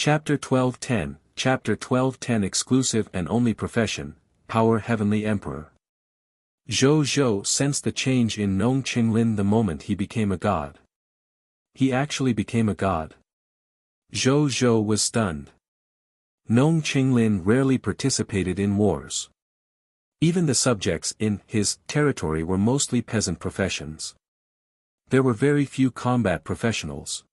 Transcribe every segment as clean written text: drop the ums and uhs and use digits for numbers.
Chapter 1210, Chapter 1210 Exclusive and Only Profession, Power Heavenly Emperor. Zhou Zhou sensed the change in Nong Qinglin the moment he became a god. He actually became a god. Zhou Zhou was stunned. Nong Qinglin rarely participated in wars. Even the subjects in his territory were mostly peasant professions. There were very few combat professionals.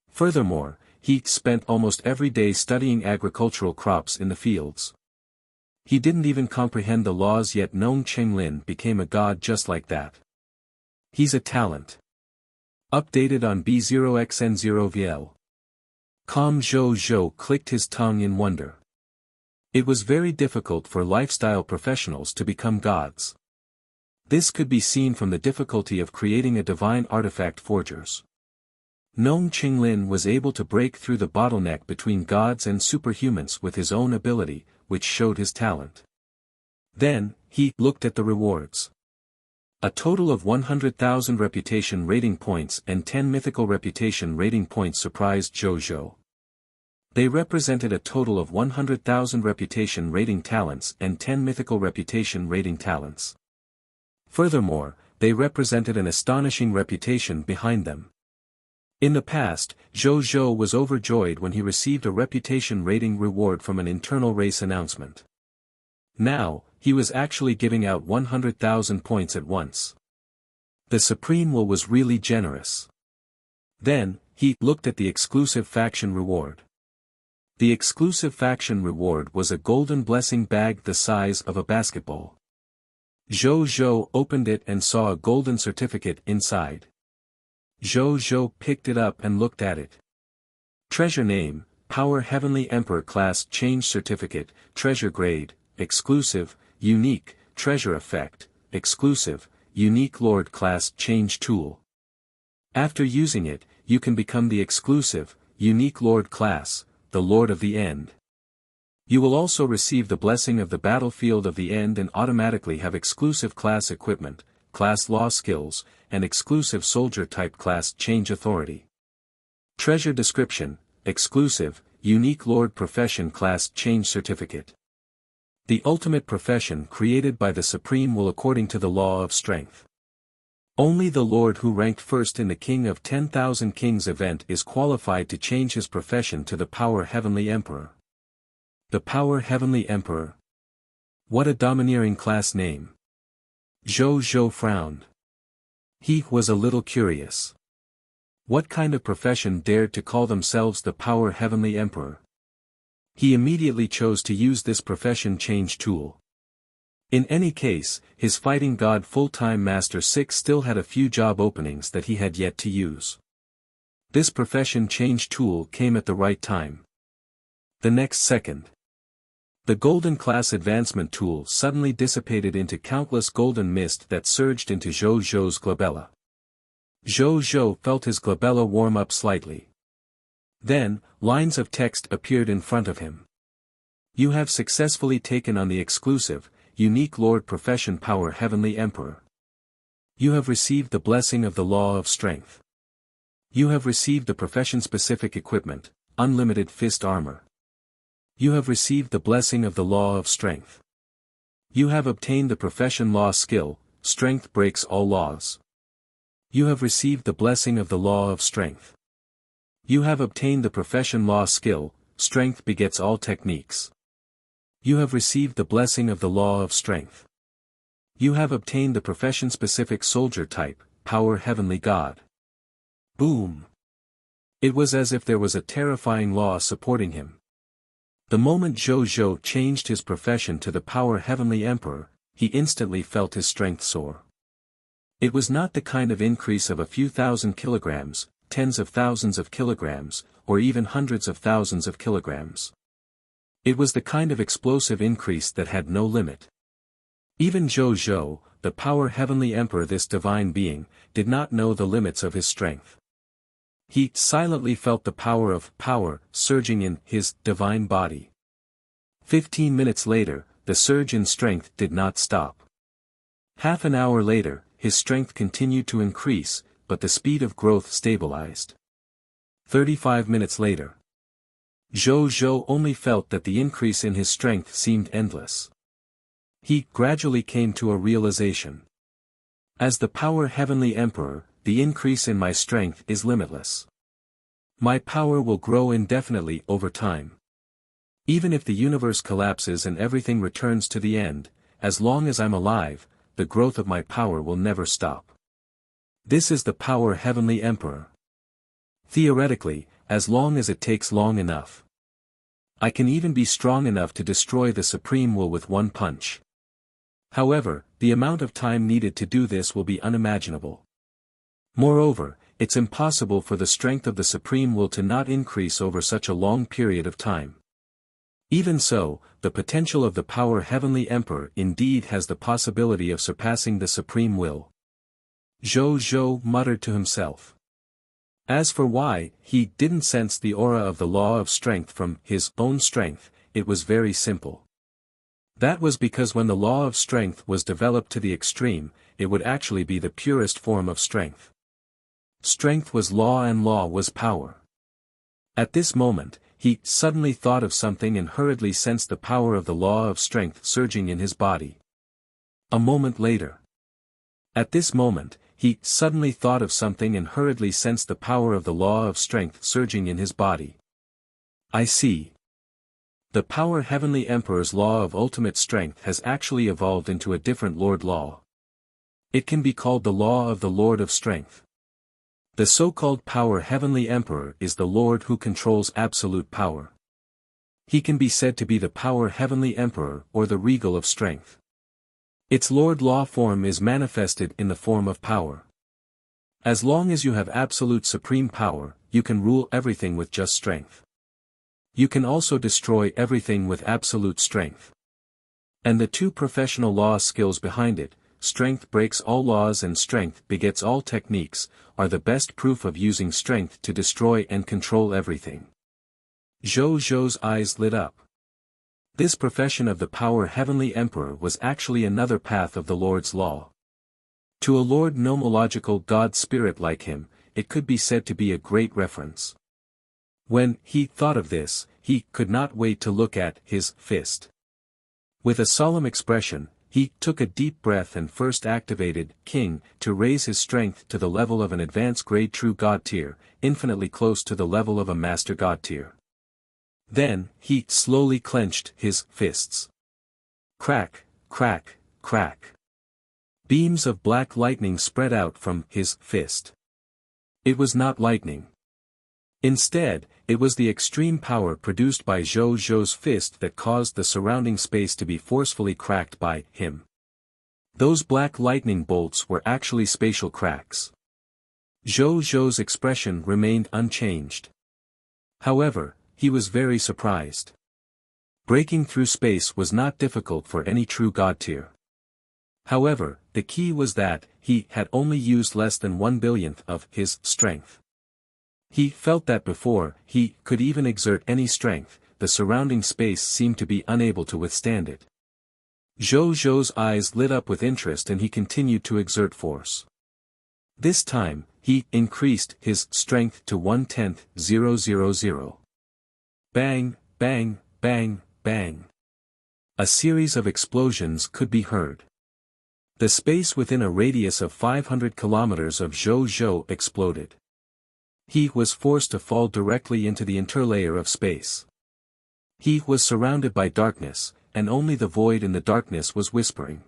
Furthermore, he spent almost every day studying agricultural crops in the fields. He didn't even comprehend the laws, yet Nong Qinglin became a god just like that. He's a talent. Updated on B0xN0VL. Calm Zhou Zhou clicked his tongue in wonder. It was very difficult for lifestyle professionals to become gods. This could be seen from the difficulty of creating a divine artifact forgers. Nong Qinglin was able to break through the bottleneck between gods and superhumans with his own ability, which showed his talent. Then, he looked at the rewards. A total of 100,000 reputation rating points and 10 mythical reputation rating points surprised Zhou Zhou. They represented a total of 100,000 reputation rating talents and 10 mythical reputation rating talents. Furthermore, they represented an astonishing reputation behind them. In the past, Zhou Zhou was overjoyed when he received a reputation rating reward from an internal race announcement. Now, he was actually giving out 100,000 points at once. The Supreme Will was really generous. Then, he looked at the exclusive faction reward. The exclusive faction reward was a golden blessing bag the size of a basketball. Zhou Zhou opened it and saw a golden certificate inside. Zhou Zhou picked it up and looked at it. Treasure name, Power Heavenly Emperor Class Change Certificate, Treasure Grade, Exclusive, Unique, Treasure Effect, Exclusive, Unique Lord Class Change Tool. After using it, you can become the exclusive, Unique Lord Class, the Lord of the End. You will also receive the blessing of the Battlefield of the End and automatically have exclusive class equipment, class law skills, and exclusive soldier type class change authority. Treasure description, exclusive, unique lord profession class change certificate. The ultimate profession created by the Supreme Will according to the law of strength. Only the lord who ranked first in the King of 10,000 Kings event is qualified to change his profession to the Power Heavenly Emperor. The Power Heavenly Emperor. What a domineering class name. Zhou Zhou frowned. He was a little curious. What kind of profession dared to call themselves the Power Heavenly Emperor? He immediately chose to use this profession change tool. In any case, his fighting god full-time Master 6 still had a few job openings that he had yet to use. This profession change tool came at the right time. The next second. The golden class advancement tool suddenly dissipated into countless golden mist that surged into Zhou Zhou's glabella. Zhou Zhou felt his glabella warm up slightly. Then, lines of text appeared in front of him. You have successfully taken on the exclusive, unique Lord Profession Power Heavenly Emperor. You have received the blessing of the Law of Strength. You have received the profession-specific equipment, unlimited fist armor. You have received the blessing of the Law of Strength. You have obtained the profession law skill, Strength breaks all laws. You have received the blessing of the Law of Strength. You have obtained the profession law skill, Strength begets all techniques. You have received the blessing of the Law of Strength. You have obtained the profession-specific soldier type, Power Heavenly God. Boom! It was as if there was a terrifying law supporting him. The moment Zhou Zhou changed his profession to the Power Heavenly Emperor, he instantly felt his strength soar. It was not the kind of increase of a few thousand kilograms, tens of thousands of kilograms, or even hundreds of thousands of kilograms. It was the kind of explosive increase that had no limit. Even Zhou Zhou, the Power Heavenly Emperor, this divine being, did not know the limits of his strength. He silently felt the power of power surging in his divine body. 15 minutes later, the surge in strength did not stop. Half an hour later, his strength continued to increase, but the speed of growth stabilized. 35 minutes later. Zhou Zhou only felt that the increase in his strength seemed endless. He gradually came to a realization. As the power Heavenly Emperor, the increase in my strength is limitless. My power will grow indefinitely over time. Even if the universe collapses and everything returns to the end, as long as I'm alive, the growth of my power will never stop. This is the power Heavenly Emperor. Theoretically, as long as it takes long enough. I can even be strong enough to destroy the Supreme Will with one punch. However, the amount of time needed to do this will be unimaginable. Moreover, it's impossible for the strength of the Supreme Will to not increase over such a long period of time. Even so, the potential of the power Heavenly Emperor indeed has the possibility of surpassing the Supreme Will. Zhou Zhou muttered to himself. As for why he didn't sense the aura of the law of strength from his own strength, it was very simple. That was because when the law of strength was developed to the extreme, it would actually be the purest form of strength. Strength was law and law was power. At this moment, he suddenly thought of something and hurriedly sensed the power of the law of strength surging in his body. A moment later. At this moment, he suddenly thought of something and hurriedly sensed the power of the law of strength surging in his body. I see. The power Heavenly Emperor's law of ultimate strength has actually evolved into a different Lord law. It can be called the law of the Lord of Strength. The so-called power Heavenly Emperor is the Lord who controls absolute power. He can be said to be the power Heavenly Emperor or the Regal of Strength. Its Lord Law form is manifested in the form of power. As long as you have absolute supreme power, you can rule everything with just strength. You can also destroy everything with absolute strength. And the two professional law skills behind it, strength breaks all laws and strength begets all techniques, are the best proof of using strength to destroy and control everything. Zhou Zhou's eyes lit up. This profession of the power Heavenly Emperor was actually another path of the Lord's law. To a Lord nomological God spirit like him, it could be said to be a great reference. When he thought of this, he could not wait to look at his fist. With a solemn expression, he took a deep breath and first activated King to raise his strength to the level of an advanced grade true God tier, infinitely close to the level of a master God tier. Then, he slowly clenched his fists. Crack, crack, crack. Beams of black lightning spread out from his fist. It was not lightning. Instead, it was the extreme power produced by Zhou Zhou's fist that caused the surrounding space to be forcefully cracked by him. Those black lightning bolts were actually spatial cracks. Zhou Zhou's expression remained unchanged. However, he was very surprised. Breaking through space was not difficult for any true God tier. However, the key was that he had only used less than 1/billionth of his strength. He felt that before he could even exert any strength, the surrounding space seemed to be unable to withstand it. Zhou Zhou's eyes lit up with interest and he continued to exert force. This time, he increased his strength to 1/10,000. Bang, bang, bang, bang. A series of explosions could be heard. The space within a radius of 500 kilometers of Zhou Zhou exploded. He was forced to fall directly into the interlayer of space. He was surrounded by darkness, and only the void in the darkness was whispering.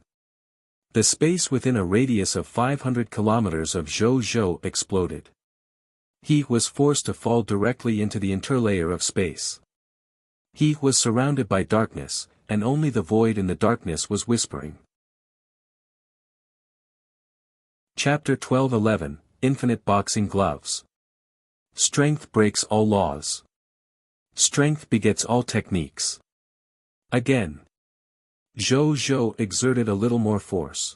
The space within a radius of 500 kilometers of Zhou Zhou exploded. He was forced to fall directly into the interlayer of space. He was surrounded by darkness, and only the void in the darkness was whispering. Chapter 12:11, Infinite Boxing Gloves. Strength breaks all laws. Strength begets all techniques. Again. Zhou Zhou exerted a little more force.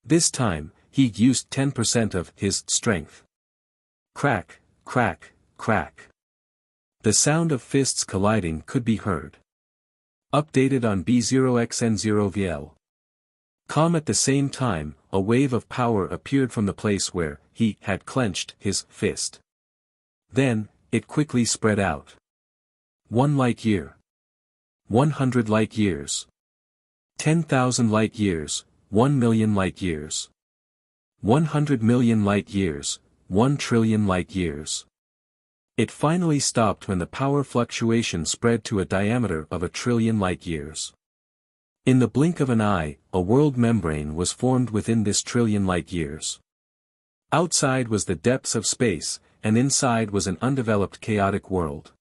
This time, he used 10% of his strength. Crack, crack, crack. The sound of fists colliding could be heard. Updated on B0xN0VL. Calm at the same time, a wave of power appeared from the place where he had clenched his fist. Then, it quickly spread out. 1 light year. 100 light years. 10,000 light years, 1 million light years. 100 million light years, 1 trillion light years. It finally stopped when the power fluctuation spread to a diameter of 1 trillion light years. In the blink of an eye, a world membrane was formed within this trillion light years. Outside was the depths of space, and inside was an undeveloped chaotic world.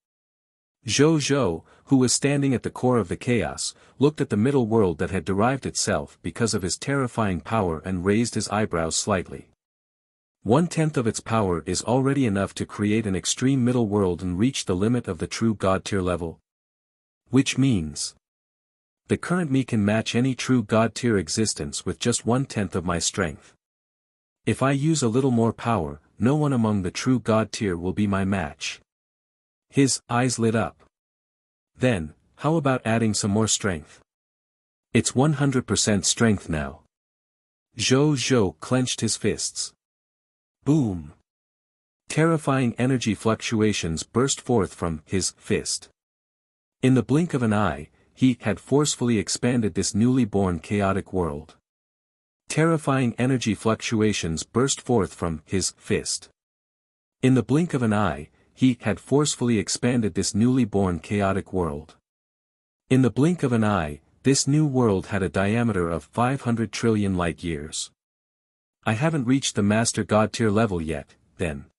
Zhou, who was standing at the core of the chaos, looked at the middle world that had derived itself because of his terrifying power and raised his eyebrows slightly. 1/10 of its power is already enough to create an extreme middle world and reach the limit of the true God tier level. Which means, the current me can match any true God tier existence with just 1/10 of my strength. If I use a little more power, no one among the true God tier will be my match. His eyes lit up. Then, how about adding some more strength? It's 100% strength now. Zhou clenched his fists. Boom! Terrifying energy fluctuations burst forth from his fist. In the blink of an eye, he had forcefully expanded this newly born chaotic world. Terrifying energy fluctuations burst forth from his fist. In the blink of an eye, he had forcefully expanded this newly born chaotic world. In the blink of an eye, this new world had a diameter of 500 trillion light years. I haven't reached the Master God tier level yet, then.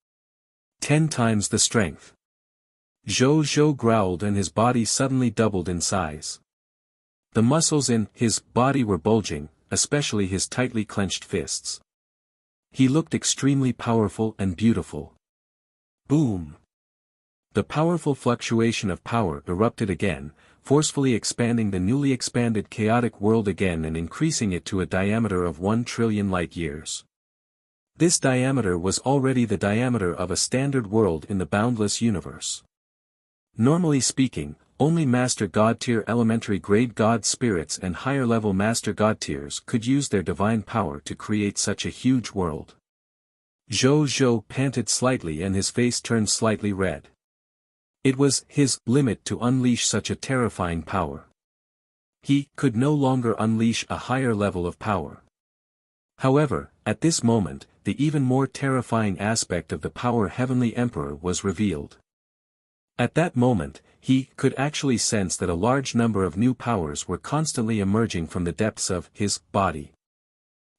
10 times the strength. Zhou growled and his body suddenly doubled in size. The muscles in his body were bulging, especially his tightly clenched fists. He looked extremely powerful and beautiful. Boom! The powerful fluctuation of power erupted again, forcefully expanding the newly expanded chaotic world again and increasing it to a diameter of 1 trillion light years. This diameter was already the diameter of a standard world in the boundless universe. Normally speaking, only Master God tier elementary grade God spirits and higher level Master God tiers could use their divine power to create such a huge world. Zhou panted slightly and his face turned slightly red. It was his limit to unleash such a terrifying power. He could no longer unleash a higher level of power. However, at this moment, the even more terrifying aspect of the power Heavenly Emperor was revealed. At that moment, he could actually sense that a large number of new powers were constantly emerging from the depths of his body.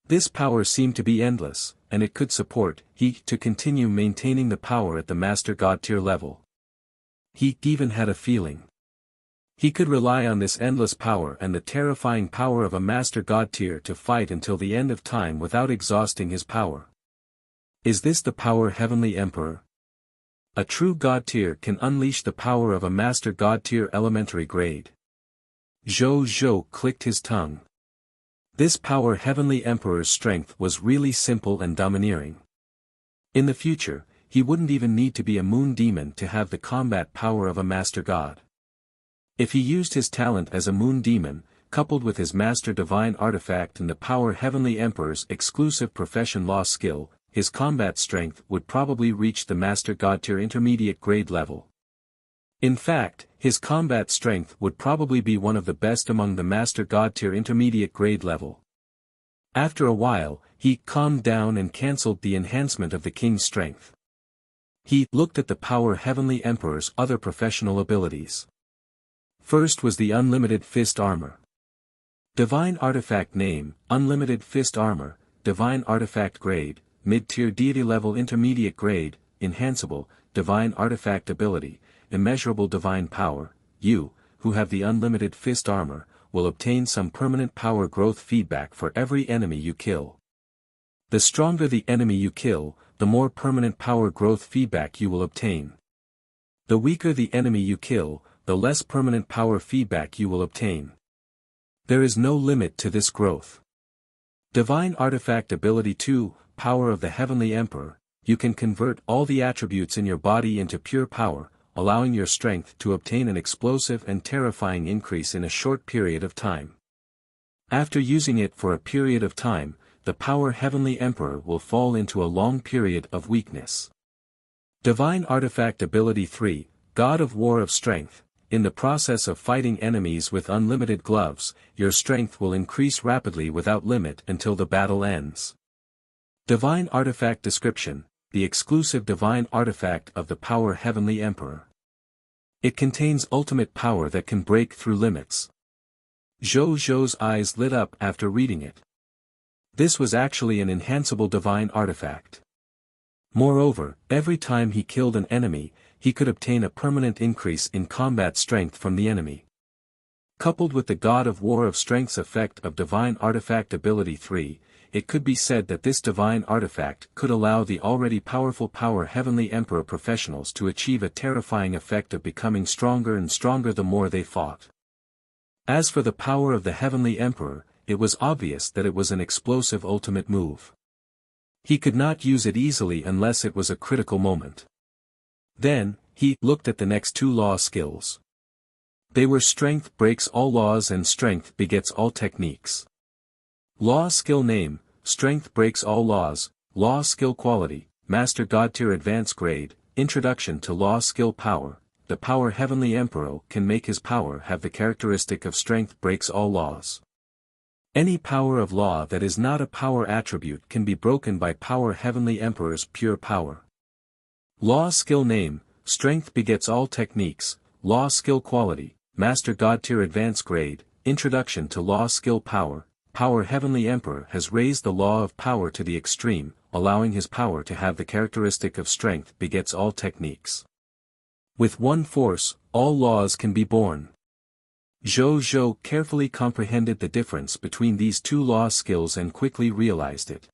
This power seemed to be endless, and it could support he to continue maintaining the power at the Master God tier level. He even had a feeling. He could rely on this endless power and the terrifying power of a Master God tier to fight until the end of time without exhausting his power. Is this the power Heavenly Emperor? A true God tier can unleash the power of a Master God tier elementary grade. Zhou clicked his tongue. This power Heavenly Emperor's strength was really simple and domineering. In the future, he wouldn't even need to be a moon demon to have the combat power of a Master God. If he used his talent as a moon demon, coupled with his Master Divine Artifact and the power Heavenly Emperor's exclusive profession law skill, his combat strength would probably reach the Master God tier intermediate grade level. In fact, his combat strength would probably be one of the best among the Master God tier intermediate grade level. After a while, he calmed down and cancelled the enhancement of the king's strength. He looked at the power Heavenly Emperor's other professional abilities. First was the Unlimited Fist Armor. Divine Artifact Name, Unlimited Fist Armor, Divine Artifact Grade, Mid-Tier Deity Level Intermediate Grade, Enhanceable, Divine Artifact Ability, Immeasurable Divine Power. You, who have the Unlimited Fist Armor, will obtain some permanent power growth feedback for every enemy you kill. The stronger the enemy you kill, the more permanent power growth feedback you will obtain. The weaker the enemy you kill, the less permanent power feedback you will obtain. There is no limit to this growth. Divine Artifact Ability 2, Power of the Heavenly Emperor. You can convert all the attributes in your body into pure power, allowing your strength to obtain an explosive and terrifying increase in a short period of time. After using it for a period of time, the power Heavenly Emperor will fall into a long period of weakness. Divine Artifact Ability 3, God of War of Strength. in the process of fighting enemies with unlimited gloves, your strength will increase rapidly without limit until the battle ends. Divine Artifact Description: the exclusive divine artifact of the Power Heavenly Emperor. It contains ultimate power that can break through limits. Zhou Zhou's eyes lit up after reading it. This was actually an enhanceable divine artifact. Moreover, every time he killed an enemy, he could obtain a permanent increase in combat strength from the enemy. Coupled with the God of War of Strength's effect of Divine Artifact Ability 3, it could be said that this divine artifact could allow the already powerful Power Heavenly Emperor professionals to achieve a terrifying effect of becoming stronger and stronger the more they fought. As for the power of the Heavenly Emperor, it was obvious that it was an explosive ultimate move. He could not use it easily unless it was a critical moment. Then, he looked at the next two law skills. They were Strength Breaks All Laws and Strength Begets All Techniques. Law Skill Name: Strength Breaks All Laws. Law Skill Quality: Master God Tier Advanced Grade. Introduction to Law Skill Power: the Power Heavenly Emperor can make his power have the characteristic of Strength Breaks All Laws. Any power of law that is not a power attribute can be broken by Power Heavenly Emperor's pure power. Law Skill Name: Strength Begets All Techniques. Law Skill Quality: Master God Tier Advanced Grade. Introduction to Law Skill Power: Power Heavenly Emperor has raised the law of power to the extreme, allowing his power to have the characteristic of Strength Begets All Techniques. With one force, all laws can be born. Zhou Zhou carefully comprehended the difference between these two law skills and quickly realized it.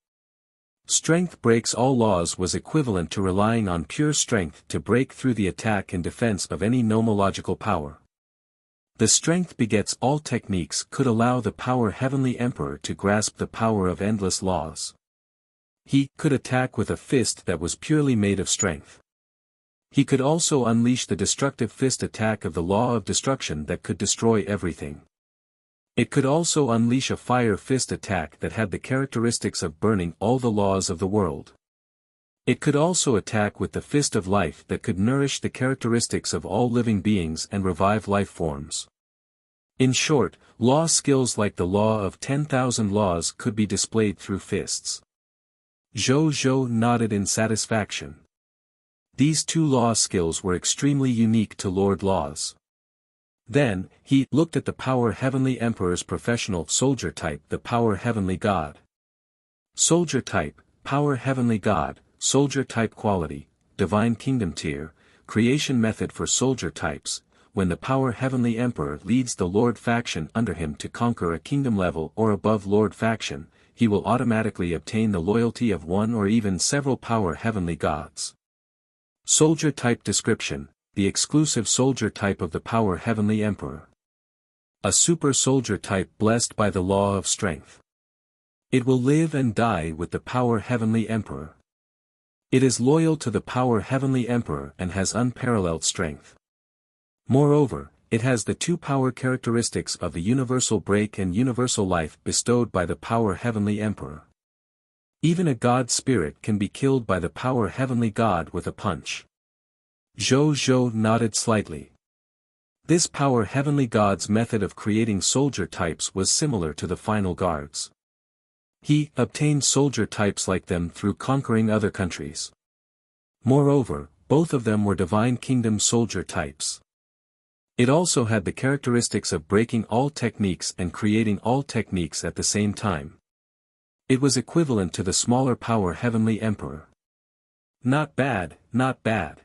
Strength Breaks All Laws was equivalent to relying on pure strength to break through the attack and defense of any nomological power. The Strength Begets All Techniques could allow the Power Heavenly Emperor to grasp the power of endless laws. He could attack with a fist that was purely made of strength. He could also unleash the destructive fist attack of the law of destruction that could destroy everything. It could also unleash a fire fist attack that had the characteristics of burning all the laws of the world. It could also attack with the fist of life that could nourish the characteristics of all living beings and revive life forms. In short, law skills like the law of 10,000 laws could be displayed through fists. Zhou Zhou nodded in satisfaction. These two law skills were extremely unique to Lord Laws. Then, he looked at the Power Heavenly Emperor's professional soldier type, the Power Heavenly God. Soldier type: Power Heavenly God. Soldier type quality: Divine Kingdom tier. Creation method for soldier types: when the Power Heavenly Emperor leads the Lord faction under him to conquer a kingdom level or above Lord faction, he will automatically obtain the loyalty of one or even several Power Heavenly Gods. Soldier type description: the exclusive soldier type of the Power Heavenly Emperor. A super soldier type blessed by the law of strength. It will live and die with the Power Heavenly Emperor. It is loyal to the Power Heavenly Emperor and has unparalleled strength. Moreover, it has the two power characteristics of the universal break and universal life bestowed by the Power Heavenly Emperor. Even a god spirit can be killed by the Power Heavenly God with a punch. Zhou Zhou nodded slightly. This Power Heavenly God's method of creating soldier types was similar to the final guards. He obtained soldier types like them through conquering other countries. Moreover, both of them were Divine Kingdom soldier types. It also had the characteristics of breaking all techniques and creating all techniques at the same time. It was equivalent to the smaller Power Heavenly Emperor. Not bad, not bad.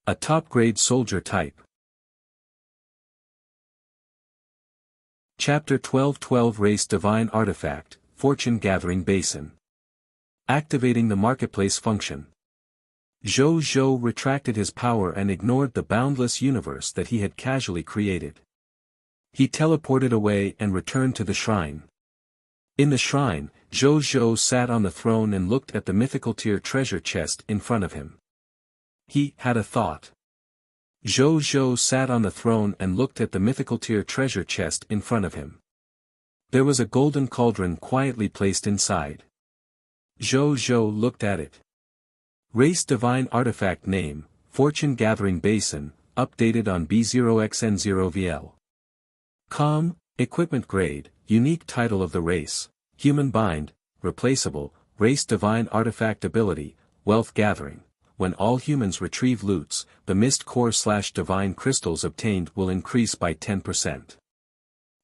A top-grade soldier type. Chapter 12:12 Race Divine Artifact, Fortune Gathering Basin. Activating the marketplace function. Zhou Zhou retracted his power and ignored the boundless universe that he had casually created. He teleported away and returned to the shrine. In the shrine, Zhou Zhou sat on the throne and looked at the mythical tier treasure chest in front of him. He had a thought. Zhou Zhou sat on the throne and looked at the mythical tier treasure chest in front of him. There was a golden cauldron quietly placed inside. Zhou Zhou looked at it. Race Divine Artifact Name: Fortune Gathering Basin. updated on B0XN0VL. Com, equipment grade, unique title of the race, human bind, replaceable, race divine artifact ability, wealth gathering. When all humans retrieve loots, the mist core/divine crystals obtained will increase by 10%.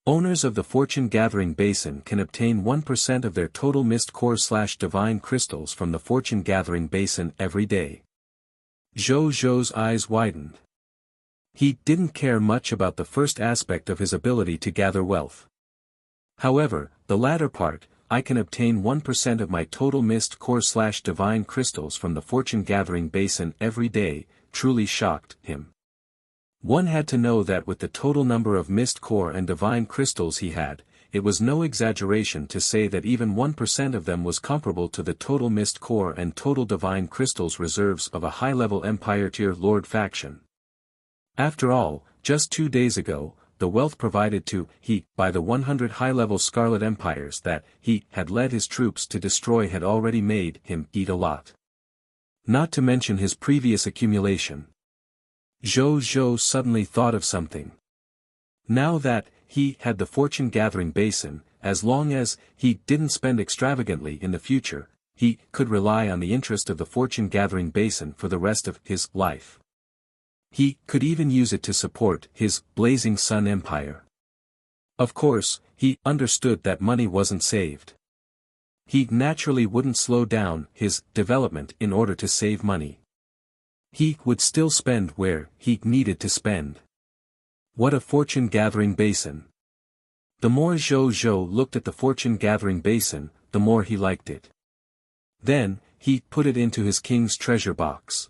Owners of the Fortune Gathering Basin can obtain 1% of their total mist core/divine crystals from the Fortune Gathering Basin every day. Zhou Zhou's eyes widened. He didn't care much about the first aspect of his ability to gather wealth. However, the latter part, I can obtain 1% of my total mist core/divine crystals from the Fortune Gathering Basin every day, truly shocked him. One had to know that with the total number of mist core and divine crystals he had, it was no exaggeration to say that even 1% of them was comparable to the total mist core and total divine crystals reserves of a high-level Empire tier Lord faction. After all, just 2 days ago, the wealth provided to he by the 100 high-level Scarlet Empires that he had led his troops to destroy had already made him eat a lot. Not to mention his previous accumulation. Zhou Zhou suddenly thought of something. Now that he had the Fortune Gathering Basin, as long as he didn't spend extravagantly in the future, he could rely on the interest of the Fortune Gathering Basin for the rest of his life. He could even use it to support his Blazing Sun Empire. Of course, he understood that money wasn't saved. He naturally wouldn't slow down his development in order to save money. He would still spend where he needed to spend. What a Fortune Gathering Basin! The more Zhou Zhou looked at the Fortune Gathering Basin, the more he liked it. Then, he put it into his king's treasure box.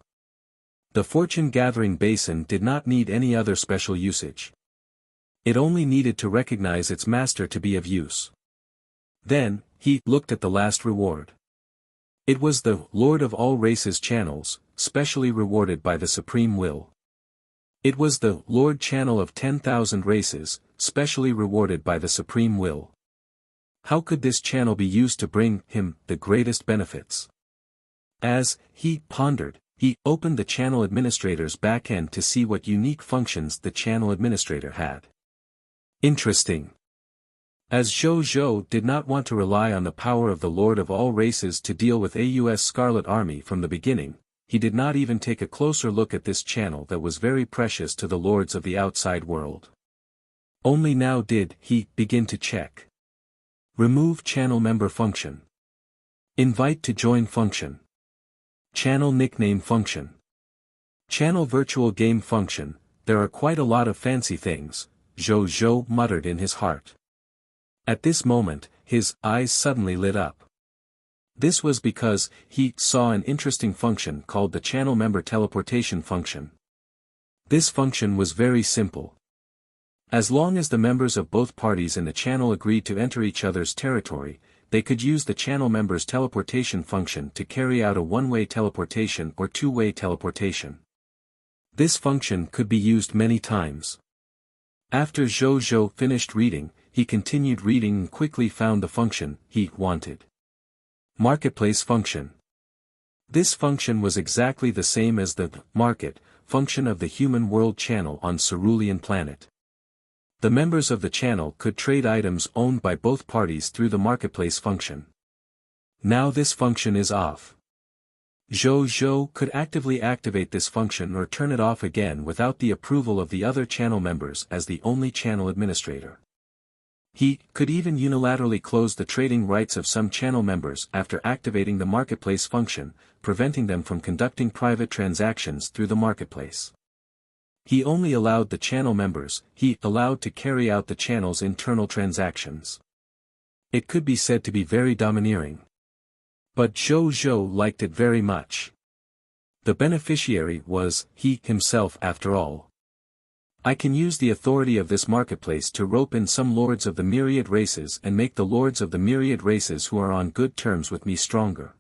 The Fortune Gathering Basin did not need any other special usage. It only needed to recognize its master to be of use. Then, he looked at the last reward. It was the Lord of All Races channels, specially rewarded by the Supreme Will. It was the Lord Channel of 10,000 races, specially rewarded by the Supreme Will. How could this channel be used to bring him the greatest benefits? As he pondered, he opened the channel administrator's backend to see what unique functions the channel administrator had. Interesting. As Zhou Zhou did not want to rely on the power of the Lord of All Races to deal with AUS Scarlet Army from the beginning, he did not even take a closer look at this channel that was very precious to the lords of the outside world. Only now did he begin to check. Remove channel member function. Invite to join function. Channel nickname function. Channel virtual game function. There are quite a lot of fancy things, Zhou Zhou muttered in his heart. At this moment, his eyes suddenly lit up. This was because he saw an interesting function called the channel member teleportation function. This function was very simple. As long as the members of both parties in the channel agreed to enter each other's territory, they could use the channel member's teleportation function to carry out a one-way teleportation or two-way teleportation. This function could be used many times. After Zhou Zhou finished reading, he continued reading and quickly found the function he wanted. Marketplace function. This function was exactly the same as the market function of the human world channel on Cerulean planet. The members of the channel could trade items owned by both parties through the marketplace function. Now this function is off. Zhou Zhou could actively activate this function or turn it off again without the approval of the other channel members as the only channel administrator. He could even unilaterally close the trading rights of some channel members after activating the marketplace function, preventing them from conducting private transactions through the marketplace. He only allowed the channel members he allowed to carry out the channel's internal transactions. It could be said to be very domineering. But Zhou Zhou liked it very much. The beneficiary was he himself after all. I can use the authority of this marketplace to rope in some lords of the myriad races and make the lords of the myriad races who are on good terms with me stronger.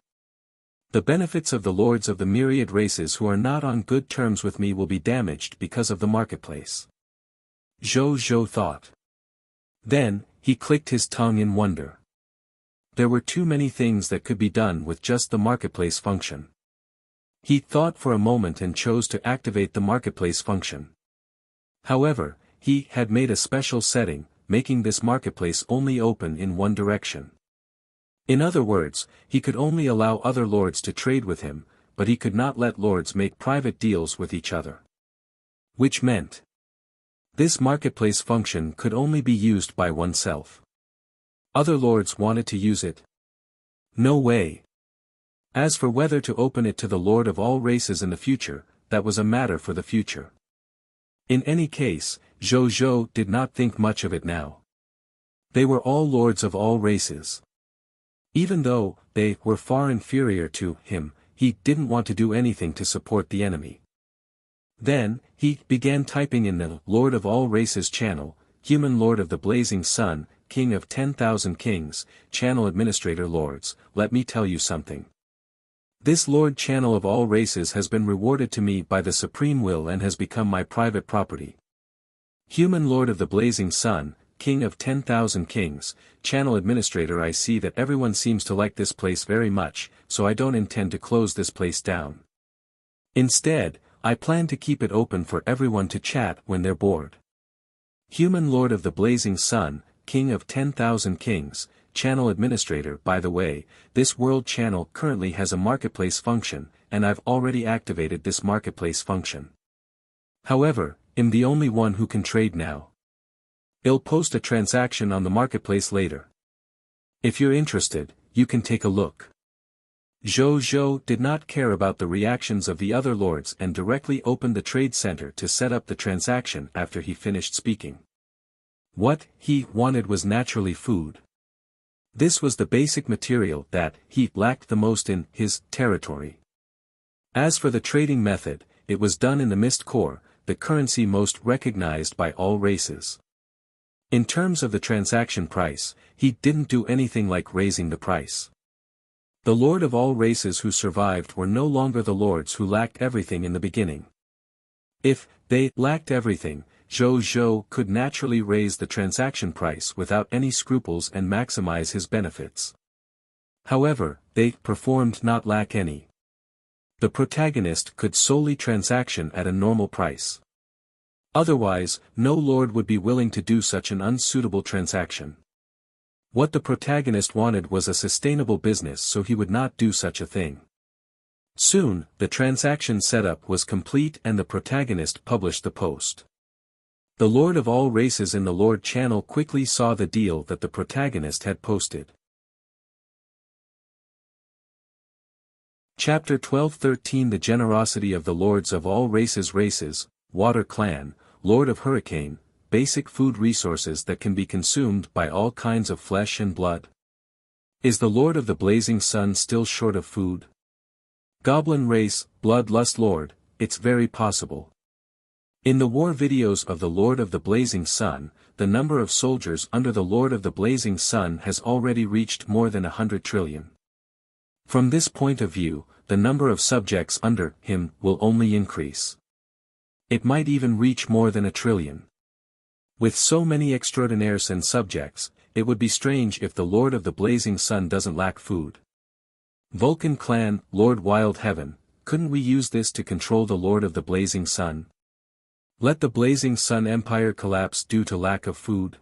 The benefits of the lords of the myriad races who are not on good terms with me will be damaged because of the marketplace. Zhou Zhou thought. Then, he clicked his tongue in wonder. There were too many things that could be done with just the marketplace function. He thought for a moment and chose to activate the marketplace function. However, he had made a special setting, making this marketplace only open in one direction. In other words, he could only allow other lords to trade with him, but he could not let lords make private deals with each other. Which meant this marketplace function could only be used by oneself. Other lords wanted to use it? No way. As for whether to open it to the Lord of all races in the future, that was a matter for the future. In any case, Zhou did not think much of it now. They were all lords of all races. Even though they were far inferior to him, he didn't want to do anything to support the enemy. Then, he began typing in the Lord of all races channel, human lord of the blazing sun, king of 10,000 kings, channel administrator lords, let me tell you something. This Lord channel of all races has been rewarded to me by the supreme will and has become my private property. Human lord of the blazing sun, king of 10,000 kings, channel administrator, I see that everyone seems to like this place very much, so I don't intend to close this place down. Instead, I plan to keep it open for everyone to chat when they're bored. Human lord of the blazing sun, king of 10,000 kings, channel administrator. By the way, this world channel currently has a marketplace function, and I've already activated this marketplace function. However, I'm the only one who can trade now. I'll post a transaction on the marketplace later. If you're interested, you can take a look. Zhou did not care about the reactions of the other lords and directly opened the trade center to set up the transaction after he finished speaking. What he wanted was naturally food. This was the basic material that he lacked the most in his territory. As for the trading method, it was done in the mist core, the currency most recognized by all races. In terms of the transaction price, he didn't do anything like raising the price. The lord of all races who survived were no longer the lords who lacked everything in the beginning. If they lacked everything, Zhou could naturally raise the transaction price without any scruples and maximize his benefits. However, they performed not lack any. The protagonist could solely transaction at a normal price. Otherwise, no lord would be willing to do such an unsuitable transaction. What the protagonist wanted was a sustainable business, so he would not do such a thing. Soon, the transaction setup was complete and the protagonist published the post. The Lord of all races in the Lord channel quickly saw the deal that the protagonist had posted. Chapter 12-13 The generosity of the Lords of all races, Water Clan, Lord of Hurricane, basic food resources that can be consumed by all kinds of flesh and blood. Is the Lord of the Blazing Sun still short of food? Goblin race, Bloodlust Lord, it's very possible. In the war videos of the Lord of the Blazing Sun, the number of soldiers under the Lord of the Blazing Sun has already reached more than 100 trillion. From this point of view, the number of subjects under him will only increase. It might even reach more than 1 trillion. With so many extraordinaires and subjects, it would be strange if the Lord of the Blazing Sun doesn't lack food. Vulcan clan, Lord Wild Heaven, couldn't we use this to control the Lord of the Blazing Sun? Let the Blazing Sun Empire collapse due to lack of food?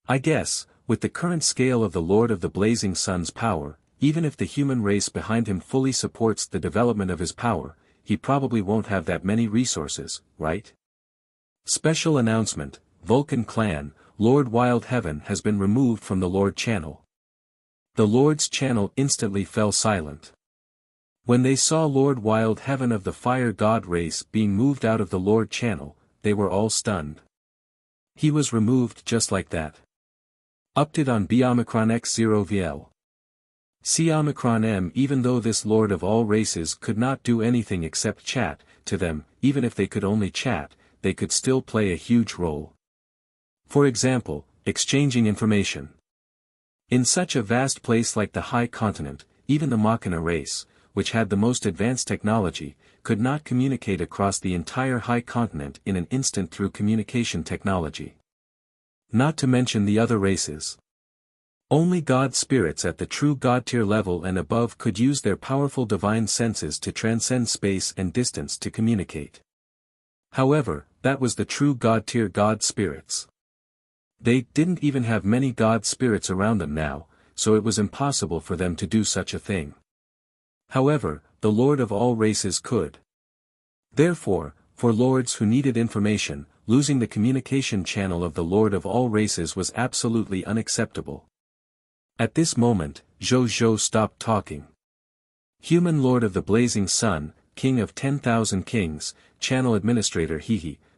I guess, with the current scale of the Lord of the Blazing Sun's power, even if the human race behind him fully supports the development of his power, he probably won't have that many resources, right? Special announcement, Vulcan clan, Lord Wild Heaven has been removed from the Lord channel. The Lord's channel instantly fell silent. When they saw Lord Wild Heaven of the Fire God race being moved out of the Lord channel, they were all stunned. He was removed just like that. Update on B Omicron X0 VL. C Omicron M. Even though this Lord of all races could not do anything except chat, to them, even if they could only chat, they could still play a huge role. For example, exchanging information. In such a vast place like the High Continent, even the Machina race, which had the most advanced technology, could not communicate across the entire High Continent in an instant through communication technology. Not to mention the other races. Only God spirits at the true God tier level and above could use their powerful divine senses to transcend space and distance to communicate. However, that was the true God-tier God spirits. They didn't even have many God spirits around them now, so it was impossible for them to do such a thing. However, the Lord of all races could. Therefore, for lords who needed information, losing the communication channel of the Lord of all races was absolutely unacceptable. At this moment, Zhou stopped talking. Human Lord of the Blazing Sun, King of 10,000 Kings, Channel Administrator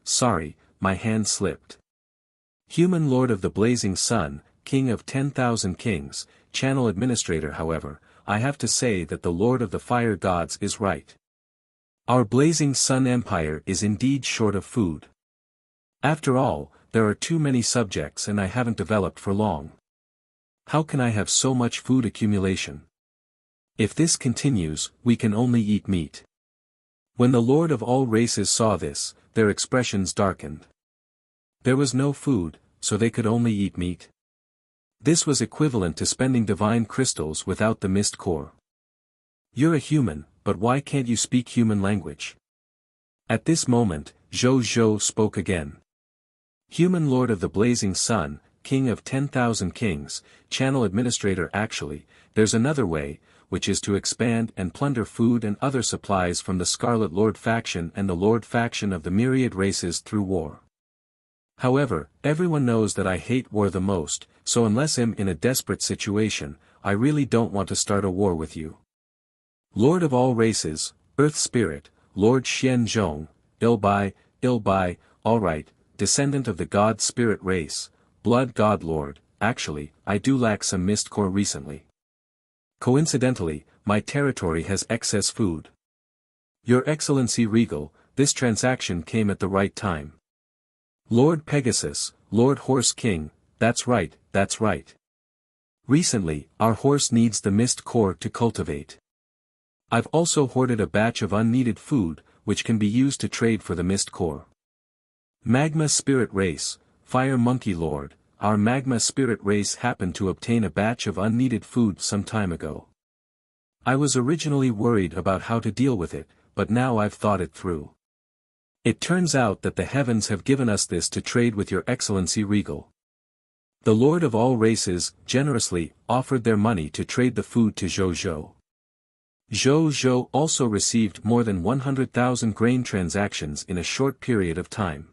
sorry, my hand slipped. Human Lord of the Blazing Sun, King of 10,000 Kings, Channel Administrator. However, I have to say that the Lord of the Fire Gods is right. Our Blazing Sun Empire is indeed short of food. After all, there are too many subjects and I haven't developed for long. How can I have so much food accumulation? If this continues, we can only eat meat. When the Lord of all races saw this, their expressions darkened. There was no food, so they could only eat meat. This was equivalent to spending divine crystals without the mist core. You're a human, but why can't you speak human language? At this moment, Zhou spoke again. Human Lord of the Blazing Sun, King of 10,000 Kings, Channel Administrator. Actually, there's another way, which is to expand and plunder food and other supplies from the Scarlet Lord faction and the Lord faction of the myriad races through war. However, everyone knows that I hate war the most, so unless I'm in a desperate situation, I really don't want to start a war with you. Lord of all races, Earth Spirit, Lord Xian Zhong, Ilbai, alright, descendant of the God Spirit race, Blood God Lord. Actually, I do lack some mist core recently. Coincidentally, my territory has excess food. Your Excellency Regal, this transaction came at the right time. Lord Pegasus, Lord Horse King, that's right. Recently, our horse needs the mist core to cultivate. I've also hoarded a batch of unneeded food, which can be used to trade for the mist core. Magma Spirit Race, Fire Monkey Lord, our Magma Spirit Race happened to obtain a batch of unneeded food some time ago. I was originally worried about how to deal with it, but now I've thought it through. It turns out that the heavens have given us this to trade with your Excellency Regal. The Lord of all races generously offered their money to trade the food to Zhou. Zhou also received more than 100,000 grain transactions in a short period of time.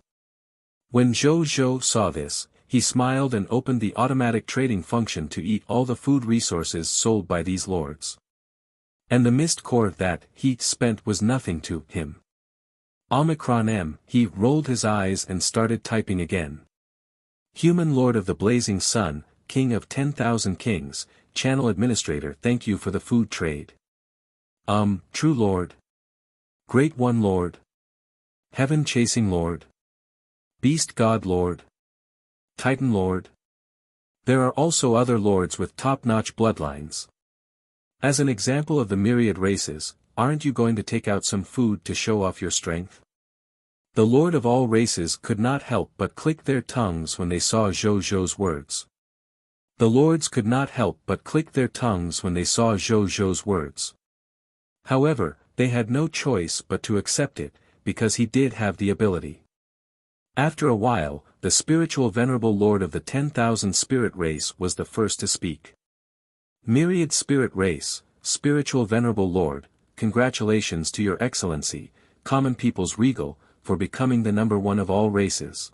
When Zhou saw this, he smiled and opened the automatic trading function to eat all the food resources sold by these lords. And the mist core that he spent was nothing to him. Omicron M, he rolled his eyes and started typing again. Human Lord of the Blazing Sun, King of 10,000 Kings, Channel Administrator. Thank you for the food trade. True Lord. Great One Lord. Heaven Chasing Lord. Beast God Lord. Titan Lord. There are also other lords with top-notch bloodlines. As an example of the myriad races, aren't you going to take out some food to show off your strength? The Lord of all races could not help but click their tongues when they saw Zhou's words. The lords could not help but click their tongues when they saw Zhou's words. However, they had no choice but to accept it, because he did have the ability. After a while, the spiritual venerable Lord of the 10,000 Spirit Race was the first to speak. Myriad Spirit Race, Spiritual Venerable Lord, congratulations to your Excellency, Common People's Regal, for becoming the #1 of all races.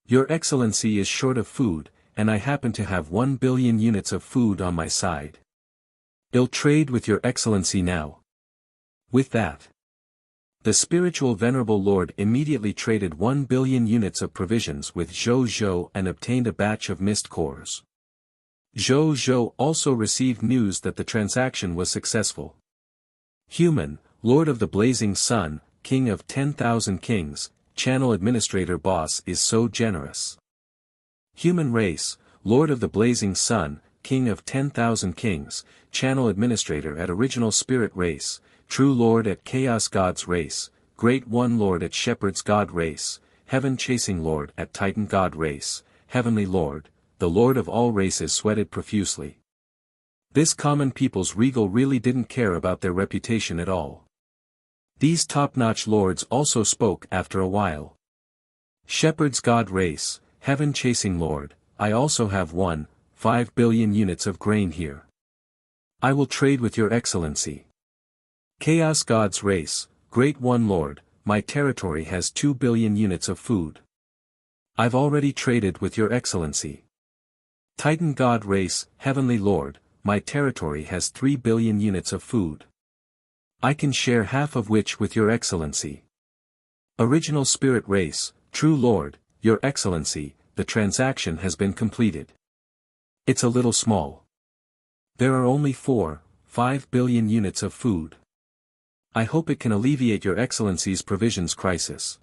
Your Excellency is short of food, and I happen to have 1 billion units of food on my side. I'll trade with your Excellency now. With that, the spiritual venerable Lord immediately traded 1 billion units of provisions with Zhou and obtained a batch of mist cores. Zhou also received news that the transaction was successful. Human, Lord of the Blazing Sun, King of 10,000 Kings, Channel Administrator Boss is so generous. Human Race, Lord of the Blazing Sun, King of 10,000 Kings, Channel Administrator at Original Spirit Race, True Lord at Chaos God's Race, Great One Lord at Shepherd's God Race, Heaven Chasing Lord at Titan God Race, Heavenly Lord, the Lord of all races sweated profusely. This Common People's Regal really didn't care about their reputation at all. These top-notch lords also spoke after a while. Shepherd's God race, heaven-chasing lord, I also have 5 billion units of grain here. I will trade with your excellency. Chaos God's race, great one lord, my territory has 2 billion units of food. I've already traded with your excellency. Titan God race, heavenly lord, my territory has 3 billion units of food. I can share half of which with your excellency. Original spirit race, true lord, your excellency, the transaction has been completed. It's a little small. There are only 5 billion units of food. I hope it can alleviate your excellency's provisions crisis.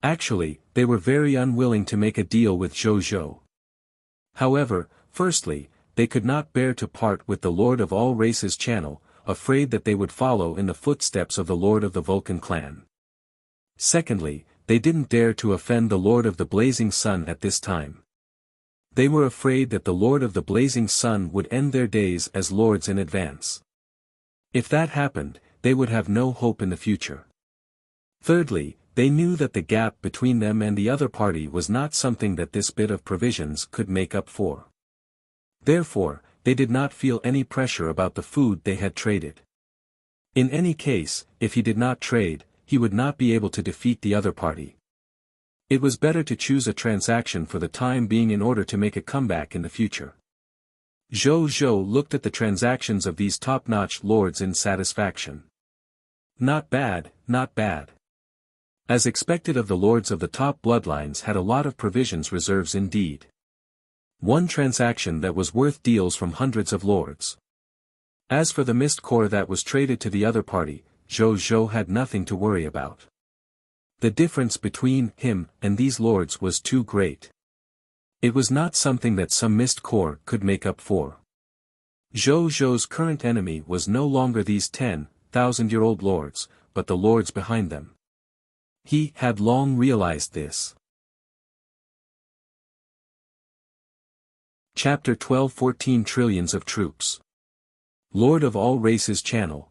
Actually, they were very unwilling to make a deal with Zhou. However, firstly, they could not bear to part with the Lord of all races channel, afraid that they would follow in the footsteps of the Lord of the Vulcan clan. Secondly, they didn't dare to offend the Lord of the Blazing Sun at this time. They were afraid that the Lord of the Blazing Sun would end their days as lords in advance. If that happened, they would have no hope in the future. Thirdly, they knew that the gap between them and the other party was not something that this bit of provisions could make up for. Therefore, they did not feel any pressure about the food they had traded. In any case, if he did not trade, he would not be able to defeat the other party. It was better to choose a transaction for the time being in order to make a comeback in the future. Zhou looked at the transactions of these top-notch lords in satisfaction. Not bad, not bad. As expected of the lords of the top bloodlines had a lot of provisions reserves indeed. One transaction that was worth deals from hundreds of lords. As for the mist core that was traded to the other party, Zhou had nothing to worry about. The difference between him and these lords was too great. It was not something that some mist core could make up for. Zhou's current enemy was no longer these 10,000-year-old lords, but the lords behind them. He had long realized this. Chapter 12 14 Trillions of Troops. Lord of All Races Channel.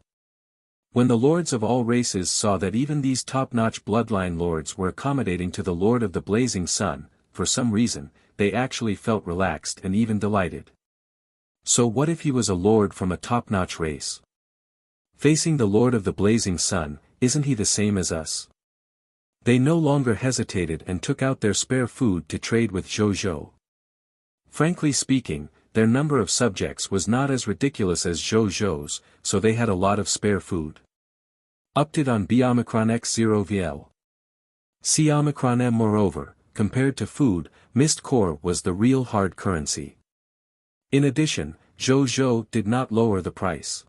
When the lords of all races saw that even these top-notch bloodline lords were accommodating to the Lord of the Blazing Sun, for some reason, they actually felt relaxed and even delighted. So what if he was a lord from a top-notch race? Facing the Lord of the Blazing Sun, isn't he the same as us? They no longer hesitated and took out their spare food to trade with Zhou. Frankly speaking, their number of subjects was not as ridiculous as Zhou's, so they had a lot of spare food. Update on B Omicron X0 VL. C Omicron M. Moreover, compared to food, Mist Core was the real hard currency. In addition, Zhou did not lower the price.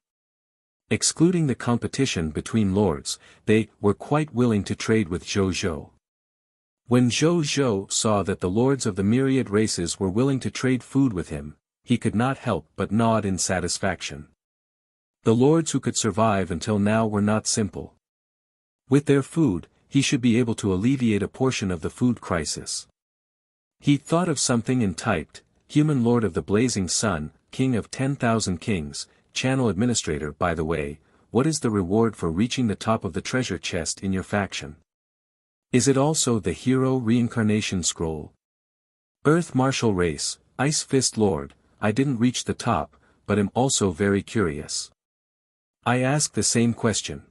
Excluding the competition between lords, they were quite willing to trade with Zhou. When Zhou saw that the lords of the myriad races were willing to trade food with him, he could not help but nod in satisfaction. The lords who could survive until now were not simple. With their food, he should be able to alleviate a portion of the food crisis. He thought of something and typed, Human Lord of the Blazing Sun, King of 10,000 Kings, Channel Administrator. By the way, what is the reward for reaching the top of the treasure chest in your faction? Is it also the Hero Reincarnation Scroll? Earth Martial Race, Ice Fist Lord, I didn't reach the top, but am also very curious. I ask the same question.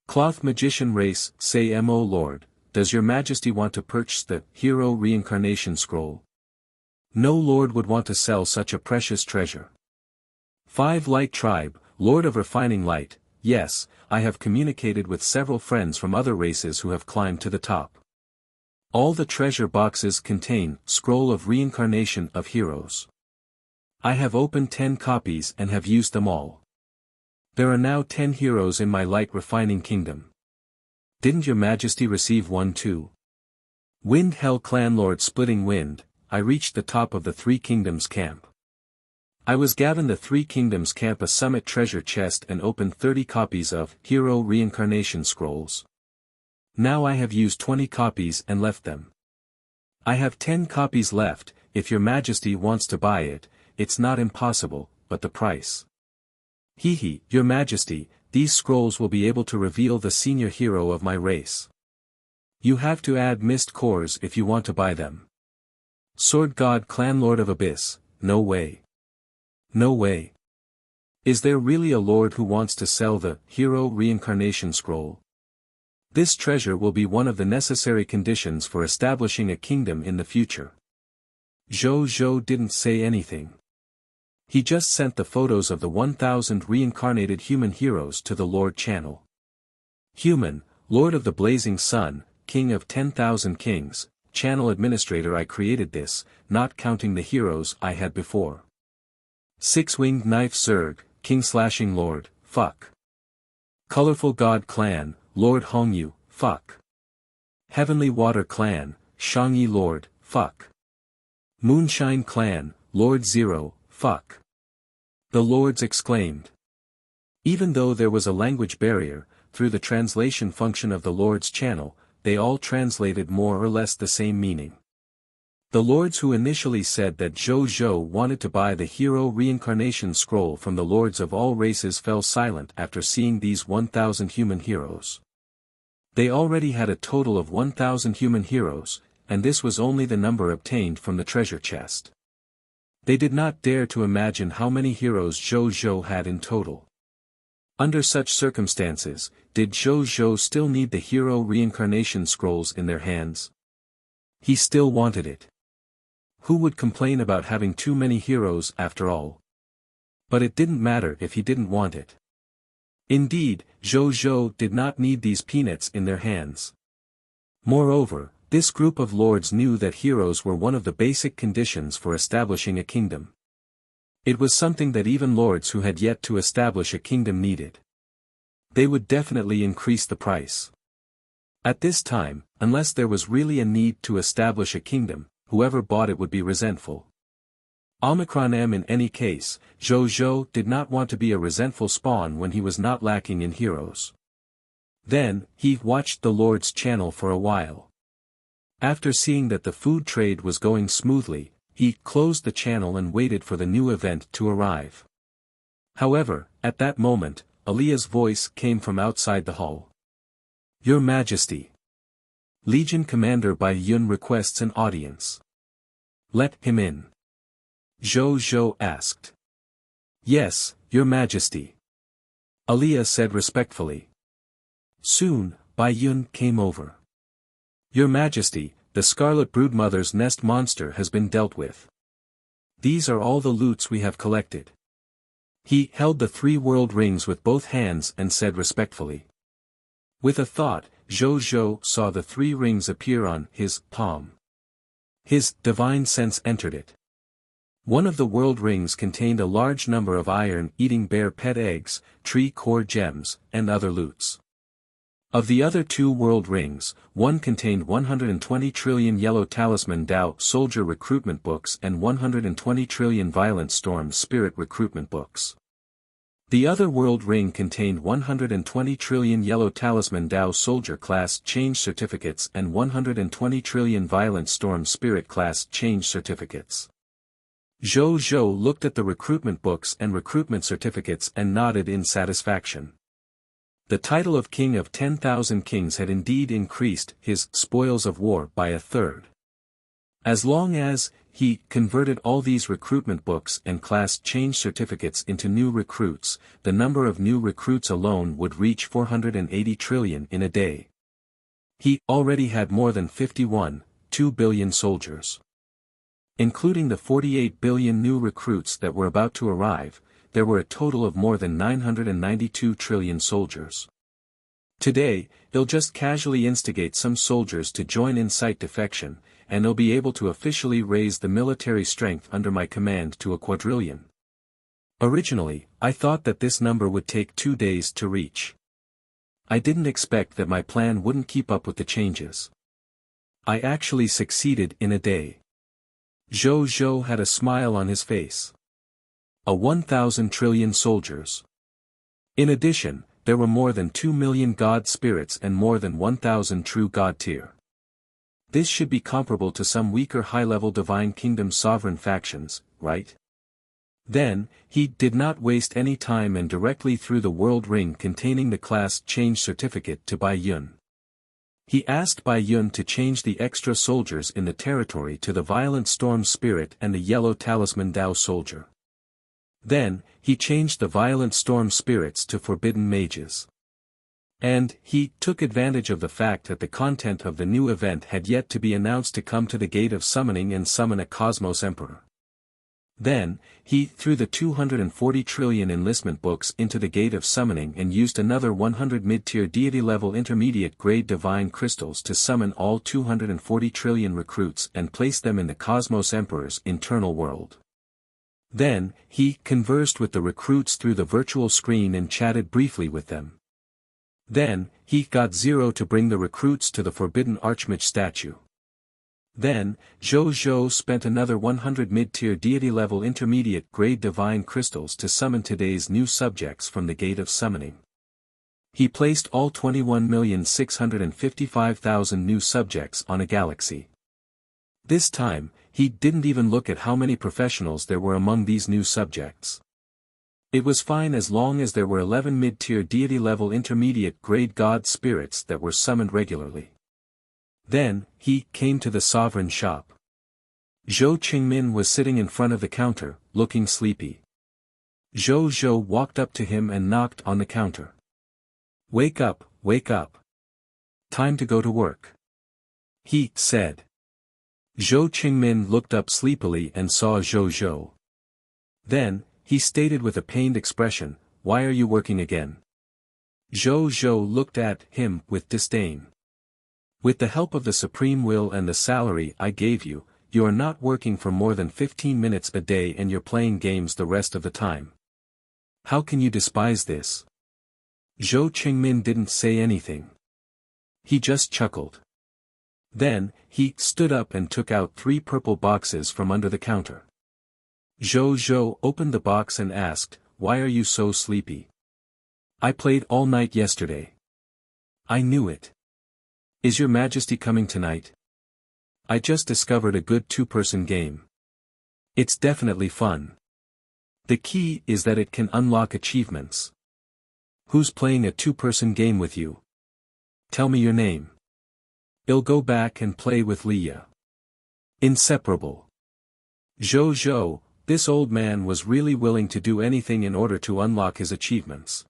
Cloth Magician Race, say Mo Lord, does your majesty want to purchase the Hero Reincarnation Scroll? No lord would want to sell such a precious treasure. 5 Light Tribe, Lord of Refining Light, yes, I have communicated with several friends from other races who have climbed to the top. All the treasure boxes contain Scroll of Reincarnation of Heroes. I have opened 10 copies and have used them all. There are now 10 heroes in my Light Refining Kingdom. Didn't your majesty receive one too? Wind Hell Clan Lord Splitting Wind, I reached the top of the Three Kingdoms camp. I was given the Three Kingdoms camp a summit treasure chest and opened 30 copies of Hero Reincarnation Scrolls. Now I have used 20 copies and left them. I have 10 copies left. If your majesty wants to buy it, it's not impossible, but the price. Your majesty, these scrolls will be able to reveal the senior hero of my race. You have to add mist cores if you want to buy them. Sword God Clan Lord of Abyss, no way. No way. Is there really a lord who wants to sell the hero reincarnation scroll? This treasure will be one of the necessary conditions for establishing a kingdom in the future. Zhou Zhou didn't say anything. He just sent the photos of the 1,000 reincarnated human heroes to the Lord channel. Human, Lord of the Blazing Sun, King of 10,000 Kings, channel administrator. I created this, not counting the heroes I had before. Six-winged knife Zerg, King Slashing Lord, fuck. Colorful God Clan, Lord Hongyu, fuck. Heavenly Water Clan, Shangyi Lord, fuck. Moonshine Clan, Lord Zero, fuck. The lords exclaimed. Even though there was a language barrier, through the translation function of the lords channel, they all translated more or less the same meaning. The lords who initially said that Zhou Zhou wanted to buy the hero reincarnation scroll from the lords of all races fell silent after seeing these 1,000 human heroes. They already had a total of 1,000 human heroes, and this was only the number obtained from the treasure chest. They did not dare to imagine how many heroes Zhou Zhou had in total. Under such circumstances, did Zhou Zhou still need the hero reincarnation scrolls in their hands? He still wanted it. Who would complain about having too many heroes after all? But it didn't matter if he didn't want it. Indeed, Zhou Zhou did not need these peanuts in their hands. Moreover, this group of lords knew that heroes were one of the basic conditions for establishing a kingdom. It was something that even lords who had yet to establish a kingdom needed. They would definitely increase the price. At this time, unless there was really a need to establish a kingdom, whoever bought it would be resentful. Omicron M. In any case, Zhou Zhou did not want to be a resentful spawn when he was not lacking in heroes. Then, he watched the lords channel for a while. After seeing that the food trade was going smoothly, he closed the channel and waited for the new event to arrive. However, at that moment, Alia's voice came from outside the hall. Your Majesty. Legion Commander Bai Yun requests an audience. Let him in. Zhou Zhou asked. Yes, Your Majesty. Alia said respectfully. Soon, Bai Yun came over. Your Majesty, the Scarlet Broodmother's nest monster has been dealt with. These are all the loots we have collected. He held the 3 world rings with both hands and said respectfully. With a thought, Zhou Zhou saw the 3 rings appear on his palm. His divine sense entered it. One of the world rings contained a large number of iron-eating bear pet eggs, tree core gems, and other loots. Of the other 2 world rings, one contained 120 trillion yellow talisman Dao soldier recruitment books and 120 trillion violent storm spirit recruitment books. The other world ring contained 120 trillion yellow talisman Dao soldier class change certificates and 120 trillion violent storm spirit class change certificates. Zhou Zhou looked at the recruitment books and recruitment certificates and nodded in satisfaction. The title of King of 10,000 Kings had indeed increased his spoils of war by 1/3. As long as he converted all these recruitment books and class change certificates into new recruits, the number of new recruits alone would reach 480 trillion in a day. He already had more than 51.2 billion soldiers. Including the 48 billion new recruits that were about to arrive, there were a total of more than 992 trillion soldiers. Today, he'll just casually instigate some soldiers to join Incite defection, and he'll be able to officially raise the military strength under my command to a quadrillion. Originally, I thought that this number would take 2 days to reach. I didn't expect that my plan wouldn't keep up with the changes. I actually succeeded in a day. Zhou Zhou had a smile on his face. 1,000 trillion soldiers. In addition, there were more than 2 million god spirits and more than 1,000 true god tier. This should be comparable to some weaker high-level divine kingdom sovereign factions, right? Then, he did not waste any time and directly threw the world ring containing the class change certificate to Bai Yun. He asked Bai Yun to change the extra soldiers in the territory to the Violent Storm Spirit and the Yellow Talisman Dao Soldier. Then, he changed the Violent Storm Spirits to Forbidden Mages. And, he took advantage of the fact that the content of the new event had yet to be announced to come to the Gate of Summoning and summon a Cosmos Emperor. Then, he threw the 240 trillion enlistment books into the Gate of Summoning and used another 100 mid-tier deity-level intermediate-grade divine crystals to summon all 240 trillion recruits and place them in the Cosmos Emperor's internal world. Then, he conversed with the recruits through the virtual screen and chatted briefly with them. Then, he got Zero to bring the recruits to the Forbidden Archmage statue. Then, Zhou spent another 100 mid-tier deity-level intermediate-grade divine crystals to summon today's new subjects from the Gate of Summoning. He placed all 21,655,000 new subjects on a galaxy. This time, he didn't even look at how many professionals there were among these new subjects. It was fine as long as there were 11 mid-tier deity-level intermediate-grade god spirits that were summoned regularly. Then, he came to the sovereign shop. Zhou Qingmin was sitting in front of the counter, looking sleepy. Zhou walked up to him and knocked on the counter. Wake up, wake up. Time to go to work. He said. Zhou Qingmin looked up sleepily and saw Zhou. Then, he stated with a pained expression, "Why are you working again?" Zhou looked at him with disdain. "With the help of the supreme will and the salary I gave you, you are not working for more than 15 minutes a day and you're playing games the rest of the time. How can you despise this?" Zhou Qingmin didn't say anything. He just chuckled. Then, he stood up and took out 3 purple boxes from under the counter. Zhou opened the box and asked, "Why are you so sleepy?" "I played all night yesterday." "I knew it. Is your Majesty coming tonight?" "I just discovered a good 2-person game. It's definitely fun. The key is that it can unlock achievements." "Who's playing a 2-person game with you? Tell me your name." "I'll go back and play with Leah." "Inseparable." Zhou, this old man was really willing to do anything in order to unlock his achievements.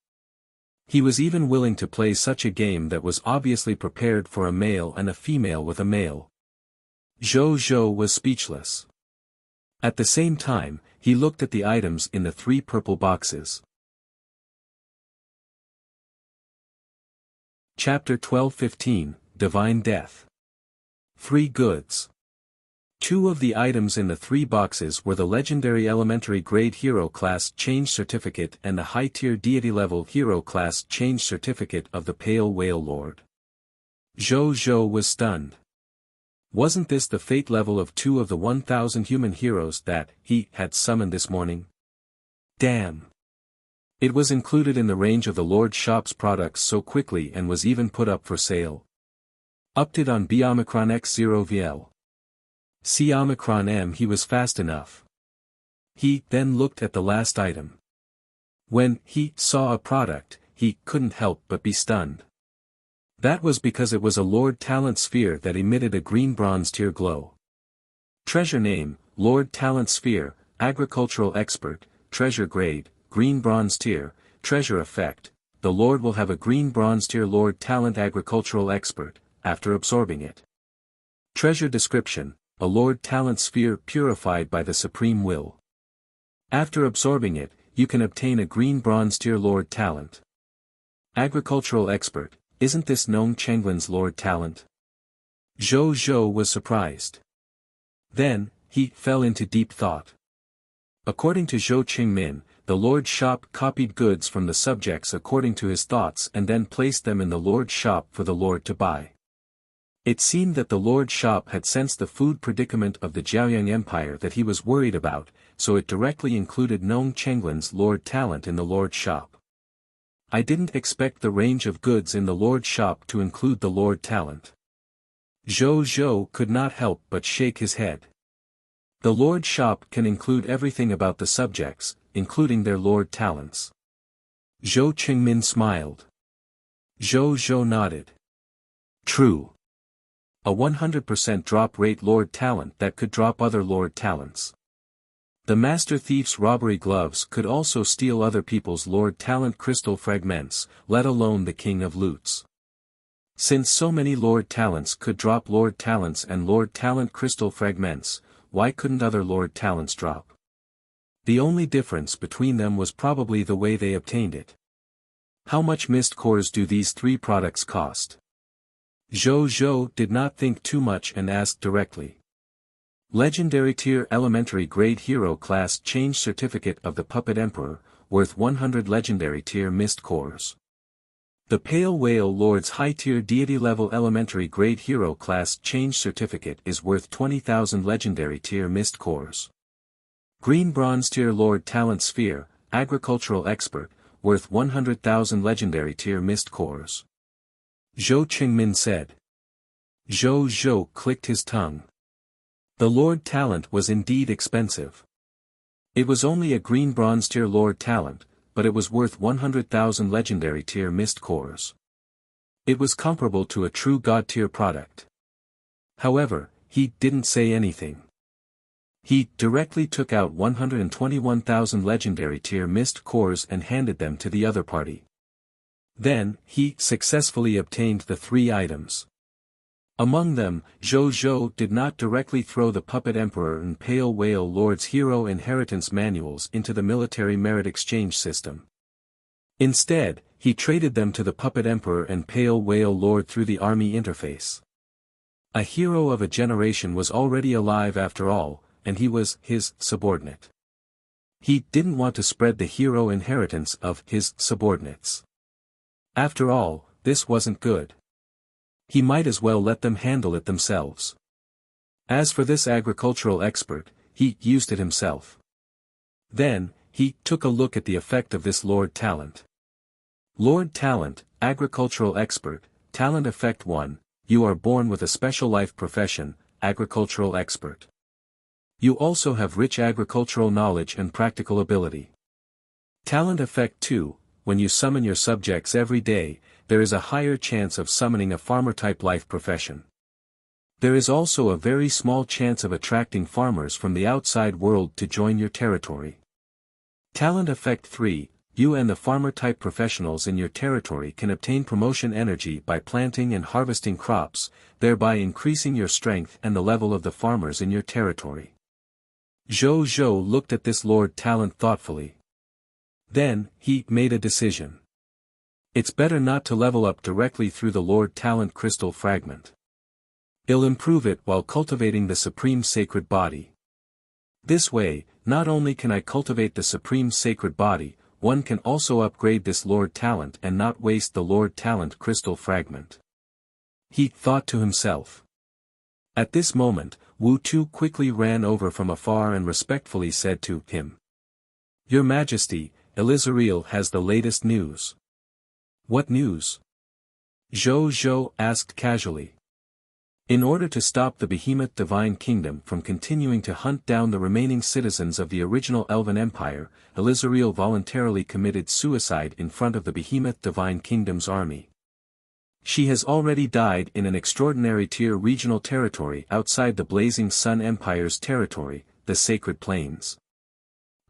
He was even willing to play such a game that was obviously prepared for a male and a female with a male. Zhou was speechless. At the same time, he looked at the items in the 3 purple boxes. Chapter 12:15, Divine Death. 3 goods. 2 of the items in the 3 boxes were the legendary elementary grade hero class change certificate and the high-tier deity level hero class change certificate of the Pale Whale Lord. Zhou was stunned. Wasn't this the fate level of 2 of the 1,000 human heroes that he had summoned this morning? Damn. It was included in the range of the Lord Shop's products so quickly and was even put up for sale. Update on B Omicron X0 VL. C Omicron M. He was fast enough. He then looked at the last item. When he saw a product, he couldn't help but be stunned. That was because it was a Lord Talent Sphere that emitted a green bronze tier glow. Treasure name, Lord Talent Sphere, Agricultural Expert, Treasure Grade, Green Bronze Tier, Treasure Effect, the Lord will have a green bronze tier Lord Talent Agricultural Expert, after absorbing it. Treasure Description, a Lord Talent Sphere purified by the Supreme Will. After absorbing it, you can obtain a green bronze tier Lord Talent. Agricultural Expert, isn't this Nong Chenglin's Lord Talent? Zhou was surprised. Then, he fell into deep thought. According to Zhou Qingmin, the Lord Shop copied goods from the subjects according to his thoughts and then placed them in the Lord Shop for the Lord to buy. It seemed that the Lord Shop had sensed the food predicament of the Jiaoyang Empire that he was worried about, so it directly included Nong Chenglin's Lord Talent in the Lord Shop. I didn't expect the range of goods in the Lord Shop to include the Lord Talent. Zhou could not help but shake his head. The Lord shop can include everything about the subjects, including their Lord talents. Zhou Qingmin smiled. Zhou Zhou nodded. True. A 100% drop rate Lord talent that could drop other Lord talents. The Master Thief's robbery gloves could also steal other people's Lord talent crystal fragments, let alone the King of Loots. Since so many Lord talents could drop Lord talents and Lord talent crystal fragments, why couldn't other Lord talents drop? The only difference between them was probably the way they obtained it. How much mist cores do these three products cost? Zhou Zhou did not think too much and asked directly. Legendary Tier Elementary Grade Hero Class Change Certificate of the Puppet Emperor, worth 100 Legendary Tier Mist Cores. The Pale Whale Lord's High Tier Deity Level Elementary Grade Hero Class Change Certificate is worth 20,000 Legendary Tier Mist Cores. Green Bronze Tier Lord Talent Sphere, Agricultural Expert, worth 100,000 Legendary Tier Mist Cores. Zhou Qingmin said. Zhou Zhou clicked his tongue. The Lord Talent was indeed expensive. It was only a Green Bronze Tier Lord Talent, but it was worth 100,000 Legendary Tier Mist Cores. It was comparable to a true God Tier product. However, he didn't say anything. He directly took out 121,000 Legendary Tier Mist Cores and handed them to the other party. Then, he successfully obtained the three items. Among them, Zhou Zhou did not directly throw the Puppet Emperor and Pale Whale Lord's Hero Inheritance Manuals into the military merit exchange system. Instead, he traded them to the Puppet Emperor and Pale Whale Lord through the army interface. A hero of a generation was already alive after all, and he was his subordinate. He didn't want to spread the hero inheritance of his subordinates. After all, this wasn't good. He might as well let them handle it themselves. As for this agricultural expert, he used it himself. Then, he took a look at the effect of this Lord Talent. Lord Talent, Agricultural Expert, Talent Effect 1, you are born with a special life profession, Agricultural Expert. You also have rich agricultural knowledge and practical ability. Talent Effect 2, when you summon your subjects every day, there is a higher chance of summoning a farmer-type life profession. There is also a very small chance of attracting farmers from the outside world to join your territory. Talent Effect 3, you and the farmer-type professionals in your territory can obtain promotion energy by planting and harvesting crops, thereby increasing your strength and the level of the farmers in your territory. Zhou Zhou looked at this Lord Talent thoughtfully. Then, he made a decision. It's better not to level up directly through the Lord Talent Crystal Fragment. I'll improve it while cultivating the Supreme Sacred Body. This way, not only can I cultivate the Supreme Sacred Body, one can also upgrade this Lord Talent and not waste the Lord Talent Crystal Fragment. He thought to himself. At this moment, Wu Tu quickly ran over from afar and respectfully said to him. Your Majesty, Elizariel has the latest news. What news? Zhou Zhou asked casually. In order to stop the Behemoth Divine Kingdom from continuing to hunt down the remaining citizens of the original Elven Empire, Elizariel voluntarily committed suicide in front of the Behemoth Divine Kingdom's army. She has already died in an extraordinary tier regional territory outside the Blazing Sun Empire's territory, the Sacred Plains.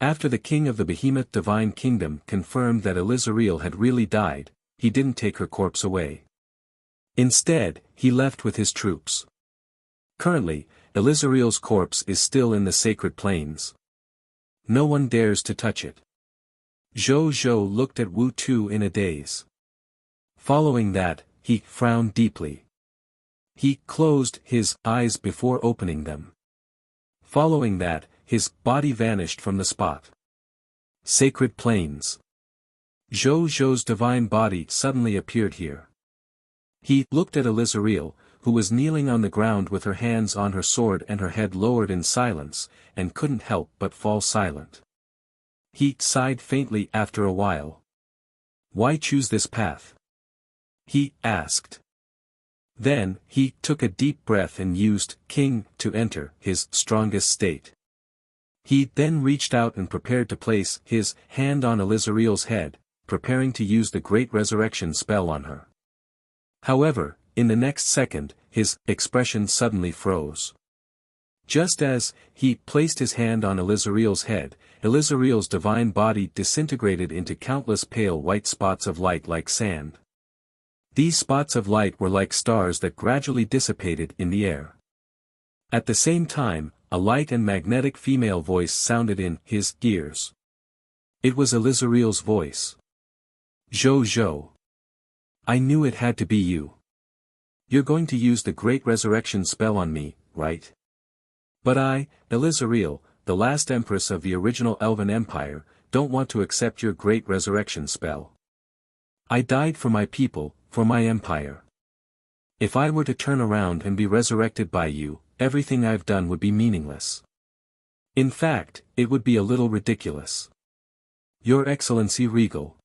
After the king of the Behemoth Divine Kingdom confirmed that Elizariel had really died, he didn't take her corpse away. Instead, he left with his troops. Currently, Elizariel's corpse is still in the Sacred Plains. No one dares to touch it. Zhou Zhou looked at Wu Tu in a daze. Following that, he frowned deeply. He closed his eyes before opening them. Following that, his body vanished from the spot. Sacred Plains. Zhou Zhou's divine body suddenly appeared here. He looked at Elizariel, who was kneeling on the ground with her hands on her sword and her head lowered in silence, and couldn't help but fall silent. He sighed faintly after a while. Why choose this path? He asked. Then, he took a deep breath and used King to enter his strongest state. He then reached out and prepared to place his hand on Elizariel's head, preparing to use the great resurrection spell on her. However, in the next second, his expression suddenly froze. Just as he placed his hand on Elizariel's head, Elizariel's divine body disintegrated into countless pale white spots of light like sand. These spots of light were like stars that gradually dissipated in the air. At the same time, a light and magnetic female voice sounded in his ears. It was Elizariel's voice. "Zhou Zhou. I knew it had to be you. You're going to use the great resurrection spell on me, right? But I, Elizariel, the last empress of the original Elven Empire, don't want to accept your great resurrection spell. I died for my people, for my empire. If I were to turn around and be resurrected by you, everything I've done would be meaningless. In fact, it would be a little ridiculous. Your Excellency Regal.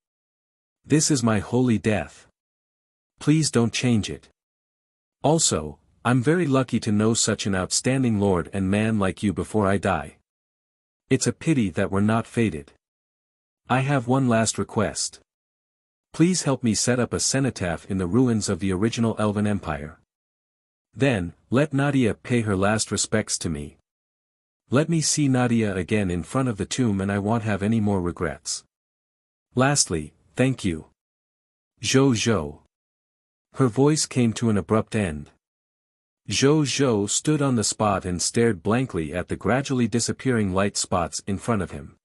This is my holy death. Please don't change it. Also, I'm very lucky to know such an outstanding lord and man like you before I die. It's a pity that we're not fated. I have one last request. Please help me set up a cenotaph in the ruins of the original Elven Empire. Then, let Nadia pay her last respects to me. Let me see Nadia again in front of the tomb and I won't have any more regrets. Lastly, thank you. Zhou Zhou." Her voice came to an abrupt end. Zhou Zhou stood on the spot and stared blankly at the gradually disappearing light spots in front of him.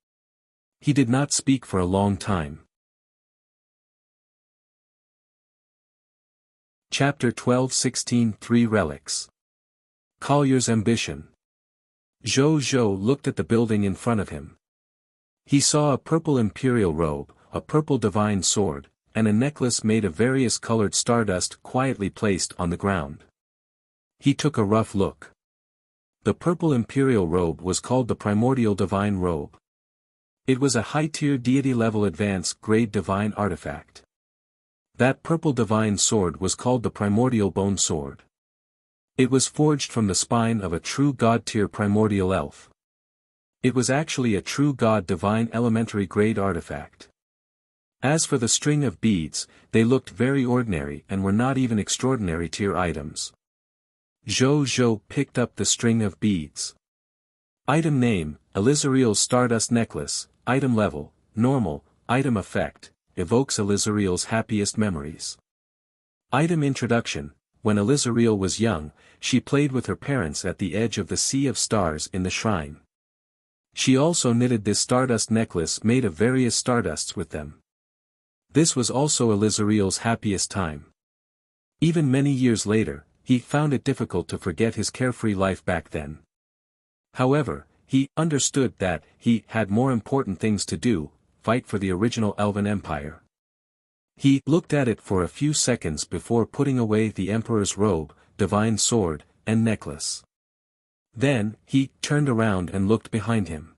He did not speak for a long time. Chapter 12:16 Three Relics. Collier's Ambition. Zhou Zhou looked at the building in front of him. He saw a purple imperial robe, a purple divine sword, and a necklace made of various colored stardust quietly placed on the ground. He took a rough look. The purple imperial robe was called the Primordial Divine Robe. It was a high-tier deity-level advanced-grade divine artifact. That purple divine sword was called the Primordial Bone Sword. It was forged from the spine of a true god-tier primordial elf. It was actually a true god divine elementary-grade artifact. As for the string of beads, they looked very ordinary and were not even extraordinary tier items. Zhou Zhou picked up the string of beads. Item name, Elizariel's Stardust Necklace, item level, normal, item effect, evokes Elizariel's happiest memories. Item introduction, when Elizariel was young, she played with her parents at the edge of the sea of stars in the shrine. She also knitted this stardust necklace made of various stardusts with them. This was also Elizariel's happiest time. Even many years later, he found it difficult to forget his carefree life back then. However, he understood that he had more important things to do, fight for the original Elven Empire. He looked at it for a few seconds before putting away the Emperor's robe, divine sword, and necklace. Then, he turned around and looked behind him.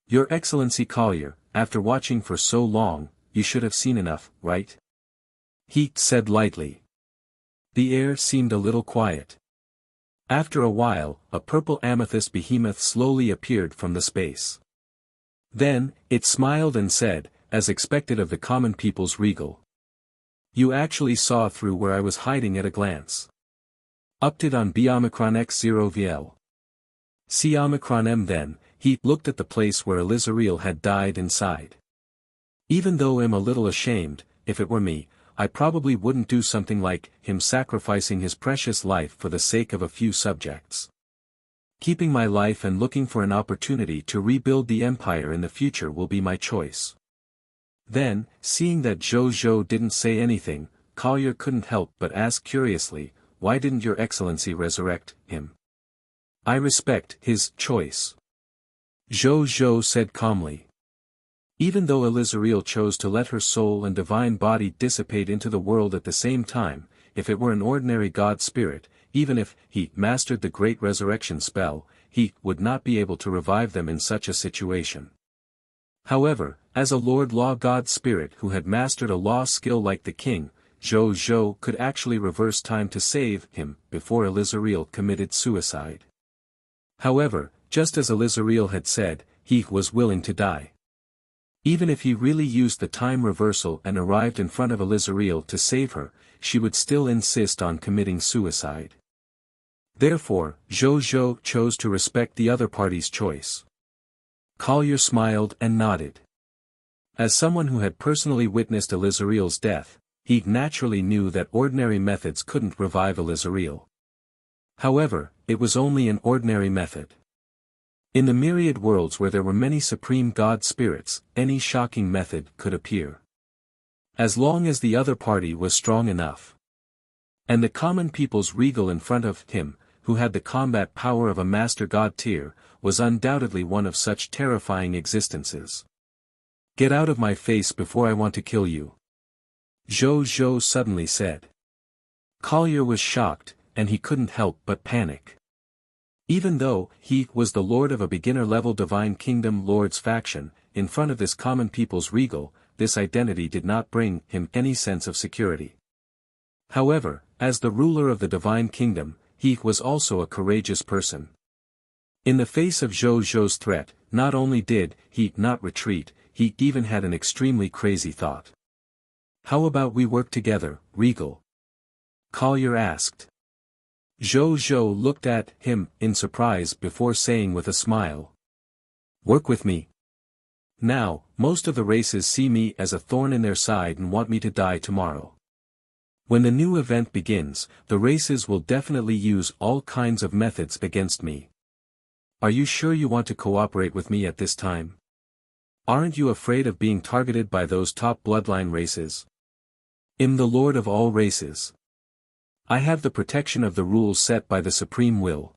Your Excellency Collier, after watching for so long, you should have seen enough, right? He said lightly. The air seemed a little quiet. After a while, a purple amethyst behemoth slowly appeared from the space. Then, it smiled and said, as expected of the common people's regal. You actually saw through where I was hiding at a glance. Update on B-Omicron X0VL. See Omicron M. Then, he looked at the place where Elizariel had died inside. Even though I'm a little ashamed, if it were me, I probably wouldn't do something like him sacrificing his precious life for the sake of a few subjects. Keeping my life and looking for an opportunity to rebuild the empire in the future will be my choice. Then, seeing that Zhou Zhou didn't say anything, Collier couldn't help but ask curiously, why didn't your Excellency resurrect him? I respect his choice. Zhou Zhou said calmly. Even though Elizariel chose to let her soul and divine body dissipate into the world at the same time, if it were an ordinary god spirit, even if he mastered the great resurrection spell, he would not be able to revive them in such a situation. However, as a Lord Law God spirit who had mastered a law skill like the king, Zhou Zhou could actually reverse time to save him before Elizariel committed suicide. However, just as Elizariel had said, he was willing to die. Even if he really used the time reversal and arrived in front of Elizariel to save her, she would still insist on committing suicide. Therefore, Zhou chose to respect the other party's choice. Collier smiled and nodded. As someone who had personally witnessed Elizariel's death, he naturally knew that ordinary methods couldn't revive Elizariel. However, it was only an ordinary method. In the myriad worlds where there were many supreme god spirits, any shocking method could appear. As long as the other party was strong enough. And the common people's regal in front of him, who had the combat power of a master god tier, was undoubtedly one of such terrifying existences. Get out of my face before I want to kill you. Zhou suddenly said. Collier was shocked, and he couldn't help but panic. Even though he was the lord of a beginner-level Divine Kingdom Lord's faction, in front of this common people's regal, this identity did not bring him any sense of security. However, as the ruler of the Divine Kingdom, he was also a courageous person. In the face of Zhou's threat, not only did he not retreat, he even had an extremely crazy thought. How about we work together, Regal? Collier asked. Zhou looked at him in surprise before saying with a smile. Work with me. Now, most of the races see me as a thorn in their side and want me to die tomorrow. When the new event begins, the races will definitely use all kinds of methods against me. Are you sure you want to cooperate with me at this time? Aren't you afraid of being targeted by those top bloodline races? I'm the lord of all races. I have the protection of the rules set by the supreme will.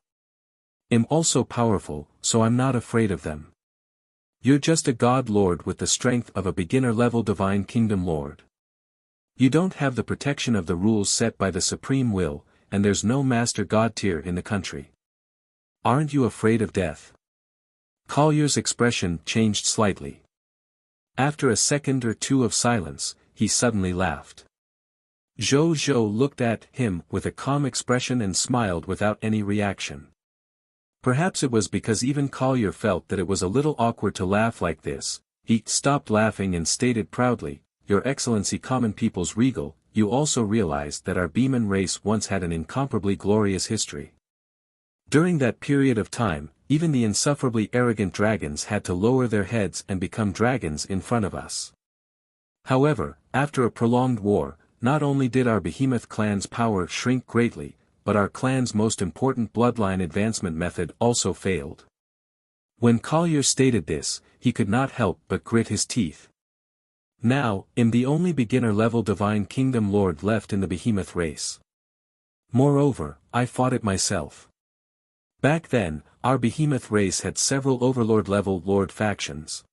I'm also powerful, so I'm not afraid of them. You're just a god lord with the strength of a beginner-level Divine Kingdom Lord. You don't have the protection of the rules set by the supreme will, and there's no master god tier in the country. Aren't you afraid of death? Collier's expression changed slightly. After a second or two of silence, he suddenly laughed. Zhou looked at him with a calm expression and smiled without any reaction. Perhaps it was because even Collier felt that it was a little awkward to laugh like this. He stopped laughing and stated proudly, Your Excellency Common People's Regal, you also realize that our Beeman race once had an incomparably glorious history. During that period of time, even the insufferably arrogant dragons had to lower their heads and become dragons in front of us. However, after a prolonged war, not only did our behemoth clan's power shrink greatly, but our clan's most important bloodline advancement method also failed. When Collier stated this, he could not help but grit his teeth. Now, I'm the only beginner-level Divine Kingdom Lord left in the behemoth race. Moreover, I fought it myself. Back then, our behemoth race had several overlord-level lord factions.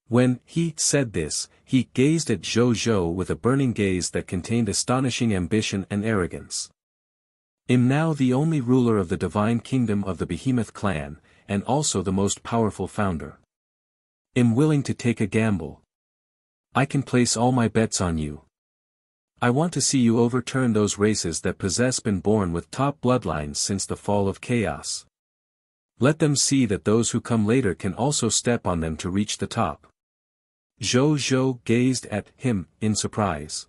When he said this, he gazed at Zhou with a burning gaze that contained astonishing ambition and arrogance. I'm now the only ruler of the Divine Kingdom of the Behemoth clan, and also the most powerful founder. I'm willing to take a gamble. I can place all my bets on you. I want to see you overturn those races that been born with top bloodlines since the fall of chaos. Let them see that those who come later can also step on them to reach the top. Zhou gazed at him in surprise.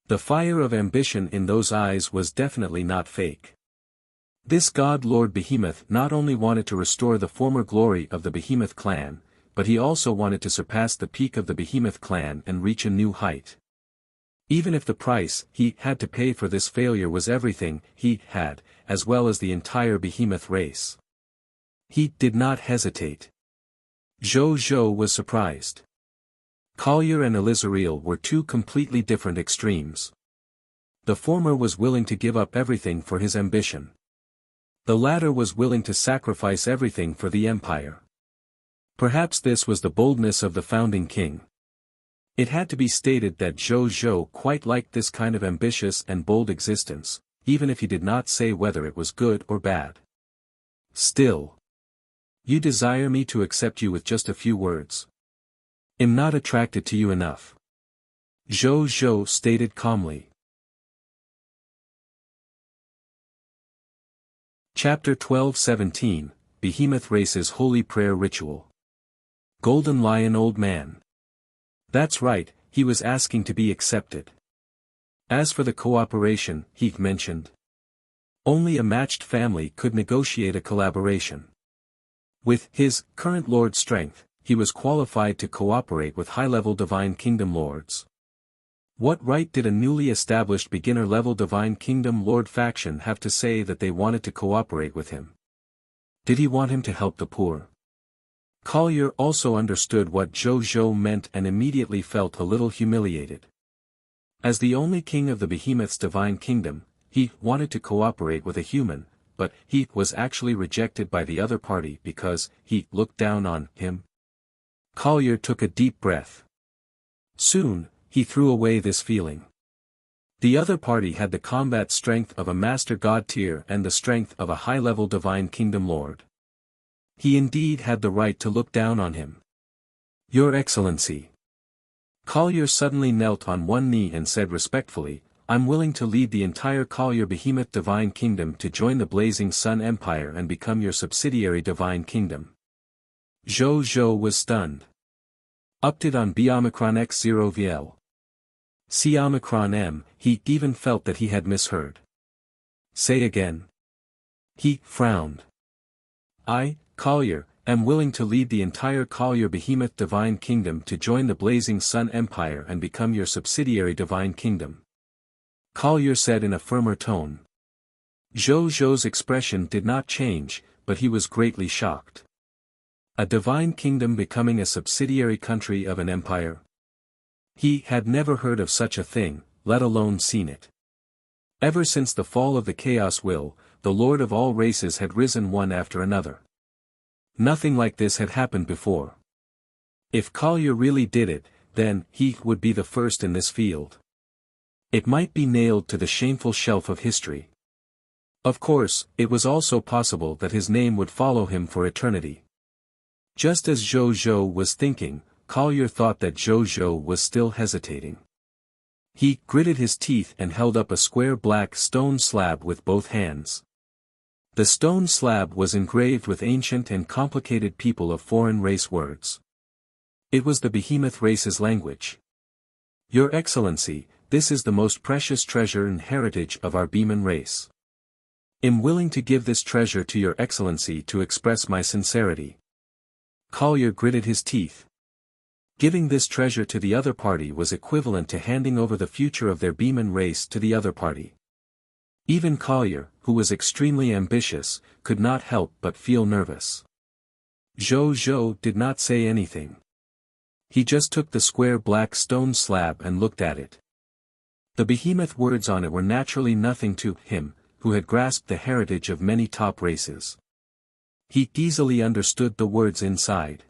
The fire of ambition in those eyes was definitely not fake. This god lord behemoth not only wanted to restore the former glory of the behemoth clan, but he also wanted to surpass the peak of the behemoth clan and reach a new height. Even if the price he had to pay for this failure was everything he had, as well as the entire behemoth race. He did not hesitate. Zhou was surprised. Collier and Elizariel were two completely different extremes. The former was willing to give up everything for his ambition. The latter was willing to sacrifice everything for the empire. Perhaps this was the boldness of the founding king. It had to be stated that Zhou quite liked this kind of ambitious and bold existence, even if he did not say whether it was good or bad. Still. You desire me to accept you with just a few words. I'm not attracted to you enough. Zhou stated calmly. Chapter 12:17, Behemoth Race's Holy Prayer Ritual. Golden Lion Old Man. That's right, he was asking to be accepted. As for the cooperation, he mentioned. Only a matched family could negotiate a collaboration. With his current lord strength, he was qualified to cooperate with high-level Divine Kingdom lords. What right did a newly established beginner-level Divine Kingdom Lord faction have to say that they wanted to cooperate with him? Did he want him to help the poor? Collier also understood what Zhou Zhou meant and immediately felt a little humiliated. As the only king of the Behemoth's Divine Kingdom, he wanted to cooperate with a human, but he was actually rejected by the other party because he looked down on him. Collier took a deep breath. Soon, he threw away this feeling. The other party had the combat strength of a Master God tier and the strength of a high-level Divine Kingdom Lord. He indeed had the right to look down on him. Your Excellency. Collier suddenly knelt on one knee and said respectfully, I'm willing to lead the entire Collier Behemoth Divine Kingdom to join the Blazing Sun Empire and become your subsidiary Divine Kingdom. Zhou Zhou was stunned. Update on B Omicron X0 VL. C Omicron M, he even felt that he had misheard. Say again. He frowned. I, Collier, am willing to lead the entire Collier Behemoth Divine Kingdom to join the Blazing Sun Empire and become your subsidiary Divine Kingdom. Collier said in a firmer tone. Zhou Zhou's expression did not change, but he was greatly shocked. A Divine Kingdom becoming a subsidiary country of an empire? He had never heard of such a thing, let alone seen it. Ever since the fall of the Chaos Will, the Lord of all races had risen one after another. Nothing like this had happened before. If Collier really did it, then he would be the first in this field. It might be nailed to the shameful shelf of history. Of course, it was also possible that his name would follow him for eternity. Just as Zhou Zhou was thinking, Collier thought that Zhou Zhou was still hesitating. He gritted his teeth and held up a square black stone slab with both hands. The stone slab was engraved with ancient and complicated people of foreign race words. It was the Behemoth race's language. Your Excellency, this is the most precious treasure and heritage of our Beeman race. Am willing to give this treasure to Your Excellency to express my sincerity. Collier gritted his teeth. Giving this treasure to the other party was equivalent to handing over the future of their Beeman race to the other party. Even Collier, who was extremely ambitious, could not help but feel nervous. Zhou Zhou did not say anything. He just took the square black stone slab and looked at it. The behemoth words on it were naturally nothing to him, who had grasped the heritage of many top races. He easily understood the words inside.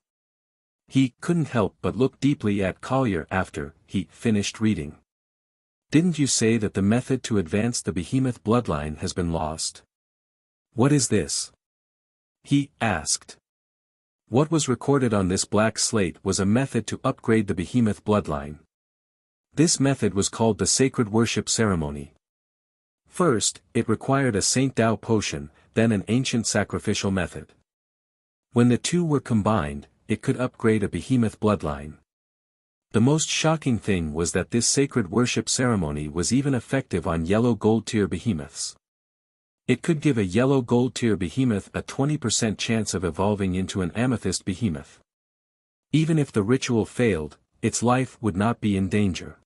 He couldn't help but look deeply at Collier after he finished reading. Didn't you say that the method to advance the behemoth bloodline has been lost? What is this? He asked. What was recorded on this black slate was a method to upgrade the behemoth bloodline. This method was called the Sacred Worship Ceremony. First, it required a Saint Dao potion, then an ancient sacrificial method. When the two were combined, it could upgrade a behemoth bloodline. The most shocking thing was that this sacred worship ceremony was even effective on yellow gold tier behemoths. It could give a yellow gold tier behemoth a 20% chance of evolving into an amethyst behemoth. Even if the ritual failed, its life would not be in danger.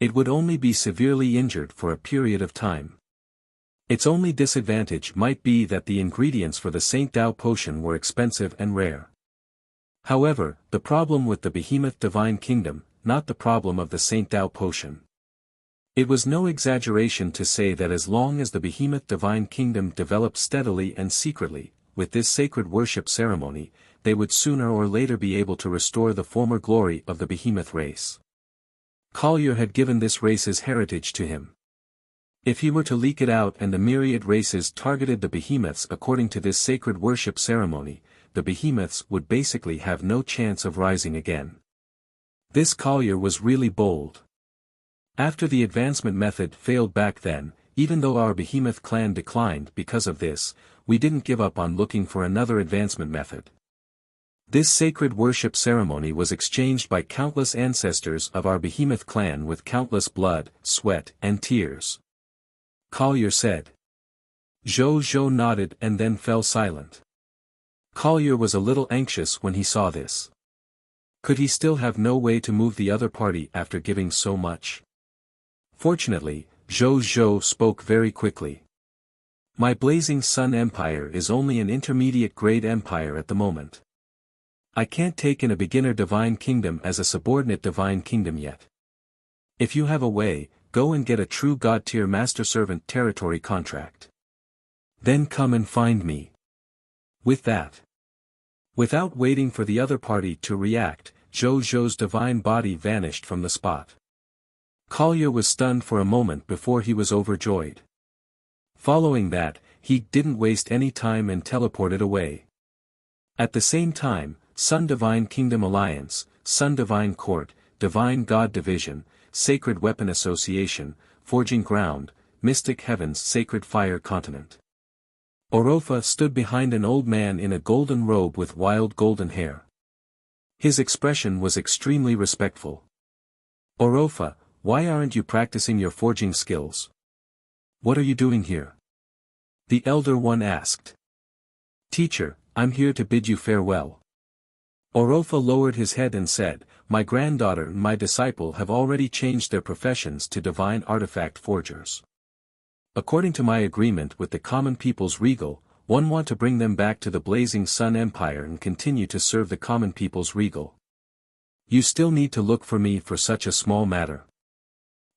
It would only be severely injured for a period of time. Its only disadvantage might be that the ingredients for the Saint Dao potion were expensive and rare. However, the problem with the Behemoth Divine Kingdom, not the problem of the Saint Dao potion. It was no exaggeration to say that as long as the Behemoth Divine Kingdom developed steadily and secretly, with this sacred worship ceremony, they would sooner or later be able to restore the former glory of the Behemoth race. Collier had given this race's heritage to him. If he were to leak it out and the myriad races targeted the behemoths according to this sacred worship ceremony, the behemoths would basically have no chance of rising again. This Collier was really bold. After the advancement method failed back then, even though our behemoth clan declined because of this, we didn't give up on looking for another advancement method. This sacred worship ceremony was exchanged by countless ancestors of our behemoth clan with countless blood, sweat, and tears. Collier said. Zhou Zhou nodded and then fell silent. Collier was a little anxious when he saw this. Could he still have no way to move the other party after giving so much? Fortunately, Zhou Zhou spoke very quickly. My Blazing Sun Empire is only an intermediate-grade empire at the moment. I can't take in a beginner divine kingdom as a subordinate divine kingdom yet. If you have a way, go and get a true god-tier master-servant territory contract. Then come and find me. With that. Without waiting for the other party to react, Zhou Zhou's divine body vanished from the spot. Collier was stunned for a moment before he was overjoyed. Following that, he didn't waste any time and teleported away. At the same time, Sun Divine Kingdom Alliance, Sun Divine Court, Divine God Division, Sacred Weapon Association, Forging Ground, Mystic Heavens Sacred Fire Continent. Orofa stood behind an old man in a golden robe with wild golden hair. His expression was extremely respectful. Orofa, why aren't you practicing your forging skills? What are you doing here? The Elder One asked. Teacher, I'm here to bid you farewell. Orofa lowered his head and said, my granddaughter and my disciple have already changed their professions to divine artifact forgers. According to my agreement with the common people's regal, one want to bring them back to the Blazing Sun Empire and continue to serve the common people's regal. You still need to look for me for such a small matter.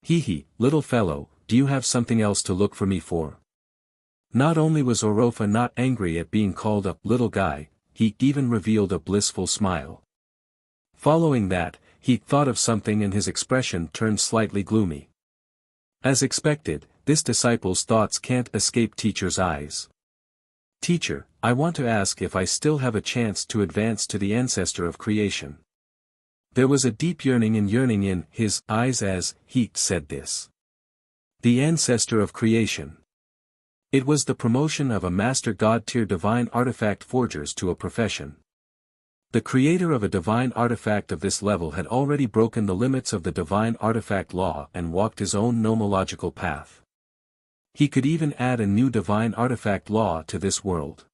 Hee, little fellow, do you have something else to look for me for? Not only was Orofa not angry at being called a little guy, he even revealed a blissful smile. Following that, he thought of something and his expression turned slightly gloomy. As expected, this disciple's thoughts can't escape teacher's eyes. Teacher, I want to ask if I still have a chance to advance to the ancestor of creation. There was a deep yearning in his eyes as he said this. The ancestor of creation. It was the promotion of a master god-tier divine artifact forgers to a profession. The creator of a divine artifact of this level had already broken the limits of the divine artifact law and walked his own nomological path. He could even add a new divine artifact law to this world.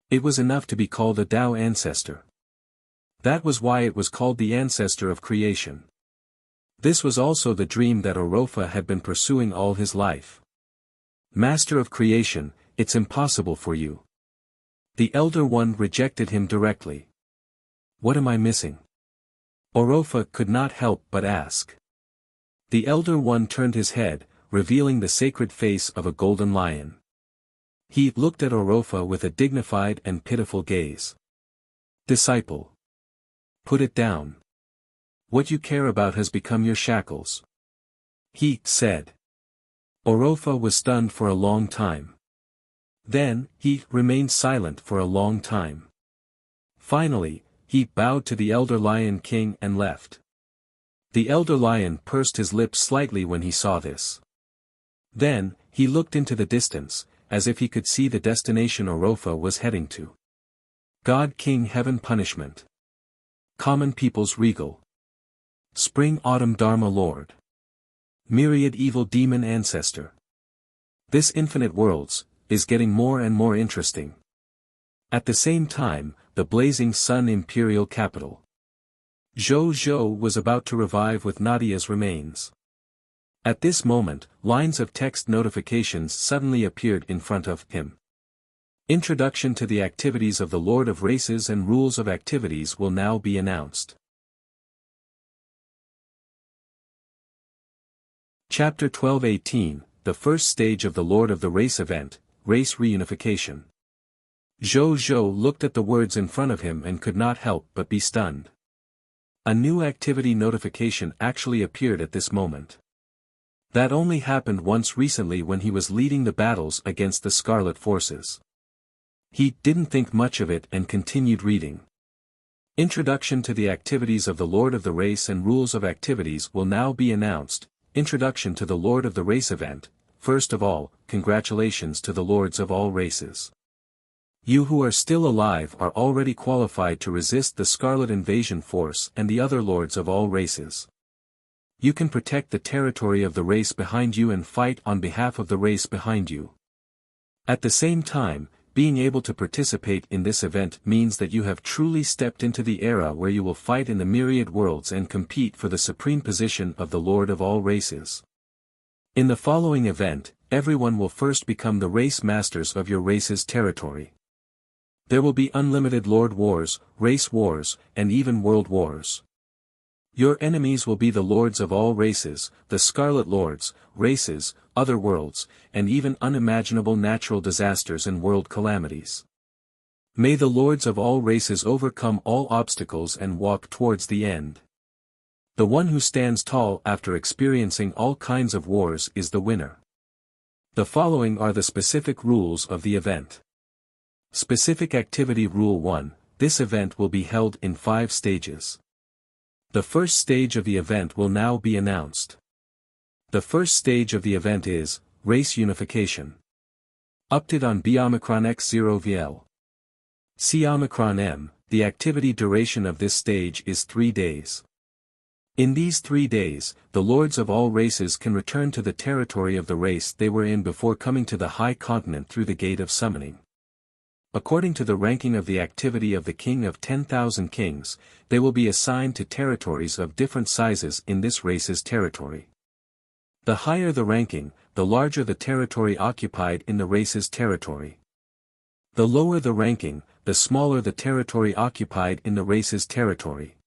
It was enough to be called a Tao ancestor. That was why it was called the ancestor of creation. This was also the dream that Orofa had been pursuing all his life. Master of creation, it's impossible for you. The Elder One rejected him directly. What am I missing? Orofa could not help but ask. The Elder One turned his head, revealing the sacred face of a golden lion. He looked at Orofa with a dignified and pitiful gaze. Disciple. Put it down. What you care about has become your shackles. He said. Orofa was stunned for a long time. Then, he remained silent for a long time. Finally, he bowed to the Elder Lion King and left. The Elder Lion pursed his lips slightly when he saw this. Then, he looked into the distance, as if he could see the destination Orofa was heading to. God King Heaven Punishment. Common People's Regal. Spring Autumn Dharma Lord. Myriad Evil Demon Ancestor. This Infinite Worlds is getting more and more interesting. At the same time, the Blazing Sun Imperial Capital. Zhou Zhou was about to revive with Nadia's remains. At this moment, lines of text notifications suddenly appeared in front of him. Introduction to the activities of the Lord of Races and rules of activities will now be announced. Chapter 12:18, the first stage of the Lord of the Race event, Race Reunification. Zhou Zhou looked at the words in front of him and could not help but be stunned. A new activity notification actually appeared at this moment. That only happened once recently when he was leading the battles against the Scarlet Forces. He didn't think much of it and continued reading. Introduction to the activities of the Lord of the Race and rules of activities will now be announced. Introduction to the Lord of the Race event. First of all, congratulations to the Lords of all races. You who are still alive are already qualified to resist the Scarlet Invasion Force and the other lords of all races. You can protect the territory of the race behind you and fight on behalf of the race behind you. At the same time, being able to participate in this event means that you have truly stepped into the era where you will fight in the myriad worlds and compete for the supreme position of the Lord of all races. In the following event, everyone will first become the race masters of your race's territory. There will be unlimited Lord Wars, Race Wars, and even World Wars. Your enemies will be the lords of all races, the Scarlet Lords, races, other worlds, and even unimaginable natural disasters and world calamities. May the lords of all races overcome all obstacles and walk towards the end. The one who stands tall after experiencing all kinds of wars is the winner. The following are the specific rules of the event. Specific Activity Rule 1, this event will be held in 5 stages. The first stage of the event will now be announced. The first stage of the event is, Race Unification. Update on B Omicron X0 VL. C Omicron M, the activity duration of this stage is 3 days. In these 3 days, the lords of all races can return to the territory of the race they were in before coming to the High Continent through the Gate of Summoning. According to the ranking of the activity of the King of 10,000 Kings, they will be assigned to territories of different sizes in this race's territory. The higher the ranking, the larger the territory occupied in the race's territory. The lower the ranking, the smaller the territory occupied in the race's territory.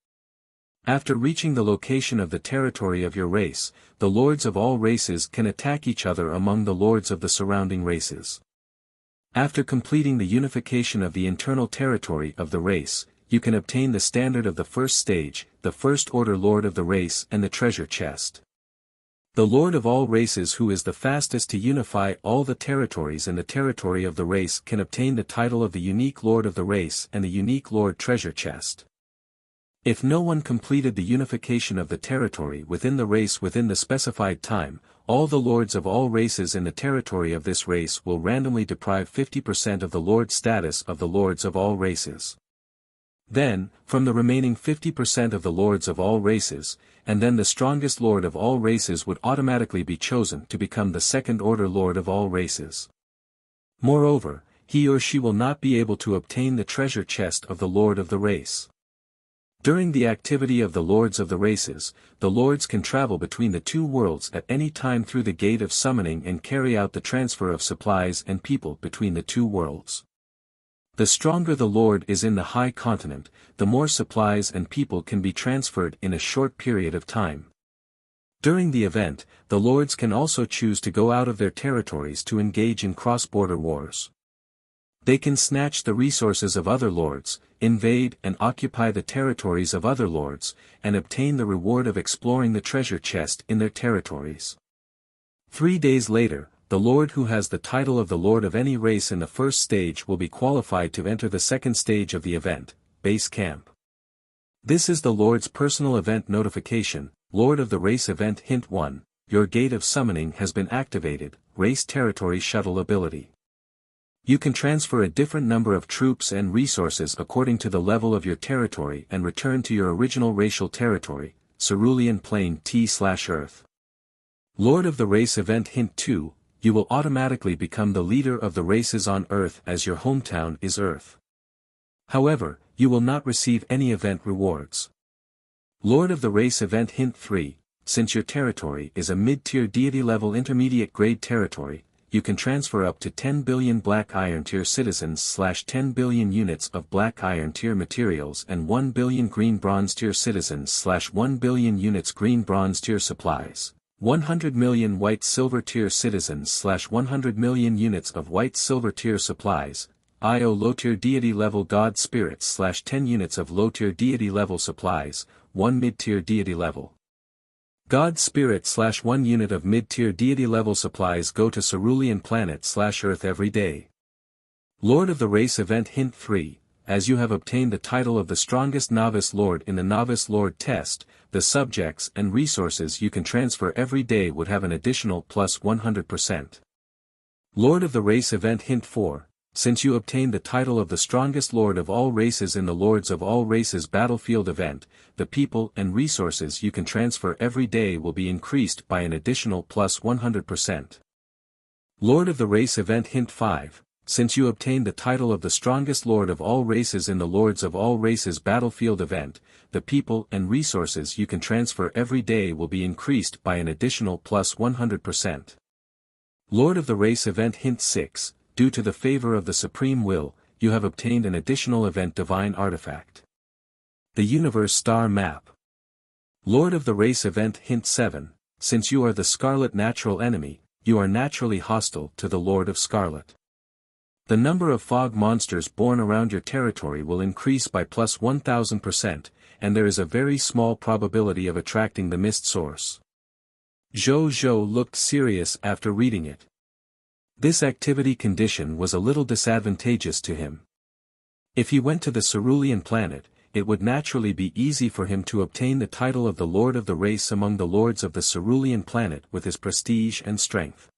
After reaching the location of the territory of your race, the lords of all races can attack each other among the lords of the surrounding races. After completing the unification of the internal territory of the race, you can obtain the standard of the first stage, the First Order Lord of the race and the treasure chest. The Lord of all races who is the fastest to unify all the territories in the territory of the race can obtain the title of the unique Lord of the race and the unique Lord treasure chest. If no one completed the unification of the territory within the race within the specified time, all the lords of all races in the territory of this race will randomly deprive 50% of the lord status of the lords of all races. Then, from the remaining 50% of the lords of all races, and then the strongest lord of all races would automatically be chosen to become the second order lord of all races. Moreover, he or she will not be able to obtain the treasure chest of the lord of the race. During the activity of the lords of the races, the lords can travel between the two worlds at any time through the Gate of Summoning and carry out the transfer of supplies and people between the two worlds. The stronger the lord is in the High Continent, the more supplies and people can be transferred in a short period of time. During the event, the lords can also choose to go out of their territories to engage in cross-border wars. They can snatch the resources of other lords, invade and occupy the territories of other lords, and obtain the reward of exploring the treasure chest in their territories. 3 days later, the lord who has the title of the lord of any race in the first stage will be qualified to enter the second stage of the event, Base Camp. This is the lord's personal event notification, Lord of the Race Event Hint 1, your Gate of Summoning has been activated, Race Territory Shuttle Ability. You can transfer a different number of troops and resources according to the level of your territory and return to your original racial territory, Cerulean Plain T/Earth. Lord of the Race Event Hint 2, you will automatically become the leader of the races on Earth as your hometown is Earth. However, you will not receive any event rewards. Lord of the Race Event Hint 3, since your territory is a mid-tier deity level intermediate grade territory, you can transfer up to 10 billion Black Iron Tier citizens / 10 billion units of Black Iron Tier materials and 1 billion Green Bronze Tier citizens / 1 billion units Green Bronze Tier supplies, 100 million White Silver Tier citizens / 100 million units of White Silver Tier supplies, IO Low Tier Deity Level God Spirits / 10 units of Low Tier Deity Level supplies, 1 Mid-Tier Deity Level God Spirit / 1 unit of mid-tier deity level supplies go to Cerulean Planet / Earth every day. Lord of the Race Event Hint 3, as you have obtained the title of the strongest Novice Lord in the Novice Lord test, the subjects and resources you can transfer every day would have an additional plus 100%. Lord of the Race Event Hint 4, since you obtain the title of the strongest lord of all races in the Lords of All Races battlefield event, the people and resources you can transfer every day will be increased by an additional plus 100%. Lord of the Race event hint 5, since you obtain the title of the strongest lord of all races in the Lords of All Races battlefield event, the people and resources you can transfer every day will be increased by an additional plus 100%. Lord of the Race event hint 6, due to the favor of the Supreme Will, you have obtained an additional event divine artifact. The Universe Star Map. Lord of the Race event hint 7, since you are the Scarlet natural enemy, you are naturally hostile to the Lord of Scarlet. The number of fog monsters born around your territory will increase by plus 1000%, and there is a very small probability of attracting the mist source. Zhou Zhou looked serious after reading it. This activity condition was a little disadvantageous to him. If he went to the Cerulean planet, it would naturally be easy for him to obtain the title of the Lord of the Race among the lords of the Cerulean planet with his prestige and strength.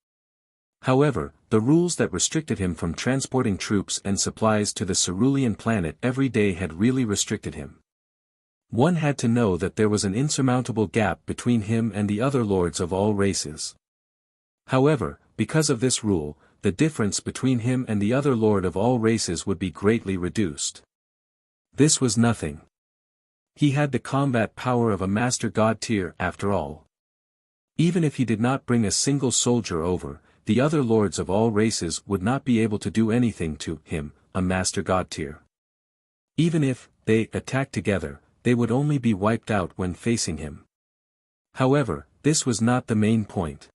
However, the rules that restricted him from transporting troops and supplies to the Cerulean planet every day had really restricted him. One had to know that there was an insurmountable gap between him and the other lords of all races. However, because of this rule, the difference between him and the other lord of all races would be greatly reduced. This was nothing. He had the combat power of a master god tier after all. Even if he did not bring a single soldier over, the other lords of all races would not be able to do anything to him, a master god tier. Even if they attacked together, they would only be wiped out when facing him. However, this was not the main point.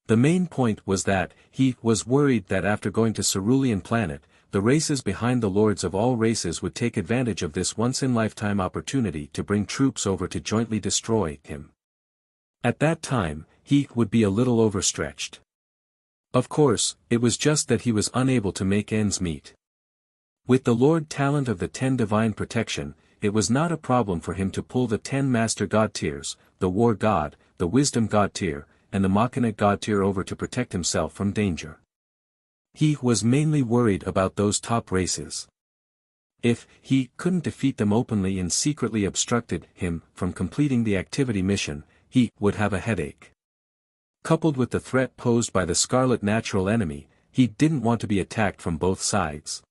The main point was that he was worried that after going to Cerulean planet, the races behind the lords of all races would take advantage of this once-in-lifetime opportunity to bring troops over to jointly destroy him. At that time, he would be a little overstretched. Of course, it was just that he was unable to make ends meet. With the Lord talent of the 10 divine protection, it was not a problem for him to pull the 10 master god tiers, the war god, the wisdom god tier, and the Machina god tier over to protect himself from danger. He was mainly worried about those top races. If he couldn't defeat them openly and secretly obstructed him from completing the activity mission, he would have a headache. Coupled with the threat posed by the Scarlet natural enemy, he didn't want to be attacked from both sides.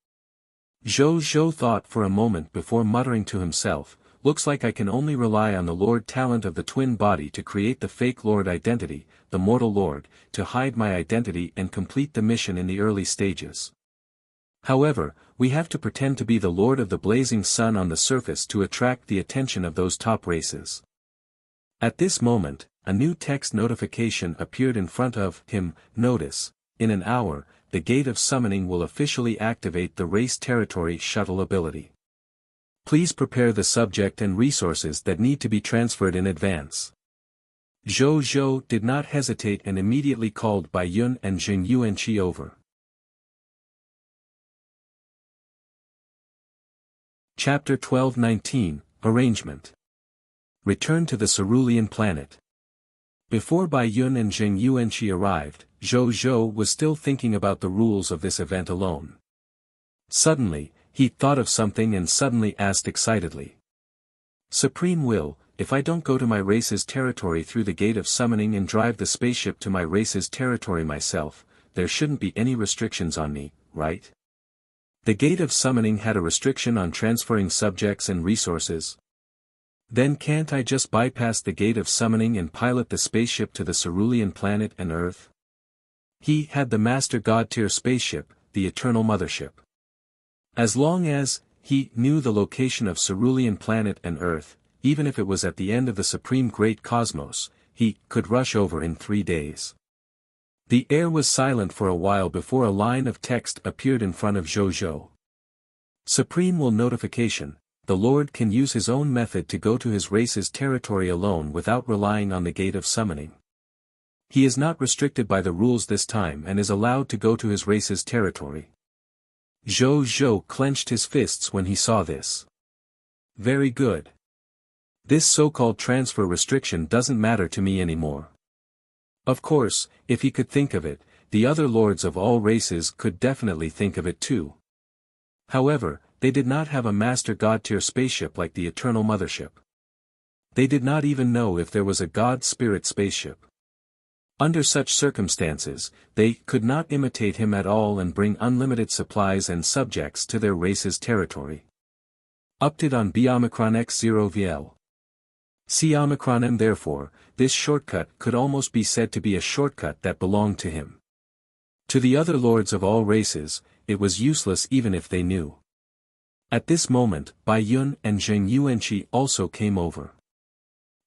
Zhou Zhou thought for a moment before muttering to himself, looks like I can only rely on the Lord talent of the twin body to create the fake Lord identity, the mortal Lord, to hide my identity and complete the mission in the early stages. However, we have to pretend to be the Lord of the blazing sun on the surface to attract the attention of those top races. At this moment, a new text notification appeared in front of him. Notice, in an hour, the Gate of Summoning will officially activate the Race Territory Shuttle ability. Please prepare the subject and resources that need to be transferred in advance. Zhou Zhou did not hesitate and immediately called Bai Yun and Jing Yuanqi over. Chapter 12-19, Arrangement. Return to the Cerulean planet. Before Bai Yun and Jing Yuanqi arrived, Zhou Zhou was still thinking about the rules of this event alone. Suddenly, he thought of something and suddenly asked excitedly. Supreme Will, if I don't go to my race's territory through the Gate of Summoning and drive the spaceship to my race's territory myself, there shouldn't be any restrictions on me, right? The Gate of Summoning had a restriction on transferring subjects and resources. Then can't I just bypass the Gate of Summoning and pilot the spaceship to the Cerulean planet and Earth? He had the Master God tier spaceship, the Eternal Mothership. As long as he knew the location of Cerulean planet and Earth, even if it was at the end of the Supreme Great Cosmos, he could rush over in 3 days. The air was silent for a while before a line of text appeared in front of Zhou Zhou. Supreme Will notification, the Lord can use his own method to go to his race's territory alone without relying on the Gate of Summoning. He is not restricted by the rules this time and is allowed to go to his race's territory. Zhou Zhou clenched his fists when he saw this. Very good. This so-called transfer restriction doesn't matter to me anymore. Of course, if he could think of it, the other lords of all races could definitely think of it too. However, they did not have a Master God-tier spaceship like the Eternal Mothership. They did not even know if there was a God Spirit spaceship. Under such circumstances, they could not imitate him at all and bring unlimited supplies and subjects to their race's territory. Update on B Omicron X0 VL. C Omicron M. Therefore, this shortcut could almost be said to be a shortcut that belonged to him. To the other lords of all races, it was useless even if they knew. At this moment, Bai Yun and Zheng Yuanqi also came over.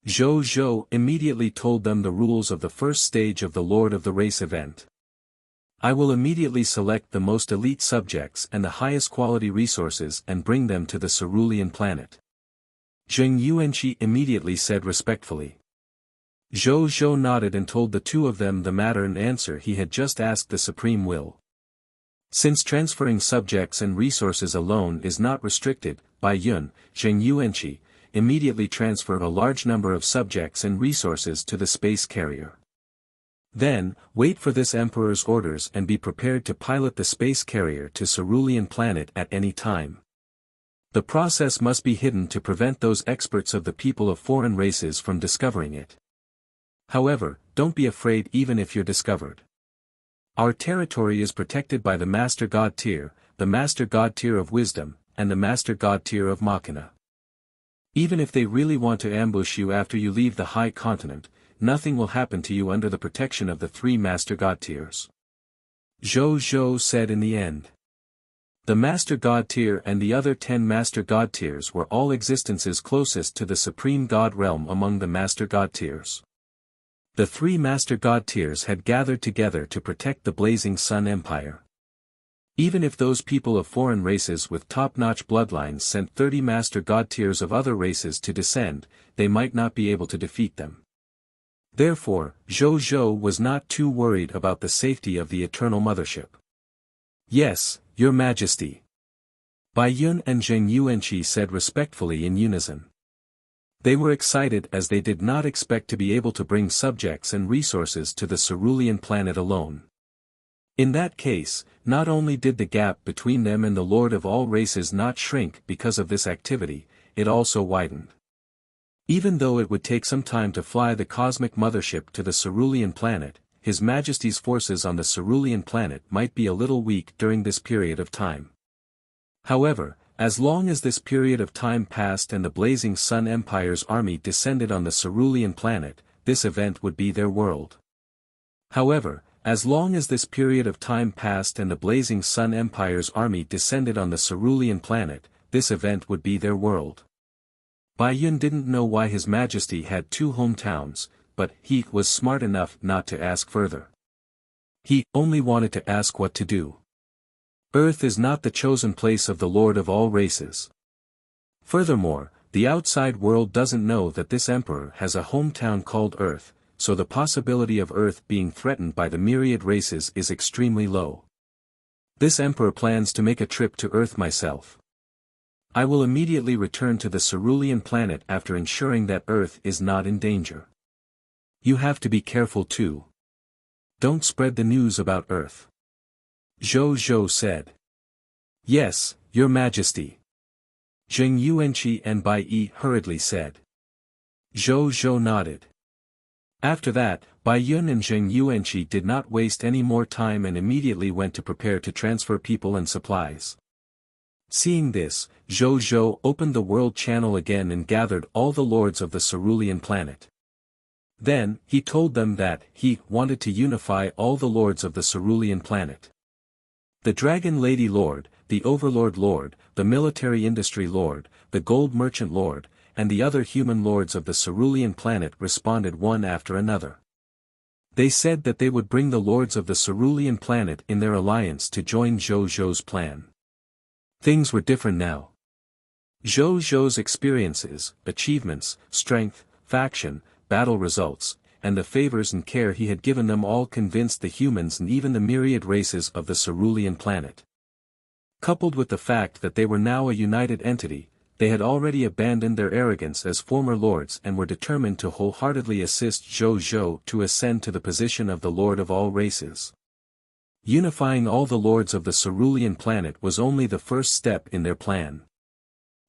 Zhou Zhou immediately told them the rules of the first stage of the Lord of the Race event. I will immediately select the most elite subjects and the highest quality resources and bring them to the cerulean planet. Zheng Yuanqi immediately said respectfully. Zhou Zhou nodded and told the two of them the matter and answer he had just asked the Supreme Will. Since transferring subjects and resources alone is not restricted, Bai Yun, Zheng Yuanqi, immediately transferred a large number of subjects and resources to the space carrier. Then, wait for this Emperor's orders and be prepared to pilot the space carrier to Cerulean planet at any time. The process must be hidden to prevent those experts of the people of foreign races from discovering it. However, don't be afraid even if you're discovered. Our territory is protected by the Master God tier, the Master God tier of Wisdom, and the Master God tier of Machina. Even if they really want to ambush you after you leave the High Continent, nothing will happen to you under the protection of the 3 Master God tiers. Zhou Zhou said in the end. The Master God tier and the other 10 Master God tiers were all existences closest to the Supreme God realm among the Master God tiers. The 3 Master God tiers had gathered together to protect the Blazing Sun Empire. Even if those people of foreign races with top-notch bloodlines sent 30 Master God tiers of other races to descend, they might not be able to defeat them. Therefore, Zhou Zhou was not too worried about the safety of the Eternal Mothership. Yes, Your Majesty. Bai Yun and Zheng Yuanqi said respectfully in unison. They were excited as they did not expect to be able to bring subjects and resources to the Cerulean planet alone. In that case, not only did the gap between them and the Lord of all races not shrink because of this activity, it also widened. Even though it would take some time to fly the cosmic mothership to the Cerulean planet, His Majesty's forces on the Cerulean planet might be a little weak during this period of time. However, as long as this period of time passed and the Blazing Sun Empire's army descended on the Cerulean planet, this event would be their world. However, as long as this period of time passed and the Blazing Sun Empire's army descended on the Cerulean planet, this event would be their world. Bai Yun didn't know why His Majesty had 2 hometowns, but he was smart enough not to ask further. He only wanted to ask what to do. Earth is not the chosen place of the Lord of all races. Furthermore, the outside world doesn't know that this Emperor has a hometown called Earth, so the possibility of Earth being threatened by the myriad races is extremely low. This Emperor plans to make a trip to Earth myself. I will immediately return to the Cerulean planet after ensuring that Earth is not in danger. You have to be careful too. Don't spread the news about Earth. Zhou Zhou said. Yes, Your Majesty. Zheng Yuanqi and Bai Yi hurriedly said. Zhou Zhou nodded. After that, Bai Yun and Zheng Yuanqi did not waste any more time and immediately went to prepare to transfer people and supplies. Seeing this, Zhou Zhou opened the world channel again and gathered all the lords of the Cerulean planet. Then, he told them that he wanted to unify all the lords of the Cerulean planet. The Dragon Lady Lord, the Overlord Lord, the Military Industry Lord, the Gold Merchant Lord, and the other human lords of the Cerulean planet responded one after another. They said that they would bring the lords of the Cerulean planet in their alliance to join Zhou Zhou's plan. Things were different now. Zhou Zhou's experiences, achievements, strength, faction, battle results, and the favors and care he had given them all convinced the humans and even the myriad races of the Cerulean planet. Coupled with the fact that they were now a united entity, they had already abandoned their arrogance as former lords and were determined to wholeheartedly assist Zhou Zhou to ascend to the position of the Lord of all races. Unifying all the lords of the cerulean planet was only the first step in their plan.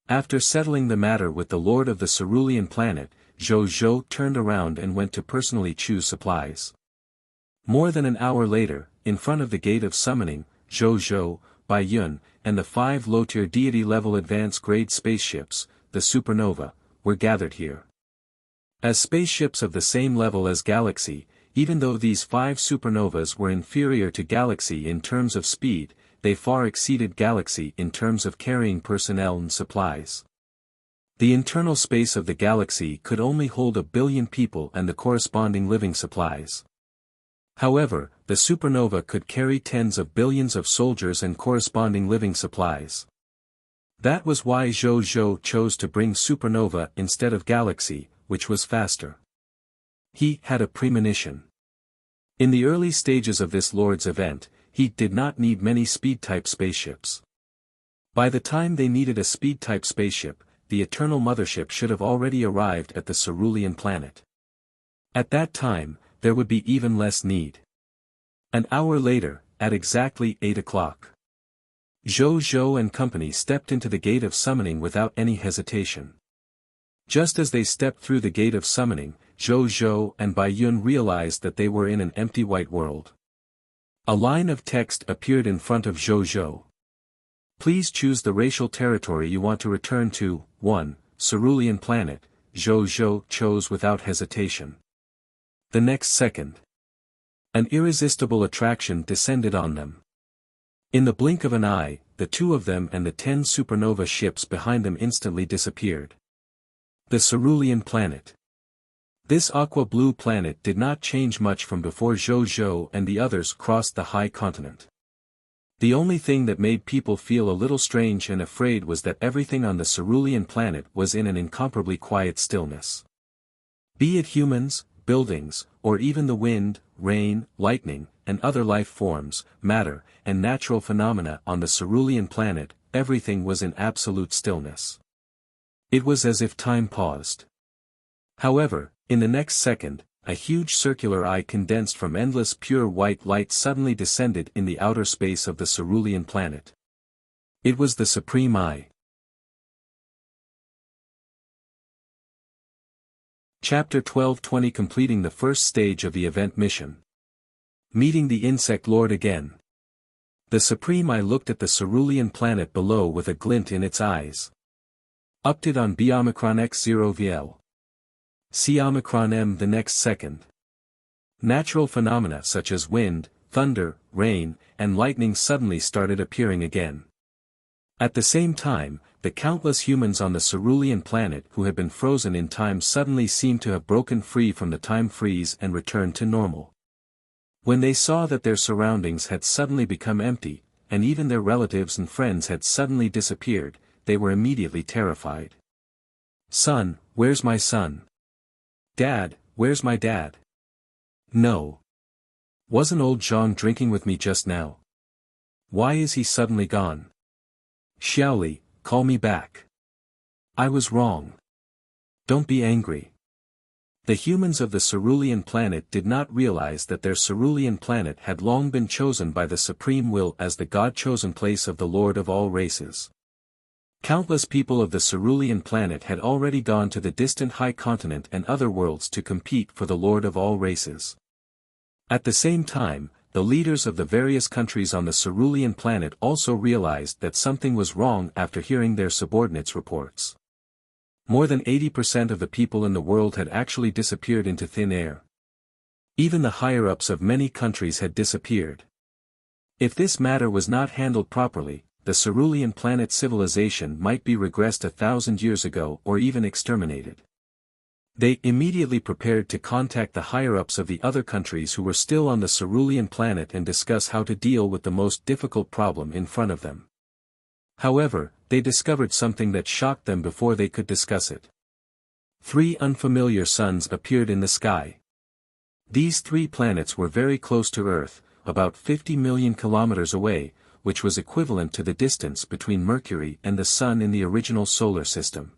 After settling the matter with the lord of the cerulean planet, Zhou Zhou turned around and went to personally choose supplies. More than an hour later, in front of the gate of summoning, Zhou Zhou, Bai Yun, and the 5 low-tier deity-level advanced-grade spaceships, the Supernova, were gathered here. As spaceships of the same level as Galaxy, even though these 5 supernovas were inferior to Galaxy in terms of speed, they far exceeded Galaxy in terms of carrying personnel and supplies. The internal space of the Galaxy could only hold 1 billion people and the corresponding living supplies. However, the supernova could carry tens of billions of soldiers and corresponding living supplies. That was why Zhou Zhou chose to bring supernova instead of Galaxy, which was faster. He had a premonition. In the early stages of this Lord's event, he did not need many speed-type spaceships. By the time they needed a speed-type spaceship, the Eternal Mothership should have already arrived at the cerulean planet. At that time, there would be even less need. An hour later, at exactly 8 o'clock. Zhou Zhou and company stepped into the gate of summoning without any hesitation. Just as they stepped through the gate of summoning, Zhou Zhou and Bai Yun realized that they were in an empty white world. A line of text appeared in front of Zhou Zhou. Please choose the racial territory you want to return to. 1. Cerulean planet. Zhou Zhou chose without hesitation. The next second, an irresistible attraction descended on them. In the blink of an eye, the 2 of them and the 10 supernova ships behind them instantly disappeared. The cerulean planet. This aqua-blue planet did not change much from before Zhou Zhou and the others crossed the high continent. The only thing that made people feel a little strange and afraid was that everything on the cerulean planet was in an incomparably quiet stillness. Be it humans, buildings, or even the wind, rain, lightning, and other life forms, matter, and natural phenomena on the cerulean planet, everything was in absolute stillness. It was as if time paused. However, in the next second, a huge circular eye condensed from endless pure white light suddenly descended in the outer space of the cerulean planet. It was the Supreme Eye. Chapter 12:20 Completing the first stage of the event mission. Meeting the Insect Lord again. The Supreme Eye looked at the cerulean planet below with a glint in its eyes. Update on B Omicron X0 VL. C Omicron M the next second. Natural phenomena such as wind, thunder, rain, and lightning suddenly started appearing again. At the same time, the countless humans on the cerulean planet who had been frozen in time suddenly seemed to have broken free from the time freeze and returned to normal. When they saw that their surroundings had suddenly become empty, and even their relatives and friends had suddenly disappeared, they were immediately terrified. Son, where's my son? Dad, where's my dad? No. Wasn't old Zhang drinking with me just now? Why is he suddenly gone? Xiaoli, call me back. I was wrong. Don't be angry. The humans of the cerulean planet did not realize that their cerulean planet had long been chosen by the Supreme Will as the God-chosen place of the Lord of all races. Countless people of the cerulean planet had already gone to the distant high continent and other worlds to compete for the Lord of all races. At the same time, the leaders of the various countries on the cerulean planet also realized that something was wrong after hearing their subordinates' reports. More than 80% of the people in the world had actually disappeared into thin air. Even the higher-ups of many countries had disappeared. If this matter was not handled properly, the cerulean planet civilization might be regressed 1,000 years ago or even exterminated. They immediately prepared to contact the higher-ups of the other countries who were still on the cerulean planet and discuss how to deal with the most difficult problem in front of them. However, they discovered something that shocked them before they could discuss it. 3 unfamiliar suns appeared in the sky. These 3 planets were very close to Earth, about 50 million kilometers away, which was equivalent to the distance between Mercury and the Sun in the original solar system.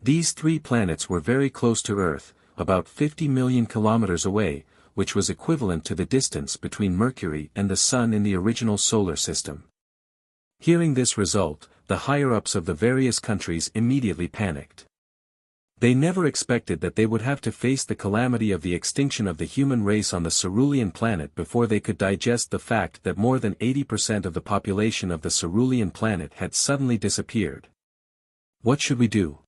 These 3 planets were very close to Earth, about 50 million kilometers away, which was equivalent to the distance between Mercury and the Sun in the original solar system. Hearing this result, the higher-ups of the various countries immediately panicked. They never expected that they would have to face the calamity of the extinction of the human race on the cerulean planet before they could digest the fact that more than 80% of the population of the cerulean planet had suddenly disappeared. What should we do?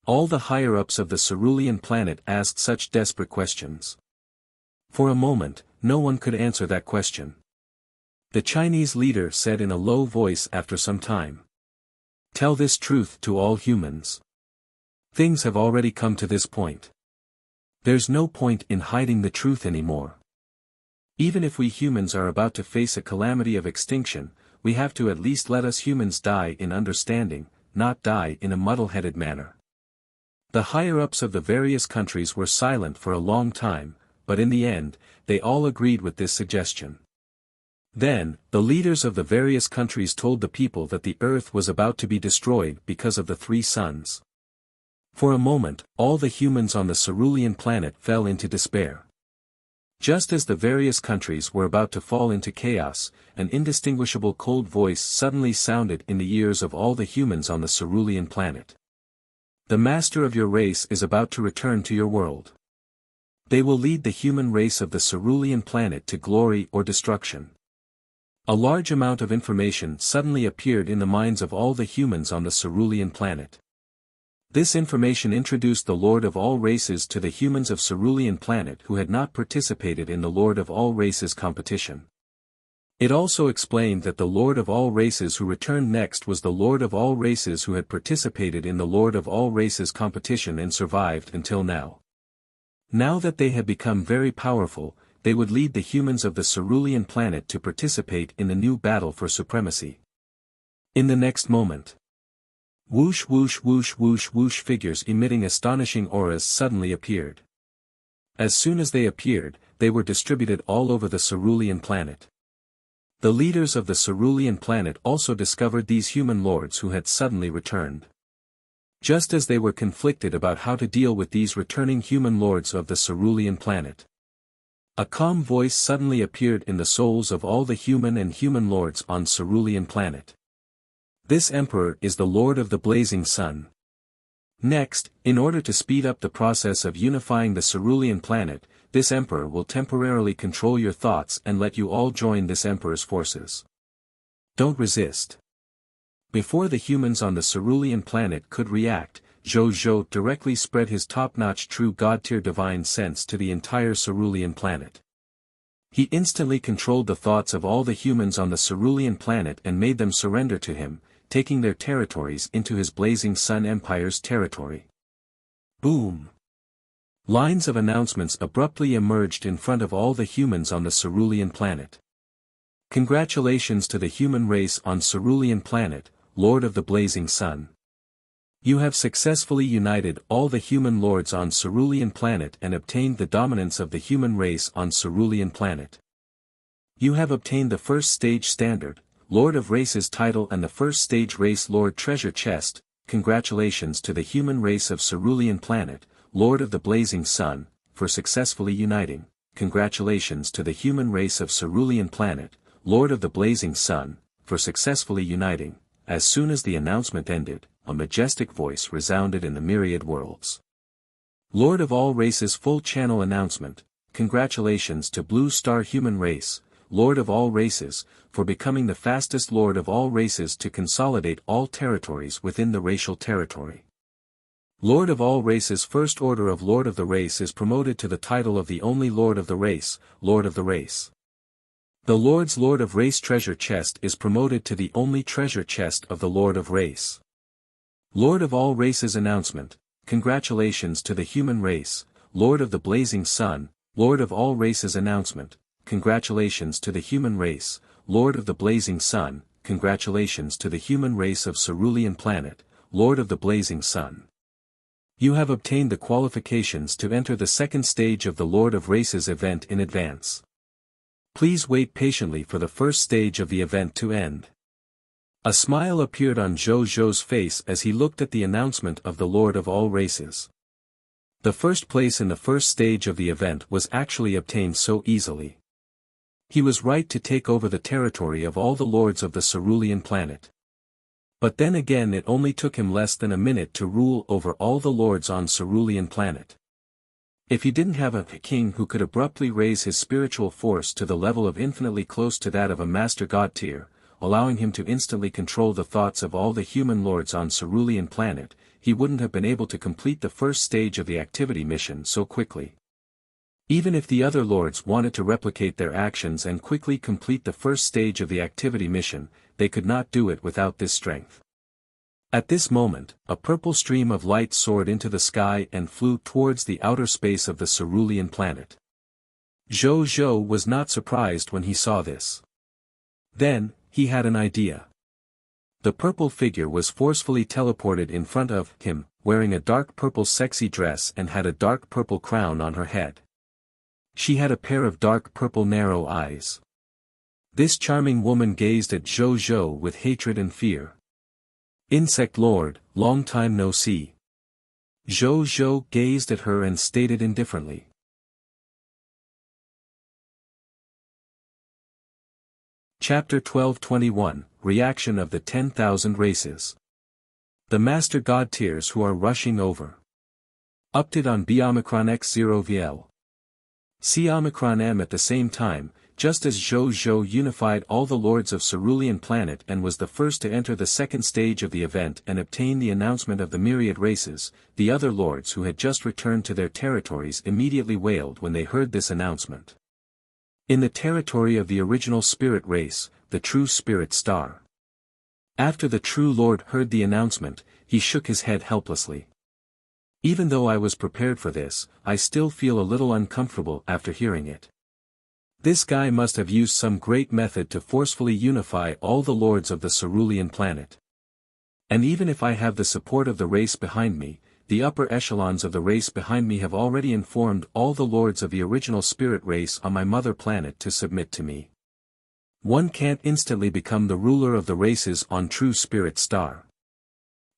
All the higher-ups of the cerulean planet asked such desperate questions. For a moment, no one could answer that question. The Chinese leader said in a low voice after some time. Tell this truth to all humans. Things have already come to this point. There's no point in hiding the truth anymore. Even if we humans are about to face a calamity of extinction, we have to at least let us humans die in understanding, not die in a muddle-headed manner. The higher-ups of the various countries were silent for a long time, but in the end, they all agreed with this suggestion. Then, the leaders of the various countries told the people that the earth was about to be destroyed because of the three suns. For a moment, all the humans on the cerulean planet fell into despair. Just as the various countries were about to fall into chaos, an indistinguishable cold voice suddenly sounded in the ears of all the humans on the cerulean planet. The master of your race is about to return to your world. They will lead the human race of the cerulean planet to glory or destruction. A large amount of information suddenly appeared in the minds of all the humans on the cerulean planet. This information introduced the Lord of all races to the humans of cerulean planet who had not participated in the Lord of all races competition. It also explained that the Lord of all races who returned next was the Lord of all races who had participated in the Lord of all races competition and survived until now. Now that they had become very powerful, they would lead the humans of the cerulean planet to participate in the new battle for supremacy. In the next moment, whoosh whoosh whoosh whoosh whoosh figures emitting astonishing auras suddenly appeared. As soon as they appeared, they were distributed all over the cerulean planet. The leaders of the cerulean planet also discovered these human lords who had suddenly returned. Just as they were conflicted about how to deal with these returning human lords of the cerulean planet, a calm voice suddenly appeared in the souls of all the human and human lords on cerulean planet. This emperor is the Lord of the Blazing Sun. Next, in order to speed up the process of unifying the cerulean planet, this emperor will temporarily control your thoughts and let you all join this emperor's forces. Don't resist. Before the humans on the cerulean planet could react, Zhou directly spread his top-notch true god-tier divine sense to the entire cerulean planet. He instantly controlled the thoughts of all the humans on the cerulean planet and made them surrender to him, taking their territories into his Blazing Sun Empire's territory. Boom! Lines of announcements abruptly emerged in front of all the humans on the cerulean planet. Congratulations to the human race on cerulean planet, Lord of the Blazing Sun. You have successfully united all the human lords on cerulean planet and obtained the dominance of the human race on cerulean planet. You have obtained the first stage standard, Lord of Races title and the first stage race Lord treasure chest. Congratulations to the human race of cerulean planet, Lord of the Blazing Sun, for successfully uniting. Congratulations to the human race of cerulean planet, Lord of the Blazing Sun, for successfully uniting. As soon as the announcement ended, a majestic voice resounded in the myriad worlds. Lord of all races full channel announcement. Congratulations to Blue Star human race, Lord of all races, for becoming the fastest Lord of all races to consolidate all territories within the racial territory. Lord of all races first order of Lord of the race is promoted to the title of the only Lord of the race, Lord of the race. The Lord's Lord of Race treasure chest is promoted to the only treasure chest of the Lord of Race. Lord of all races announcement. Congratulations to the human race, Lord of the Blazing Sun, Lord of all races announcement. Congratulations to the human race, Lord of the Blazing Sun. Congratulations to the human race of cerulean planet, Lord of the Blazing Sun. You have obtained the qualifications to enter the second stage of the Lord of Races event in advance. Please wait patiently for the first stage of the event to end. A smile appeared on Zhou's face as he looked at the announcement of the Lord of all races. The first place in the first stage of the event was actually obtained so easily. He was right to take over the territory of all the lords of the cerulean planet. But then again it only took him less than a minute to rule over all the lords on cerulean planet. If he didn't have a king who could abruptly raise his spiritual force to the level of infinitely close to that of a master god tier, allowing him to instantly control the thoughts of all the human lords on cerulean planet, he wouldn't have been able to complete the first stage of the activity mission so quickly. Even if the other lords wanted to replicate their actions and quickly complete the first stage of the activity mission, they could not do it without this strength. At this moment, a purple stream of light soared into the sky and flew towards the outer space of the cerulean planet. Zhou Zhou was not surprised when he saw this. Then, he had an idea. The purple figure was forcefully teleported in front of him, wearing a dark purple sexy dress and had a dark purple crown on her head. She had a pair of dark purple narrow eyes. This charming woman gazed at Zhou Zhou with hatred and fear. "Insect Lord, long time no see." Zhou Zhou gazed at her and stated indifferently. Chapter 12:21, Reaction of the 10,000 Races. The Master God Tiers who are rushing over. Update on B Omicron X0 VL. C Omicron M at the same time, just as Zhou Zhou unified all the lords of cerulean planet and was the first to enter the second stage of the event and obtain the announcement of the myriad races, the other lords who had just returned to their territories immediately wailed when they heard this announcement. In the territory of the original spirit race, the true spirit star. After the true lord heard the announcement, he shook his head helplessly. Even though I was prepared for this, I still feel a little uncomfortable after hearing it. This guy must have used some great method to forcefully unify all the lords of the cerulean planet. And even if I have the support of the race behind me, the upper echelons of the race behind me have already informed all the lords of the original spirit race on my mother planet to submit to me. One can't instantly become the ruler of the races on True Spirit Star.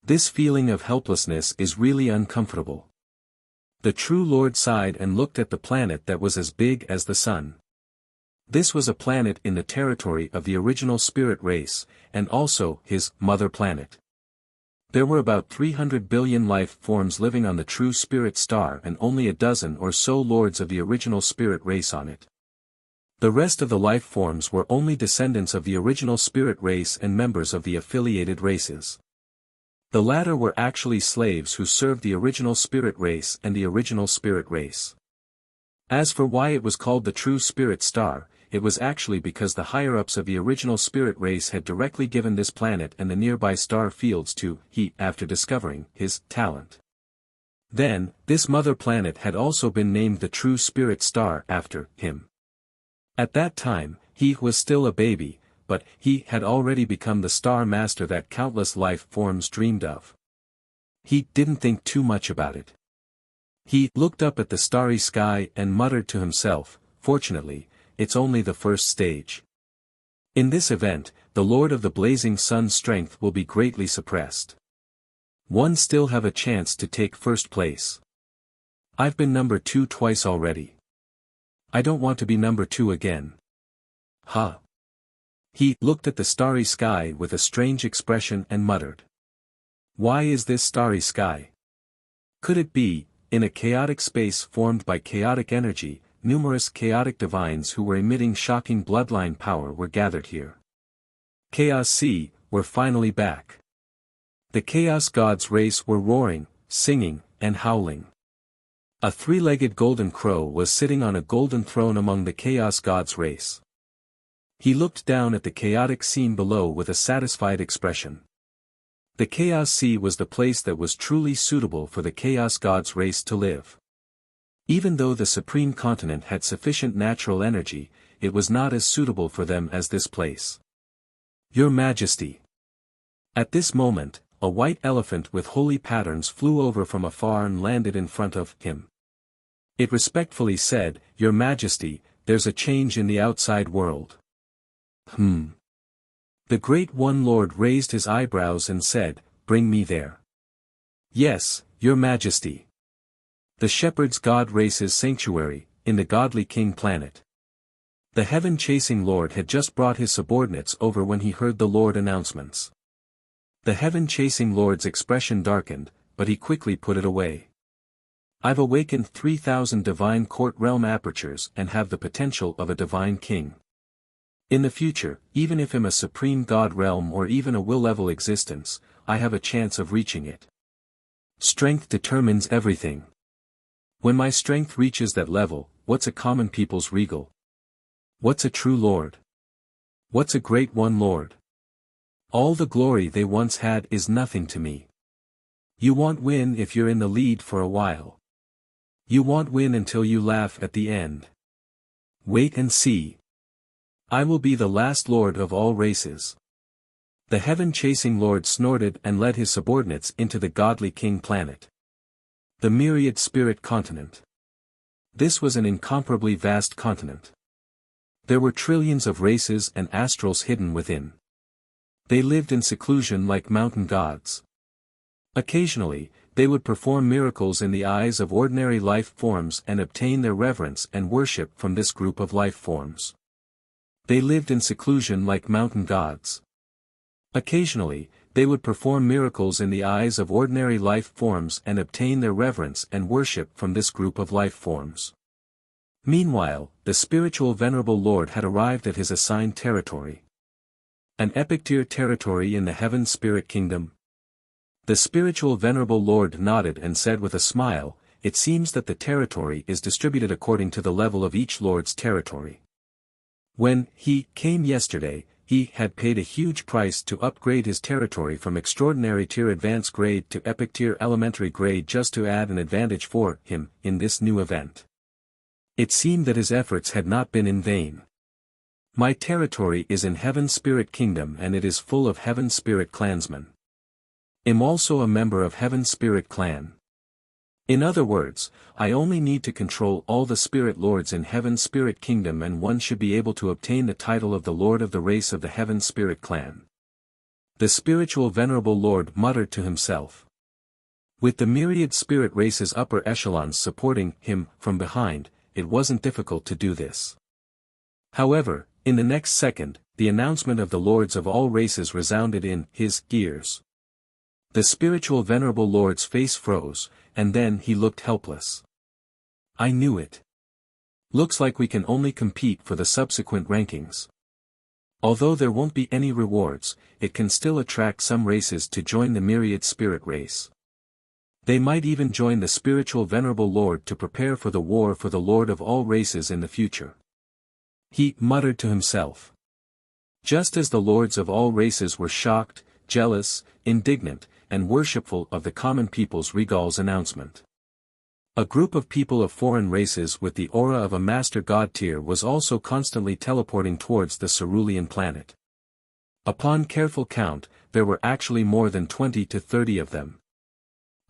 This feeling of helplessness is really uncomfortable. The true Lord sighed and looked at the planet that was as big as the sun. This was a planet in the territory of the original spirit race, and also his mother planet. There were about 300 billion life forms living on the true spirit star and only a dozen or so lords of the original spirit race on it. The rest of the life forms were only descendants of the original spirit race and members of the affiliated races. The latter were actually slaves who served the original spirit race and the original spirit race. As for why it was called the true spirit star, it was actually because the higher-ups of the original spirit race had directly given this planet and the nearby star fields to he after discovering his talent. Then, this mother planet had also been named the true spirit star after him. At that time, he was still a baby, but he had already become the star master that countless life forms dreamed of. He didn't think too much about it. He looked up at the starry sky and muttered to himself, "Fortunately, it's only the first stage. In this event, the Lord of the Blazing Sun's strength will be greatly suppressed. One still have a chance to take first place. I've been number 2 twice already. I don't want to be number 2 again. Huh." He looked at the starry sky with a strange expression and muttered. Why is this starry sky? Could it be, in a chaotic space formed by chaotic energy, numerous chaotic divines who were emitting shocking bloodline power were gathered here? Chaos C, were finally back. The Chaos Gods race were roaring, singing, and howling. A 3-legged golden crow was sitting on a golden throne among the Chaos Gods race. He looked down at the chaotic scene below with a satisfied expression. The Chaos Sea was the place that was truly suitable for the Chaos Gods race to live. Even though the Supreme Continent had sufficient natural energy, it was not as suitable for them as this place. Your Majesty. At this moment, a white elephant with holy patterns flew over from afar and landed in front of him. It respectfully said, "Your Majesty, there's a change in the outside world." The Great One Lord raised his eyebrows and said, "Bring me there." "Yes, Your Majesty." The shepherd's god race's sanctuary, in the godly king planet. The heaven-chasing Lord had just brought his subordinates over when he heard the Lord announcements. The heaven-chasing Lord's expression darkened, but he quickly put it away. I've awakened 3,000 divine court realm apertures and have the potential of a divine king. In the future, even if I'm a supreme god realm or even a will-level existence, I have a chance of reaching it. Strength determines everything. When my strength reaches that level, what's a common people's regal? What's a true lord? What's a great one lord? All the glory they once had is nothing to me. You won't win if you're in the lead for a while. You won't win until you laugh at the end. Wait and see. I will be the last lord of all races. The heaven-chasing Lord snorted and led his subordinates into the godly king planet. The myriad spirit continent. This was an incomparably vast continent. There were trillions of races and astrals hidden within. They lived in seclusion like mountain gods. Occasionally, they would perform miracles in the eyes of ordinary life forms and obtain their reverence and worship from this group of life forms. They lived in seclusion like mountain gods. Occasionally, they would perform miracles in the eyes of ordinary life forms and obtain their reverence and worship from this group of life forms. Meanwhile, the spiritual Venerable Lord had arrived at his assigned territory. An epic-tier territory in the Heaven Spirit Kingdom. The spiritual Venerable Lord nodded and said with a smile, "It seems that the territory is distributed according to the level of each Lord's territory. When he came yesterday, he had paid a huge price to upgrade his territory from extraordinary tier advanced grade to epic tier elementary grade just to add an advantage for him in this new event. It seemed that his efforts had not been in vain. My territory is in Heaven Spirit Kingdom and it is full of Heaven Spirit clansmen. I'm also a member of Heaven Spirit Clan. In other words, I only need to control all the Spirit Lords in Heaven Spirit Kingdom and one should be able to obtain the title of the Lord of the race of the Heaven Spirit Clan." The spiritual Venerable Lord muttered to himself. With the myriad spirit races upper echelons supporting him from behind, it wasn't difficult to do this. However, in the next second, the announcement of the Lords of all races resounded in his ears. The spiritual Venerable Lord's face froze, and then he looked helpless. I knew it. Looks like we can only compete for the subsequent rankings. Although there won't be any rewards, it can still attract some races to join the myriad spirit race. They might even join the spiritual Venerable Lord to prepare for the war for the Lord of all races in the future. He muttered to himself. Just as the Lords of all races were shocked, jealous, indignant, and worshipful of the common people's regal's announcement. A group of people of foreign races with the aura of a master god tier was also constantly teleporting towards the cerulean planet. Upon careful count, there were actually more than 20 to 30 of them.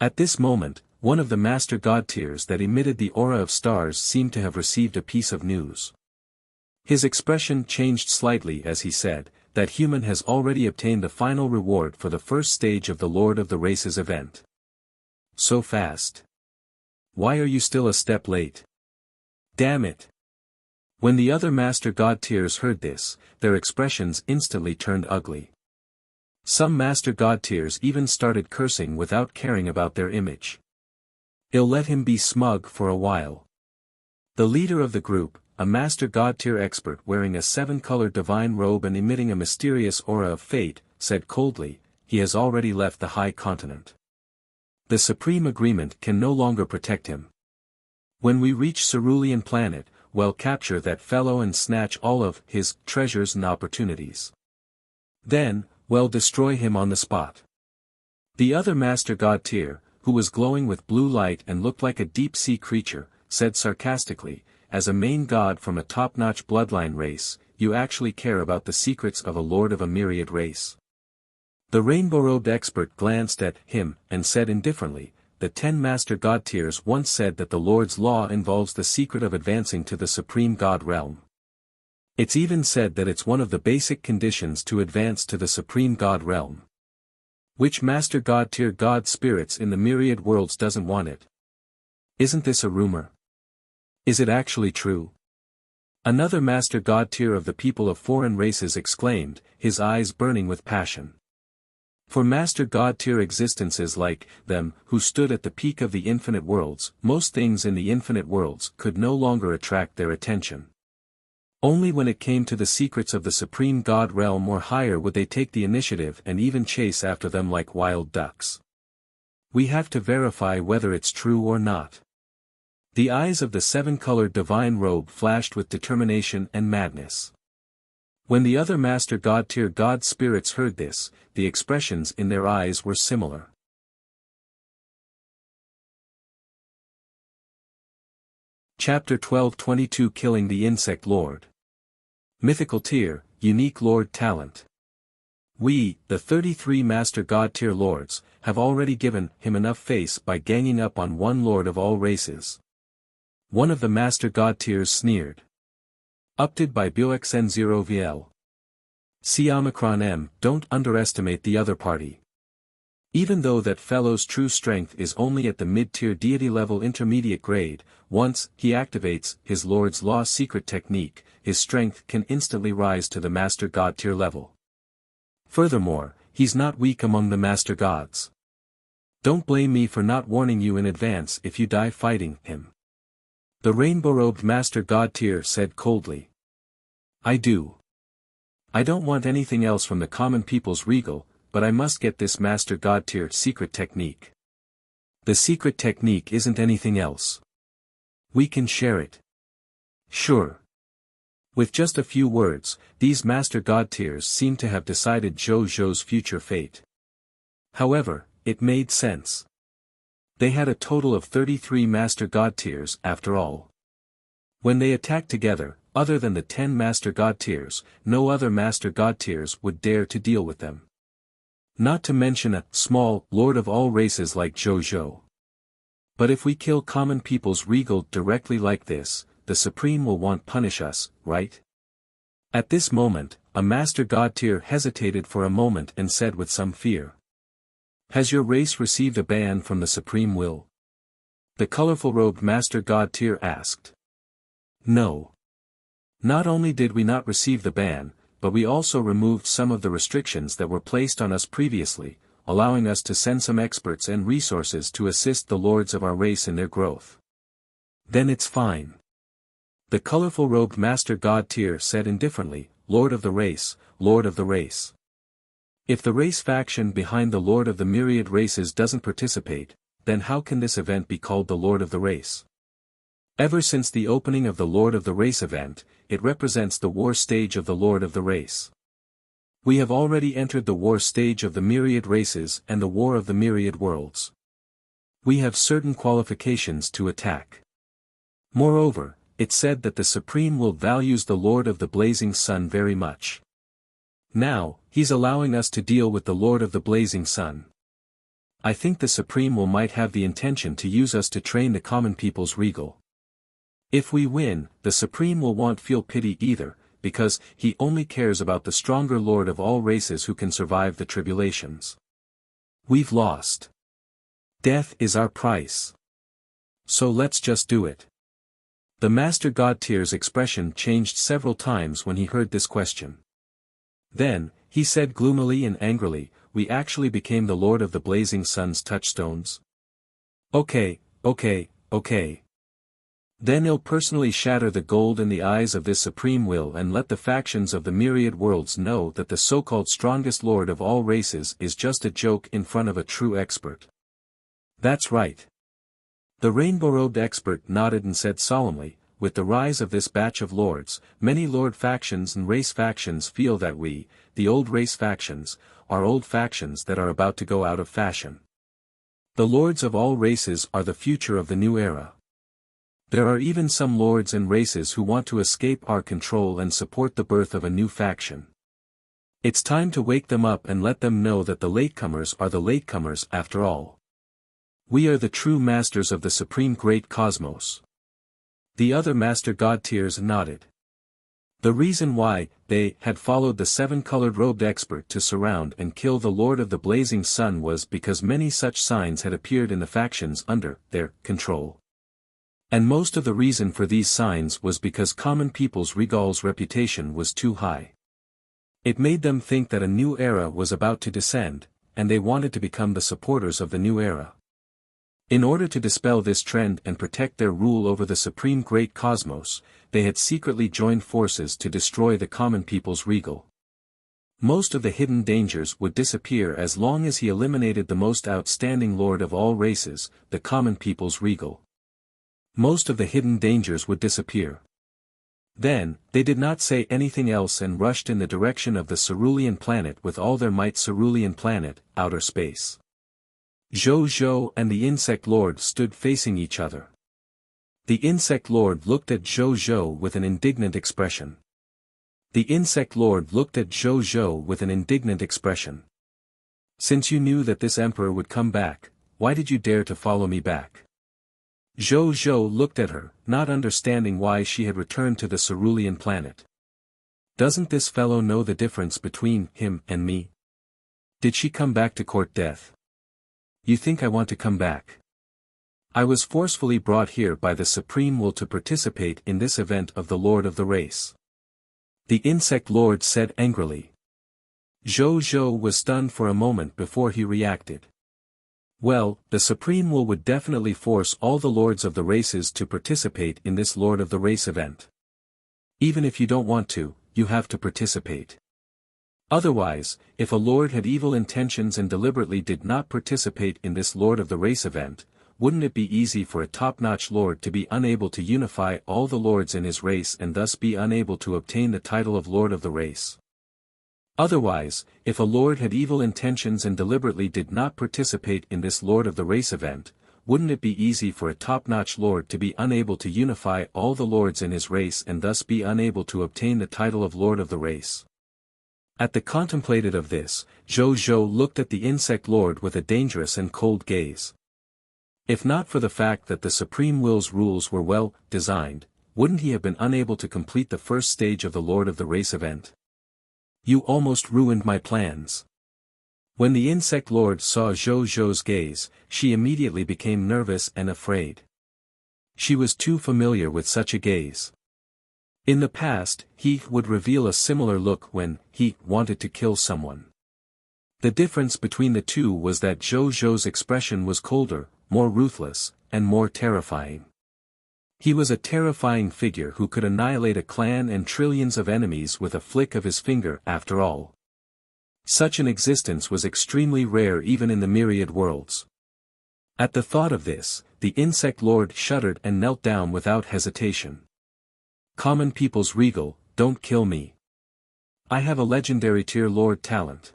At this moment, one of the master god tiers that emitted the aura of stars seemed to have received a piece of news. His expression changed slightly as he said, "That human has already obtained the final reward for the first stage of the Lord of the Races event." So fast. Why are you still a step late? Damn it. When the other Master God tiers heard this, their expressions instantly turned ugly. Some Master God tiers even started cursing without caring about their image. I'll let him be smug for a while. The leader of the group, a Master God tier expert wearing a 7-colored divine robe and emitting a mysterious aura of fate, said coldly, "He has already left the High Continent. The Supreme Agreement can no longer protect him. When we reach Cerulean Planet, we'll capture that fellow and snatch all of his treasures and opportunities. Then, we'll destroy him on the spot." The other Master God tier, who was glowing with blue light and looked like a deep-sea creature, said sarcastically, "As a main god from a top-notch bloodline race, you actually care about the secrets of a lord of a myriad race." The rainbow-robed expert glanced at him and said indifferently, "The 10 Master God tiers once said that the Lord's law involves the secret of advancing to the Supreme God realm. It's even said that it's one of the basic conditions to advance to the Supreme God realm. Which Master God tier God spirits in the myriad worlds doesn't want it? Isn't this a rumor? Is it actually true? Another master god tier of the people of foreign races exclaimed, his eyes burning with passion. For master god tier existences like them, who stood at the peak of the infinite worlds, most things in the infinite worlds could no longer attract their attention. Only when it came to the secrets of the supreme god realm or higher would they take the initiative and even chase after them like wild ducks. We have to verify whether it's true or not. The eyes of the seven-colored divine robe flashed with determination and madness. When the other master god tier god spirits heard this, the expressions in their eyes were similar. Chapter 12:22 Killing the Insect Lord. Mythical tier, unique lord talent. We, the 33 master god tier lords, have already given him enough face by ganging up on one lord of all races. One of the master god tiers sneered. Upted by BioXN0VL. C Omicron M, don't underestimate the other party. Even though that fellow's true strength is only at the mid-tier deity level intermediate grade, once he activates his Lord's Law secret technique, his strength can instantly rise to the master god tier level. Furthermore, he's not weak among the master gods. Don't blame me for not warning you in advance if you die fighting him. The rainbow-robed master god tier said coldly. I do. I don't want anything else from the common people's regal, but I must get this master god tier secret technique. The secret technique isn't anything else. We can share it. Sure. With just a few words, these master god tiers seem to have decided Zhou's future fate. However, it made sense. They had a total of 33 master god tiers after all. When they attacked together, other than the 10 master god tiers, no other master god tiers would dare to deal with them. Not to mention a small lord of all races like Zhou. But if we kill common people's regal directly like this, the Supreme will want punish us, right? At this moment, a master god tier hesitated for a moment and said with some fear. Has your race received a ban from the Supreme Will? The colorful-robed master god tier asked. No. Not only did we not receive the ban, but we also removed some of the restrictions that were placed on us previously, allowing us to send some experts and resources to assist the lords of our race in their growth. Then it's fine. The colorful-robed master god tier said indifferently, Lord of the race, Lord of the race. If the race faction behind the Lord of the Myriad Races doesn't participate, then how can this event be called the Lord of the Race? Ever since the opening of the Lord of the Race event, it represents the war stage of the Lord of the Race. We have already entered the war stage of the Myriad Races and the War of the Myriad Worlds. We have certain qualifications to attack. Moreover, it said that the Supreme Will values the Lord of the Blazing Sun very much. Now, he's allowing us to deal with the Lord of the Blazing Sun. I think the Supreme Will might have the intention to use us to train the common people's regal. If we win, the Supreme Will won't feel pity either, because he only cares about the stronger Lord of all races who can survive the tribulations. We've lost. Death is our price. So let's just do it. The Master God tier's expression changed several times when he heard this question. Then, he said gloomily and angrily, we actually became the Lord of the Blazing Sun's touchstones? Okay. Then he'll personally shatter the gold in the eyes of this Supreme Will and let the factions of the myriad worlds know that the so-called strongest Lord of all races is just a joke in front of a true expert. That's right. The rainbow-robed expert nodded and said solemnly, with the rise of this batch of lords, many lord factions and race factions feel that we, the old race factions, are old factions that are about to go out of fashion. The lords of all races are the future of the new era. There are even some lords and races who want to escape our control and support the birth of a new faction. It's time to wake them up and let them know that the latecomers are the latecomers after all. We are the true masters of the supreme great cosmos. The other master god tiers nodded. The reason why they had followed the seven-colored robed expert to surround and kill the Lord of the Blazing Sun was because many such signs had appeared in the factions under their control. And most of the reason for these signs was because common people's regal's reputation was too high. It made them think that a new era was about to descend, and they wanted to become the supporters of the new era. In order to dispel this trend and protect their rule over the supreme great cosmos, they had secretly joined forces to destroy the common people's regal. Most of the hidden dangers would disappear as long as he eliminated the most outstanding lord of all races, the common people's regal. Most of the hidden dangers would disappear. Then, they did not say anything else and rushed in the direction of the cerulean planet with all their might. Cerulean planet, outer space. Zhou Zhou and the insect lord stood facing each other. The insect lord looked at Zhou Zhou with an indignant expression. The insect lord looked at Zhou Zhou with an indignant expression. Since you knew that this emperor would come back, why did you dare to follow me back? Zhou Zhou looked at her, not understanding why she had returned to the cerulean planet. Doesn't this fellow know the difference between him and me? Did she come back to court death? You think I want to come back? I was forcefully brought here by the supreme will to participate in this event of the lord of the race. The insect lord said angrily. Zhou Zhou was stunned for a moment before he reacted. Well, the supreme will would definitely force all the lords of the races to participate in this lord of the race event. Even if you don't want to, you have to participate. Otherwise, if a lord had evil intentions and deliberately did not participate in this lord of the race event, wouldn't it be easy for a top-notch lord to be unable to unify all the lords in his race and thus be unable to obtain the title of lord of the race? Otherwise, if a lord had evil intentions and deliberately did not participate in this lord of the race event, wouldn't it be easy for a top-notch lord to be unable to unify all the lords in his race and thus be unable to obtain the title of lord of the race? At the contemplated of this, Zhou Zhou looked at the insect lord with a dangerous and cold gaze. If not for the fact that the Supreme Will's rules were well designed, wouldn't he have been unable to complete the first stage of the lord of the race event? You almost ruined my plans. When the insect lord saw Zhou Zhou's gaze, she immediately became nervous and afraid. She was too familiar with such a gaze. In the past, he would reveal a similar look when he wanted to kill someone. The difference between the two was that Zhou Zhou's expression was colder, more ruthless, and more terrifying. He was a terrifying figure who could annihilate a clan and trillions of enemies with a flick of his finger. After all, such an existence was extremely rare even in the myriad worlds. At the thought of this, the insect lord shuddered and knelt down without hesitation. Common people's regal, don't kill me. I have a legendary tier lord talent.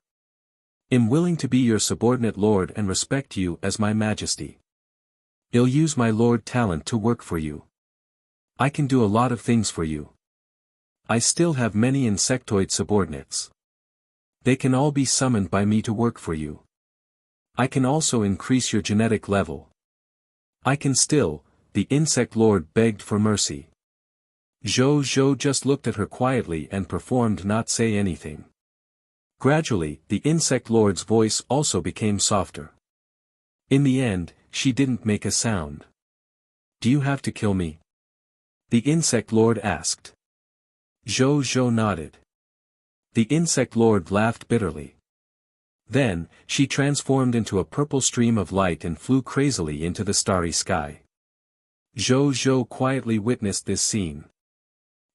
Am willing to be your subordinate lord and respect you as my majesty. I'll use my lord talent to work for you. I can do a lot of things for you. I still have many insectoid subordinates. They can all be summoned by me to work for you. I can also increase your genetic level. I can still, the insect lord begged for mercy. Zhou Zhou just looked at her quietly and performed not say anything. Gradually, the insect lord's voice also became softer. In the end, she didn't make a sound. Do you have to kill me? The insect lord asked. Zhou Zhou nodded. The insect lord laughed bitterly. Then, she transformed into a purple stream of light and flew crazily into the starry sky. Zhou Zhou quietly witnessed this scene.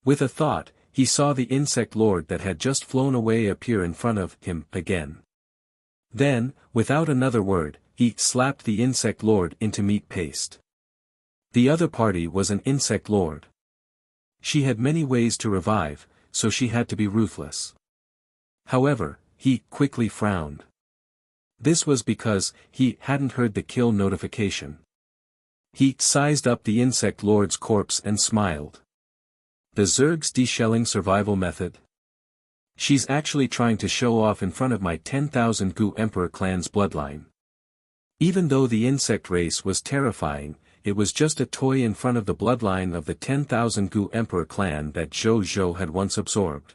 With a thought, he saw the insect lord that had just flown away appear in front of him again. Then, without another word, he slapped the insect lord into meat paste. The other party was an insect lord. She had many ways to revive, so she had to be ruthless. However, he quickly frowned. This was because he hadn't heard the kill notification. He sized up the insect lord's corpse and smiled. The Zerg's deshelling survival method? She's actually trying to show off in front of my 10,000 Gu Emperor clan's bloodline. Even though the insect race was terrifying, it was just a toy in front of the bloodline of the 10,000 Gu Emperor clan that Zhou Zhou had once absorbed.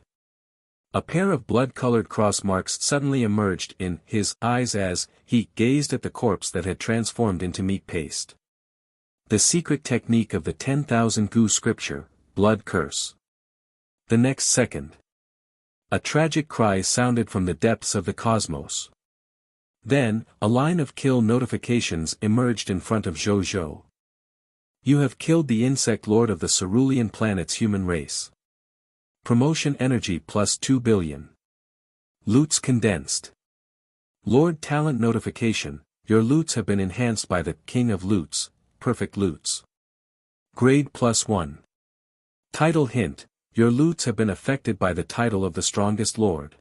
A pair of blood-colored cross marks suddenly emerged in his eyes as he gazed at the corpse that had transformed into meat paste. The secret technique of the 10,000 Gu scripture, blood curse. The next second, a tragic cry sounded from the depths of the cosmos. Then, a line of kill notifications emerged in front of Zhou Zhou. You have killed the insect lord of the cerulean planet's human race. Promotion energy plus 2 billion. Loots condensed. Lord talent notification, your loots have been enhanced by the King of Loots, perfect loots. Grade plus 1. Title hint, your loots have been affected by the title of the strongest lord.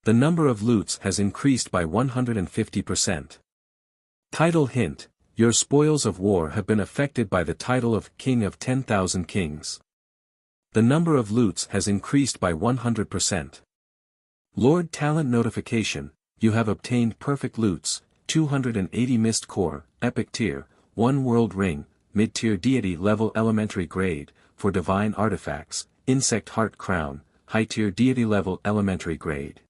The number of loots has increased by 150%. Title hint, your spoils of war have been affected by the title of King of 10,000 Kings. The number of loots has increased by 100%. Lord talent notification, you have obtained perfect loots, 280 mist core, epic tier, 1 world ring, mid-tier deity level elementary grade, for divine artifacts, insect heart crown, high-tier deity level elementary grade.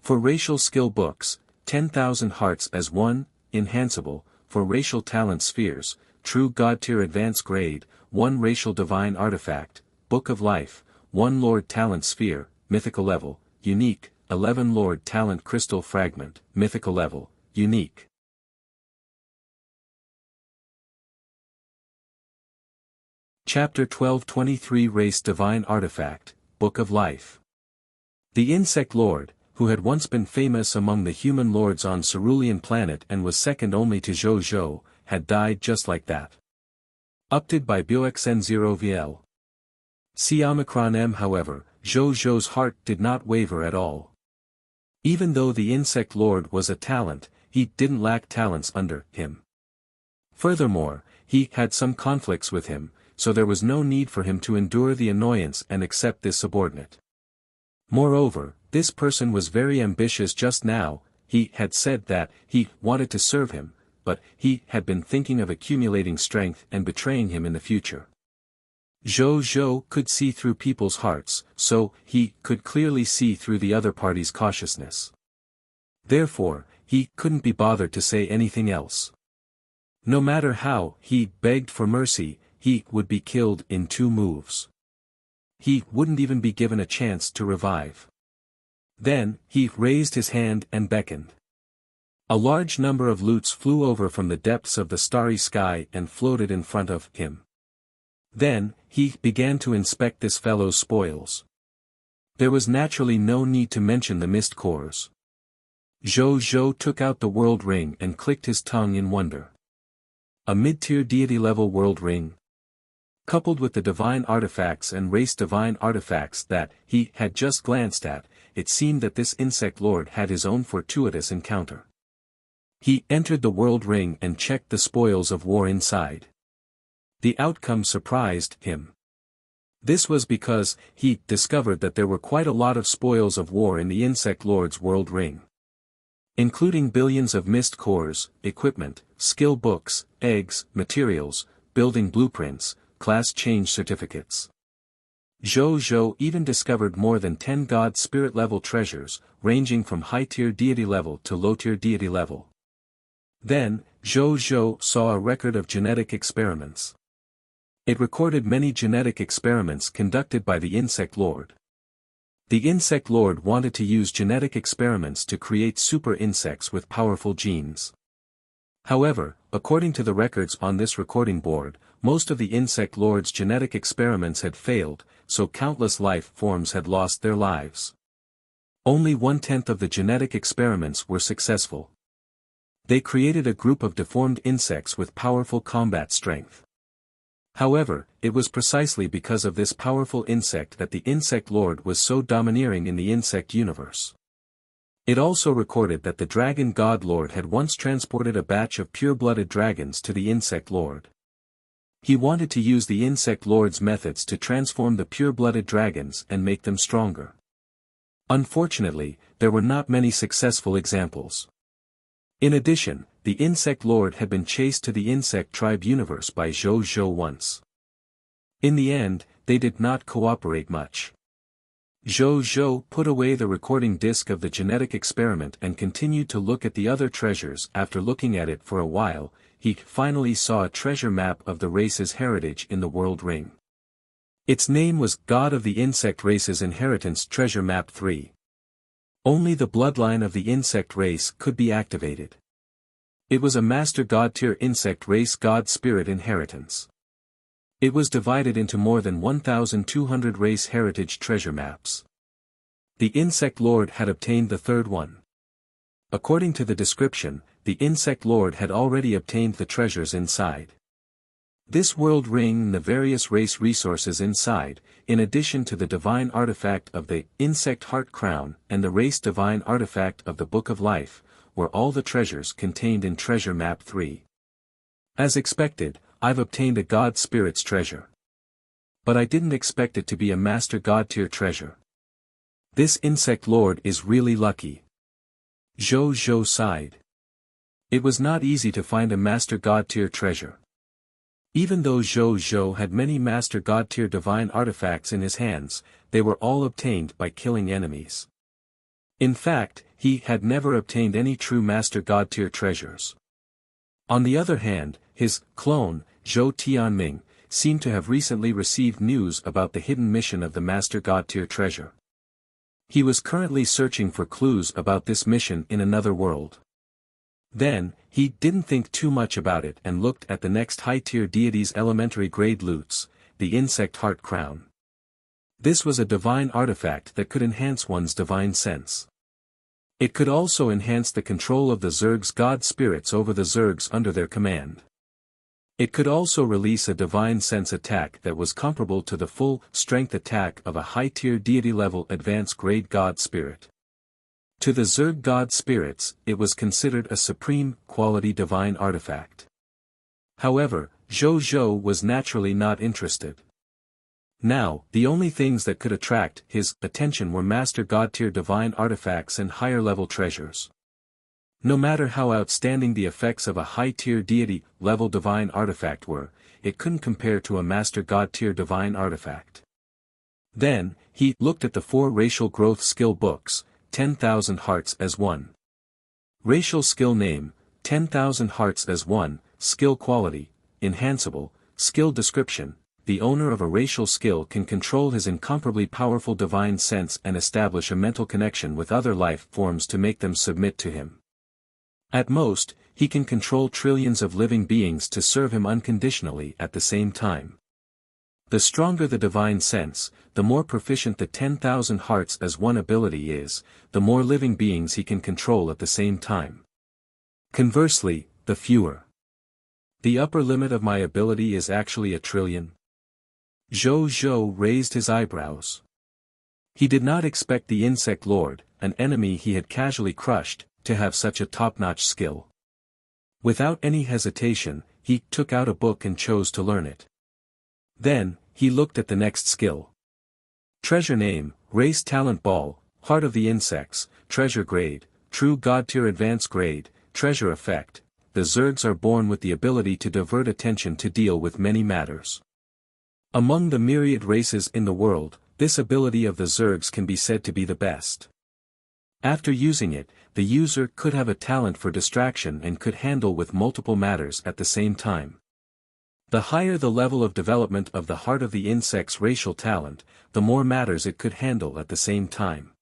For racial skill books, 10,000 hearts as 1, enhanceable, for racial talent spheres, true god tier advanced grade, 1 racial divine artifact, book of life, 1 lord talent sphere, mythical level, unique, 11 lord talent crystal fragment, mythical level, unique. Chapter 12:23 Race Divine Artifact, Book of Life. The Insect Lord, who had once been famous among the human lords on Cerulean Planet and was second only to Zhou Zhou, had died just like that. Updated by BioXN0VL. C Omicron M. However, Zhou Zhou's heart did not waver at all. Even though the Insect Lord was a talent, he didn't lack talents under him. Furthermore, he had some conflicts with him, so there was no need for him to endure the annoyance and accept this subordinate. Moreover, this person was very ambitious just now. He had said that he wanted to serve him, but he had been thinking of accumulating strength and betraying him in the future. Zhou Zhou could see through people's hearts, so he could clearly see through the other party's cautiousness. Therefore, he couldn't be bothered to say anything else. No matter how he begged for mercy, he would be killed in 2 moves. He wouldn't even be given a chance to revive. Then, he raised his hand and beckoned. A large number of loots flew over from the depths of the starry sky and floated in front of him. Then, he began to inspect this fellow's spoils. There was naturally no need to mention the mist cores. Zhou Zhou took out the world ring and clicked his tongue in wonder. A mid-tier deity level world ring. Coupled with the divine artifacts and race divine artifacts that he had just glanced at, it seemed that this insect lord had his own fortuitous encounter. He entered the world ring and checked the spoils of war inside. The outcome surprised him. This was because he discovered that there were quite a lot of spoils of war in the insect lord's world ring, including billions of mist cores, equipment, skill books, eggs, materials, building blueprints, class change certificates. Zhou Zhou even discovered more than 10 god spirit level treasures, ranging from high-tier deity level to low-tier deity level. Then, Zhou Zhou saw a record of genetic experiments. It recorded many genetic experiments conducted by the Insect Lord. The Insect Lord wanted to use genetic experiments to create super insects with powerful genes. However, according to the records on this recording board, most of the Insect Lord's genetic experiments had failed, so countless life forms had lost their lives. Only 1/10 of the genetic experiments were successful. They created a group of deformed insects with powerful combat strength. However, it was precisely because of this powerful insect that the Insect Lord was so domineering in the insect universe. It also recorded that the Dragon God Lord had once transported a batch of pure-blooded dragons to the Insect Lord. He wanted to use the Insect Lord's methods to transform the pure-blooded dragons and make them stronger. Unfortunately, there were not many successful examples. In addition, the Insect Lord had been chased to the Insect Tribe universe by Zhou Zhou once. In the end, they did not cooperate much. Zhou Zhou put away the recording disc of the genetic experiment and continued to look at the other treasures. After looking at it for a while, he finally saw a treasure map of the race's heritage in the world ring. Its name was God of the Insect Race's Inheritance Treasure Map 3. Only the bloodline of the insect race could be activated. It was a Master God tier insect race God Spirit inheritance. It was divided into more than 1,200 race heritage treasure maps. The Insect Lord had obtained the third one. According to the description, the Insect Lord had already obtained the treasures inside this world ring and the various race resources inside, in addition to the divine artifact of the Insect Heart Crown and the race divine artifact of the Book of Life, were all the treasures contained in Treasure Map 3. As expected, I've obtained a God Spirit's treasure. But I didn't expect it to be a Master God tier treasure. This Insect Lord is really lucky. Zhou Zhou sighed. It was not easy to find a Master God tier treasure. Even though Zhou Zhou had many Master God tier divine artifacts in his hands, they were all obtained by killing enemies. In fact, he had never obtained any true Master God tier treasures. On the other hand, his clone, Zhou Tianming, seemed to have recently received news about the hidden mission of the Master God tier treasure. He was currently searching for clues about this mission in another world. Then, he didn't think too much about it and looked at the next high-tier deity's elementary grade loots, the Insect Heart Crown. This was a divine artifact that could enhance one's divine sense. It could also enhance the control of the Zerg's god spirits over the Zergs under their command. It could also release a divine sense attack that was comparable to the full strength attack of a high-tier deity-level advanced grade god spirit. To the Zerg god spirits, it was considered a supreme quality divine artifact. However, Zhou Zhou was naturally not interested. Now, the only things that could attract his attention were Master God tier divine artifacts and higher-level treasures. No matter how outstanding the effects of a high-tier deity-level divine artifact were, it couldn't compare to a Master God tier divine artifact. Then, he looked at the 4 racial growth skill books, 10,000 hearts as 1. Racial skill name, 10,000 hearts as 1, skill quality, enhanceable, skill description. The owner of a racial skill can control his incomparably powerful divine sense and establish a mental connection with other life forms to make them submit to him. At most, he can control trillions of living beings to serve him unconditionally at the same time. The stronger the divine sense, the more proficient the 10,000 hearts as 1 ability is, the more living beings he can control at the same time. Conversely, the fewer. The upper limit of my ability is actually 1 trillion. Zhou Zhou raised his eyebrows. He did not expect the Insect Lord, an enemy he had casually crushed, to have such a top-notch skill. Without any hesitation, he took out a book and chose to learn it. Then, he looked at the next skill. Treasure name, Race Talent Ball, Heart of the Insects, Treasure Grade, True God Tier Advanced Grade, Treasure Effect. The Zergs are born with the ability to divert attention to deal with many matters. Among the myriad races in the world, this ability of the Zergs can be said to be the best. After using it, the user could have a talent for distraction and could handle with multiple matters at the same time. The higher the level of development of the Heart of the Insect's racial talent, the more matters it could handle at the same time.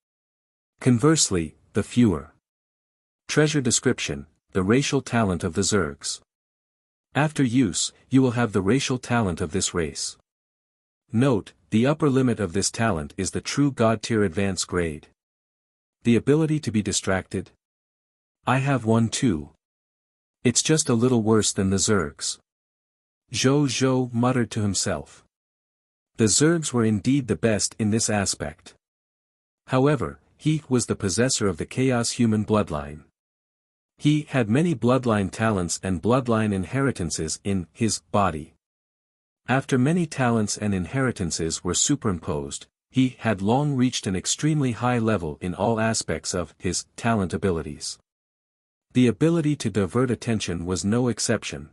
Conversely, the fewer. Treasure description, the racial talent of the Zergs. After use, you will have the racial talent of this race. Note, the upper limit of this talent is the True God Tier Advanced Grade. The ability to be distracted? I have one too. It's just a little worse than the Zergs. Zhou Zhou muttered to himself. The Zergs were indeed the best in this aspect. However, he was the possessor of the Chaos Human bloodline. He had many bloodline talents and bloodline inheritances in his body. After many talents and inheritances were superimposed, he had long reached an extremely high level in all aspects of his talent abilities. The ability to divert attention was no exception.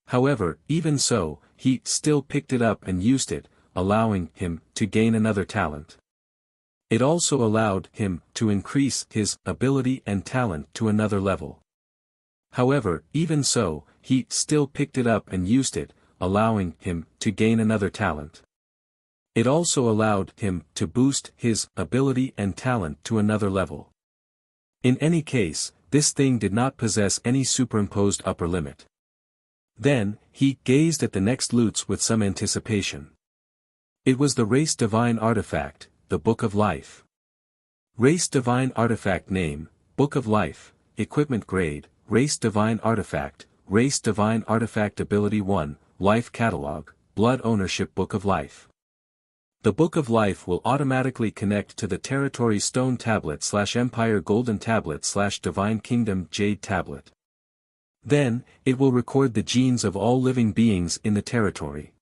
However, even so, he still picked it up and used it, allowing him to gain another talent. It also allowed him to increase his ability and talent to another level. However, even so, he still picked it up and used it, allowing him to gain another talent. It also allowed him to boost his ability and talent to another level. In any case, this thing did not possess any superimposed upper limit. Then, he gazed at the next loots with some anticipation. It was the Race Divine Artifact, the Book of Life. Race Divine Artifact Name, Book of Life, Equipment Grade, Race Divine Artifact, Race Divine Artifact Ability 1, Life Catalog, Blood Ownership Book of Life. The Book of Life will automatically connect to the Territory Stone Tablet / Empire Golden Tablet / Divine Kingdom Jade Tablet. Then, it will record the genes of all living beings in the territory.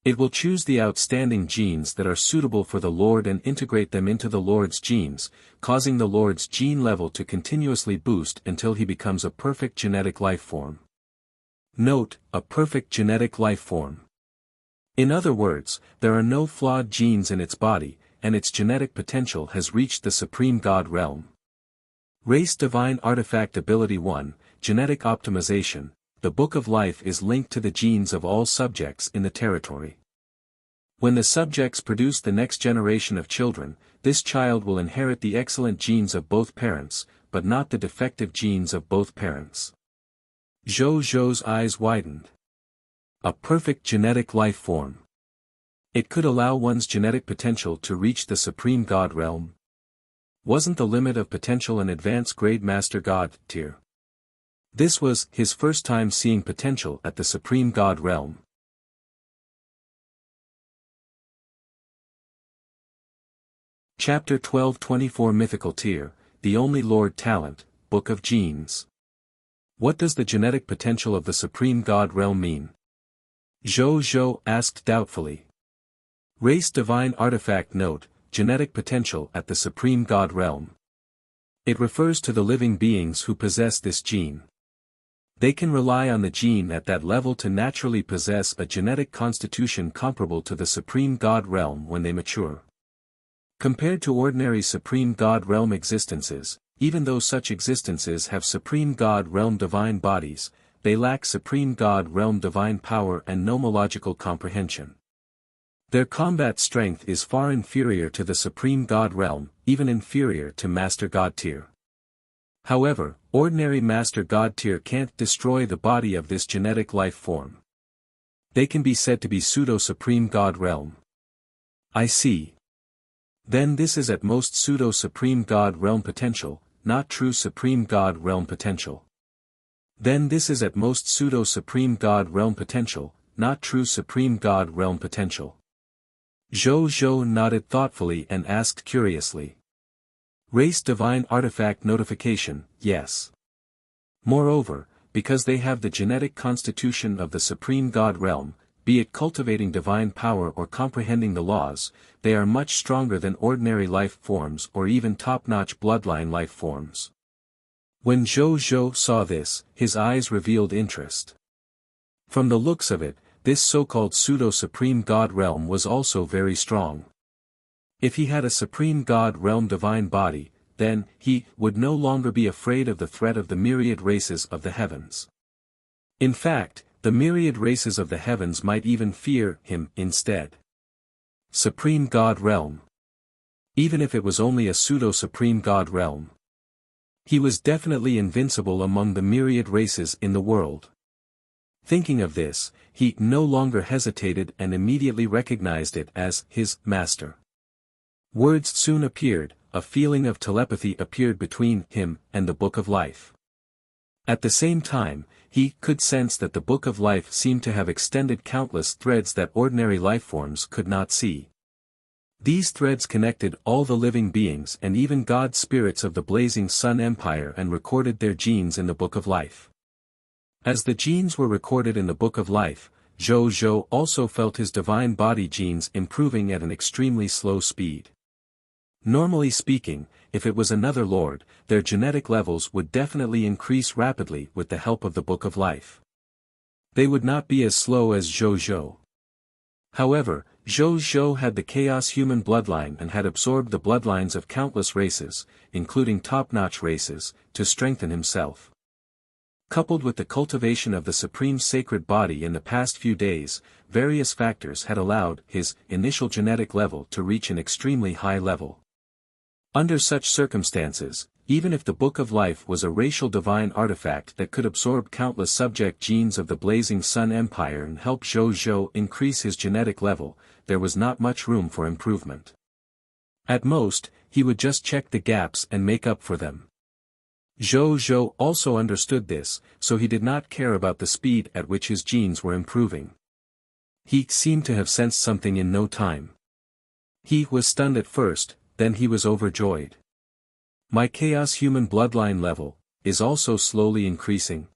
It will choose the outstanding genes that are suitable for the Lord and integrate them into the Lord's genes, causing the Lord's gene level to continuously boost until he becomes a perfect genetic life form. Note, a perfect genetic life form. In other words, there are no flawed genes in its body, and its genetic potential has reached the Supreme God realm. Race Divine Artifact Ability 1, Genetic Optimization. The Book of Life is linked to the genes of all subjects in the territory. When the subjects produce the next generation of children, this child will inherit the excellent genes of both parents, but not the defective genes of both parents. Zhou Zhou's eyes widened. A perfect genetic life form. It could allow one's genetic potential to reach the Supreme God realm. Wasn't the limit of potential an advanced grade Master God tier? This was his first time seeing potential at the Supreme God realm. Chapter 1224 Mythical Tier, The Only Lord Talent, Book of Genes. What does the genetic potential of the Supreme God realm mean? Zhou Zhou asked doubtfully. Race Divine Artifact Note, Genetic Potential at the Supreme God realm. It refers to the living beings who possess this gene. They can rely on the gene at that level to naturally possess a genetic constitution comparable to the Supreme God realm when they mature. Compared to ordinary Supreme God realm existences, even though such existences have Supreme God realm divine bodies, they lack Supreme God realm divine power and nomological comprehension. Their combat strength is far inferior to the Supreme God realm, even inferior to Master God tier. However, ordinary Master God tier can't destroy the body of this genetic life form. They can be said to be pseudo-Supreme God realm. I see. Then this is at most pseudo-Supreme God realm potential, not true Supreme God realm potential. Then this is at most pseudo-Supreme God realm potential, not true Supreme God realm potential. Zhou Zhou nodded thoughtfully and asked curiously. Race Divine Artifact Notification, yes. Moreover, because they have the genetic constitution of the Supreme God realm, be it cultivating divine power or comprehending the laws, they are much stronger than ordinary life forms or even top-notch bloodline life forms. When Zhou Zhou saw this, his eyes revealed interest. From the looks of it, this so-called pseudo-Supreme God realm was also very strong. If he had a Supreme God realm divine body, then he would no longer be afraid of the threat of the myriad races of the heavens. In fact, the myriad races of the heavens might even fear him instead. Supreme God realm. Even if it was only a pseudo-Supreme God realm. He was definitely invincible among the myriad races in the world. Thinking of this, he no longer hesitated and immediately recognized it as his master. Words soon appeared, a feeling of telepathy appeared between him and the Book of Life. At the same time, he could sense that the Book of Life seemed to have extended countless threads that ordinary life forms could not see. These threads connected all the living beings and even God spirits of the Blazing Sun Empire and recorded their genes in the Book of Life. As the genes were recorded in the Book of Life, Zhou Zhou also felt his divine body genes improving at an extremely slow speed. Normally speaking, if it was another lord, their genetic levels would definitely increase rapidly with the help of the Book of Life. They would not be as slow as Zhou Zhou. However, Zhou Zhou had the chaos human bloodline and had absorbed the bloodlines of countless races, including top-notch races, to strengthen himself. Coupled with the cultivation of the supreme sacred body in the past few days, various factors had allowed his initial genetic level to reach an extremely high level. Under such circumstances, even if the Book of Life was a racial divine artifact that could absorb countless subject genes of the Blazing Sun Empire and help Zhou Zhou increase his genetic level, there was not much room for improvement. At most, he would just check the gaps and make up for them. Zhou Zhou also understood this, so he did not care about the speed at which his genes were improving. He seemed to have sensed something in no time. He was stunned at first, then he was overjoyed. My chaos human bloodline level is also slowly increasing.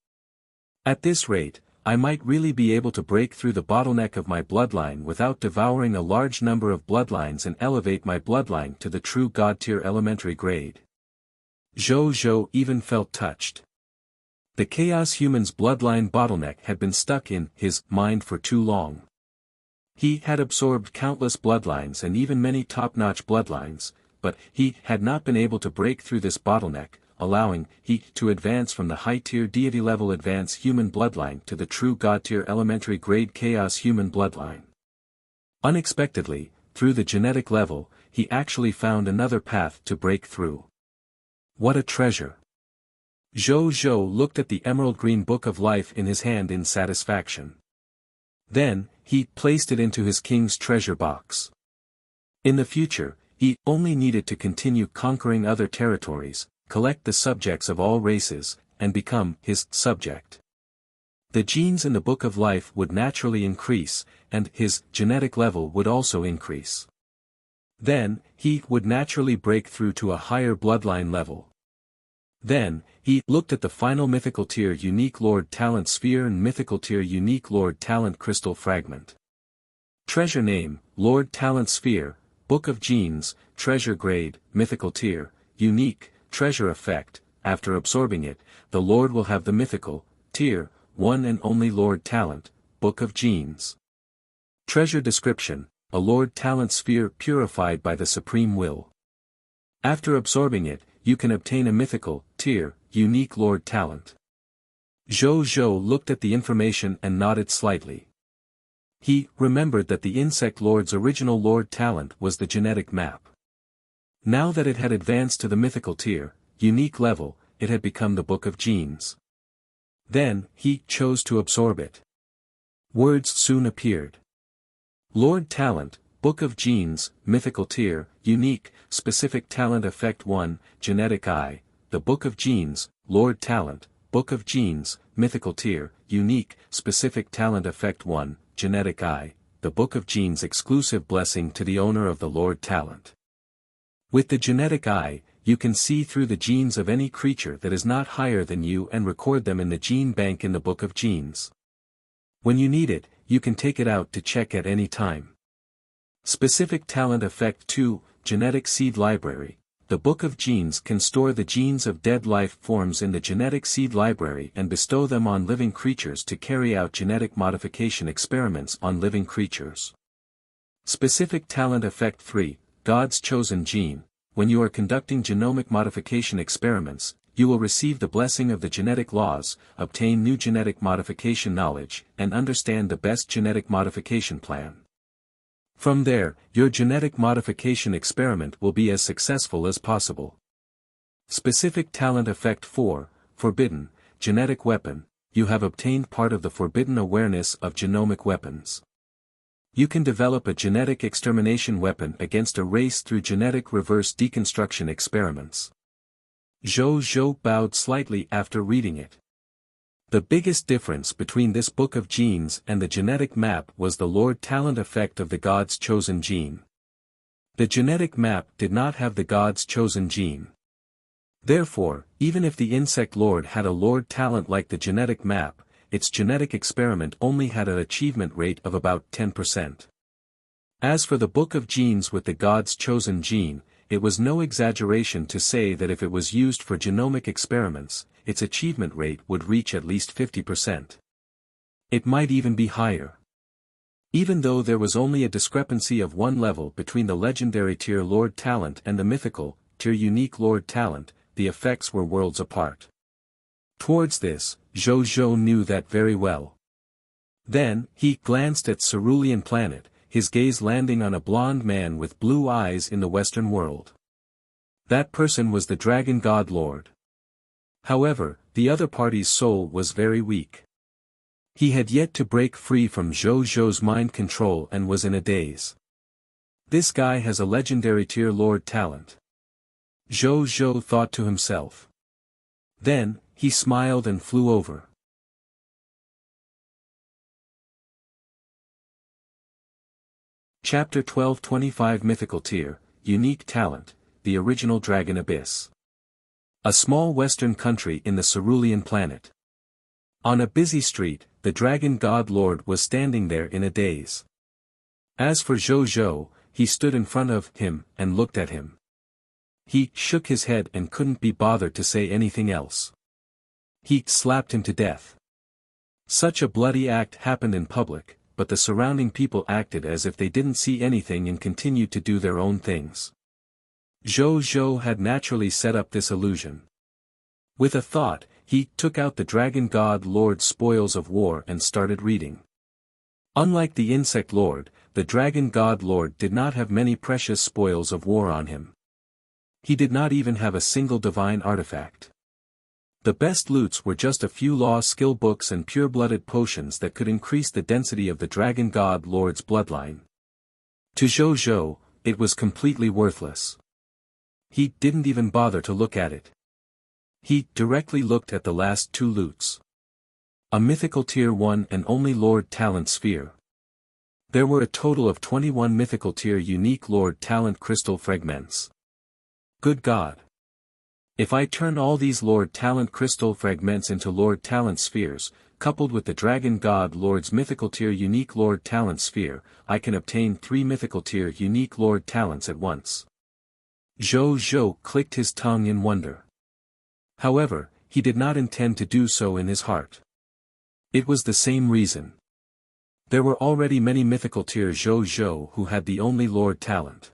At this rate, I might really be able to break through the bottleneck of my bloodline without devouring a large number of bloodlines and elevate my bloodline to the true God-tier elementary grade. Zhou Zhou even felt touched. The chaos human's bloodline bottleneck had been stuck in his mind for too long. He had absorbed countless bloodlines and even many top-notch bloodlines, but he had not been able to break through this bottleneck, allowing he to advance from the high-tier deity-level advanced human bloodline to the true God-tier elementary grade chaos human bloodline. Unexpectedly, through the genetic level, he actually found another path to break through. What a treasure! Zhou Zhou looked at the emerald green Book of Life in his hand in satisfaction. Then, he placed it into his king's treasure box. In the future, he only needed to continue conquering other territories, collect the subjects of all races, and become his subject. The genes in the Book of Life would naturally increase, and his genetic level would also increase. Then, he would naturally break through to a higher bloodline level. Then, he looked at the final mythical tier unique Lord Talent Sphere and mythical tier unique Lord Talent Crystal Fragment. Treasure name, Lord Talent Sphere, Book of Genes, Treasure Grade, Mythical Tier, Unique, Treasure Effect. After absorbing it, the Lord will have the mythical tier, one and only Lord Talent, Book of Genes. Treasure description, a Lord Talent Sphere purified by the Supreme Will. After absorbing it, you can obtain a mythical tier, unique Lord Talent. Zhou Zhou looked at the information and nodded slightly. He remembered that the Insect Lord's original Lord Talent was the genetic map. Now that it had advanced to the mythical tier, unique level, it had become the Book of Genes. Then, he chose to absorb it. Words soon appeared. Lord Talent, Book of Genes, Mythical Tier, Unique, Specific Talent Effect 1, Genetic Eye, the Book of Genes, Lord Talent, Book of Genes, Mythical Tier, Unique, Specific Talent Effect 1, Genetic Eye, the Book of Genes exclusive blessing to the owner of the Lord Talent. With the Genetic Eye, you can see through the genes of any creature that is not higher than you and record them in the gene bank in the Book of Genes. When you need it, you can take it out to check at any time. Specific Talent Effect 2, Genetic Seed Library. The Book of Genes can store the genes of dead life forms in the Genetic Seed Library and bestow them on living creatures to carry out genetic modification experiments on living creatures. Specific Talent Effect 3, God's Chosen Gene. When you are conducting genomic modification experiments, you will receive the blessing of the genetic laws, obtain new genetic modification knowledge, and understand the best genetic modification plan. From there, your genetic modification experiment will be as successful as possible. Specific Talent Effect 4, Forbidden, Genetic Weapon. You have obtained part of the forbidden awareness of genomic weapons. You can develop a genetic extermination weapon against a race through genetic reverse deconstruction experiments. Zhou Zhou bowed slightly after reading it. The biggest difference between this Book of Genes and the genetic map was the Lord Talent effect of the God's Chosen Gene. The genetic map did not have the God's Chosen Gene. Therefore, even if the Insect Lord had a Lord Talent like the genetic map, its genetic experiment only had an achievement rate of about 10%. As for the Book of Genes with the God's Chosen Gene, it was no exaggeration to say that if it was used for genomic experiments, its achievement rate would reach at least 50%. It might even be higher. Even though there was only a discrepancy of one level between the legendary tier Lord Talent and the mythical, tier unique Lord Talent, the effects were worlds apart. Towards this, Zhou Zhou knew that very well. Then, he glanced at Cerulean Planet, his gaze landing on a blonde man with blue eyes in the Western world. That person was the Dragon God Lord. However, the other party's soul was very weak. He had yet to break free from Zhou Zhou's mind control and was in a daze. This guy has a legendary tier Lord Talent. Zhou Zhou thought to himself. Then, he smiled and flew over. Chapter 1225 Mythical Tier, Unique Talent, the Original Dragon Abyss. A small western country in the Cerulean Planet. On a busy street, the Dragon God Lord was standing there in a daze. As for Zhou Zhou, he stood in front of him and looked at him. He shook his head and couldn't be bothered to say anything else. He slapped him to death. Such a bloody act happened in public, but the surrounding people acted as if they didn't see anything and continued to do their own things. Zhou Zhou had naturally set up this illusion. With a thought, he took out the Dragon God Lord's spoils of war and started reading. Unlike the Insect Lord, the Dragon God Lord did not have many precious spoils of war on him. He did not even have a single divine artifact. The best loots were just a few law skill books and pure-blooded potions that could increase the density of the Dragon God Lord's bloodline. To Zhou Zhou, it was completely worthless. He didn't even bother to look at it. He directly looked at the last two loots. A mythical tier 1 and only Lord Talent Sphere. There were a total of 21 mythical tier unique Lord Talent crystal fragments. Good God! If I turn all these Lord Talent crystal fragments into Lord Talent spheres, coupled with the Dragon God Lord's mythical tier unique Lord Talent sphere, I can obtain 3 mythical tier unique Lord Talents at once. Zhou Zhou clicked his tongue in wonder. However, he did not intend to do so in his heart. It was the same reason. There were already many mythical tier Zhou Zhou who had the only Lord Talent.